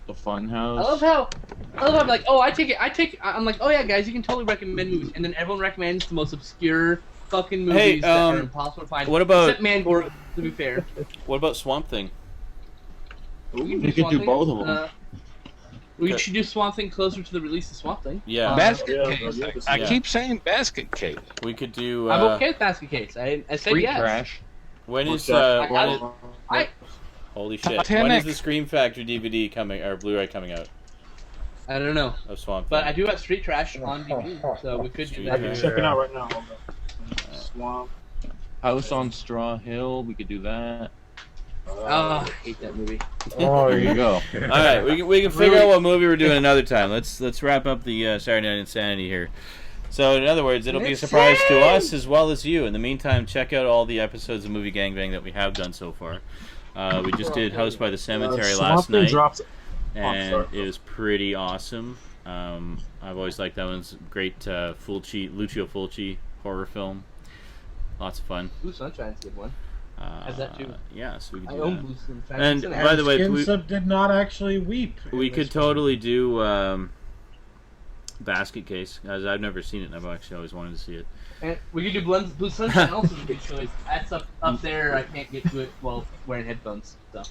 The Funhouse. I love how I'm like, oh, I'm like, oh yeah, guys, you can totally recommend movies, and then everyone recommends the most obscure fucking movies that are impossible to find. What about- Except Manborg, to be fair. What about Swamp Thing? You could do both of them. We should do Swamp Thing closer to the release of Swamp Thing. Yeah. Basket Yeah, case. yeah, I yeah. keep saying basket case. We could do. I'm okay with Basket Case. I said Free yes. trash. When is I- holy shit? Titanic. When is the Scream Factory DVD coming or Blu-ray coming out I don't know. of Swamp Thing? But I do have Street Trash on DVD, so we could do Street that. Trash. Check it out right now. Hold on. Swamp. House on Straw Hill. We could do that. Oh, I hate that movie. Oh, There you go. All right, we can figure out what movie we're doing another time. Let's wrap up the Saturday Night Insanity here. So in other words, it'll be a surprise to us as well as you. In the meantime, check out all the episodes of Movie Gangbang that we have done so far. We just did House by the Cemetery last Swamp Thing night, drops. and sorry. it was pretty awesome. I've always liked that one's great. Lucio Fulci horror film. Lots of fun. Blue Sunshine's a good one. Has that too. Yeah, so we can I do own that. Blue Sunshine. And It's by the way, Skinsup did not actually weep. in we this could one. totally do Basket Case, as I've never seen it, and I've actually always wanted to see it. And we could do Blue Sunshine also a good choice. That's up there. I can't get to it while wearing headphones. So,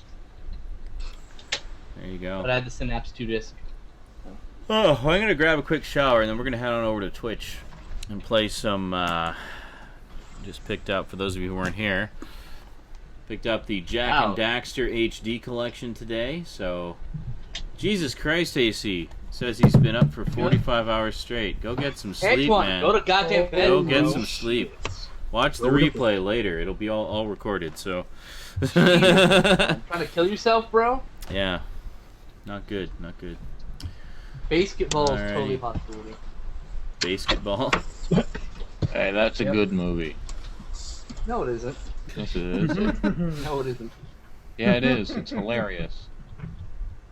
There you go. but I had the Synapse 2 disc. Oh, I'm going to grab a quick shower, and then we're going to head on over to Twitch and play some, just picked up, for those of you who weren't here, picked up the Jack and Daxter HD collection today, so, Jesus Christ, AC says he's been up for 45 hours straight. Go get some sleep, Antoine, man. go to goddamn bed. Go get bro. some sleep. Watch the replay later. It'll be all recorded, so. Trying to kill yourself, bro? Yeah. Not good, not good. Basketball is Alrighty. totally a possibility. Basketball. Hey, that's a good movie. No, it isn't. Yes, it is. No, it isn't. Yeah, it is. It's hilarious.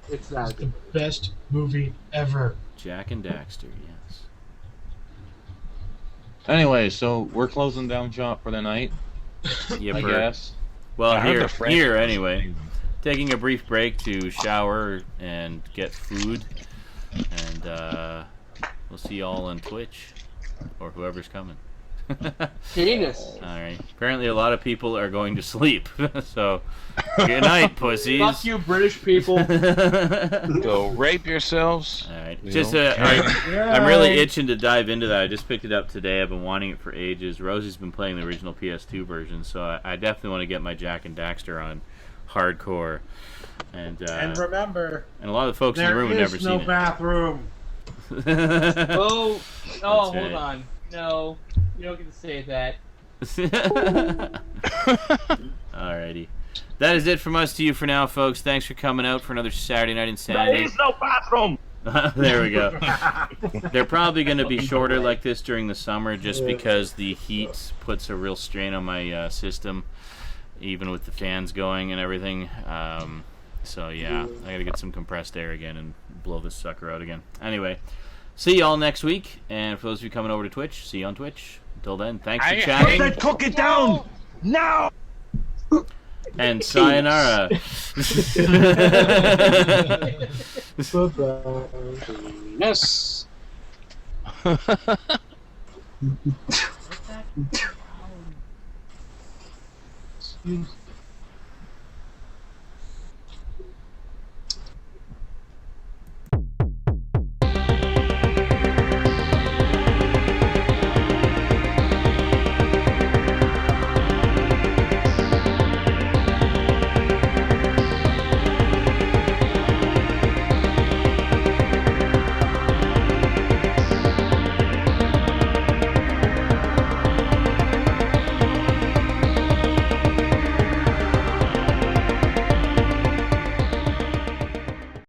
It's not. It's the best movie ever. Jack and Daxter, yes. Anyway, so we're closing down shop for the night, I Yipper. guess. Well, I heard the French here was anyway. Taking a brief break to shower and get food, and we'll see y'all on Twitch or whoever's coming. Penis. All right. Apparently, a lot of people are going to sleep, so good night, pussies. Fuck you, British people. Go rape yourselves. All right. We Just don't care. I'm really itching to dive into that. I just picked it up today. I've been wanting it for ages. Rosie's been playing the original PS2 version, so I definitely want to get my Jack and Daxter on hardcore. And remember, a lot of the folks in the there room have never is no seen bathroom. it. Oh, That's hold right. on. No, you don't get to say that. Alrighty. That is it from us to you for now, folks. Thanks for coming out for another Saturday Night Insanity. There is no bathroom. There we go. They're probably going to be shorter like this during the summer just because the heat puts a real strain on my system, even with the fans going and everything. So, yeah, I got to get some compressed air again and blow this sucker out again. Anyway, see y'all next week. And for those of you coming over to Twitch, see you on Twitch. Until then, thanks for chatting. I said cook it down now. And sayonara. Yes. Excuse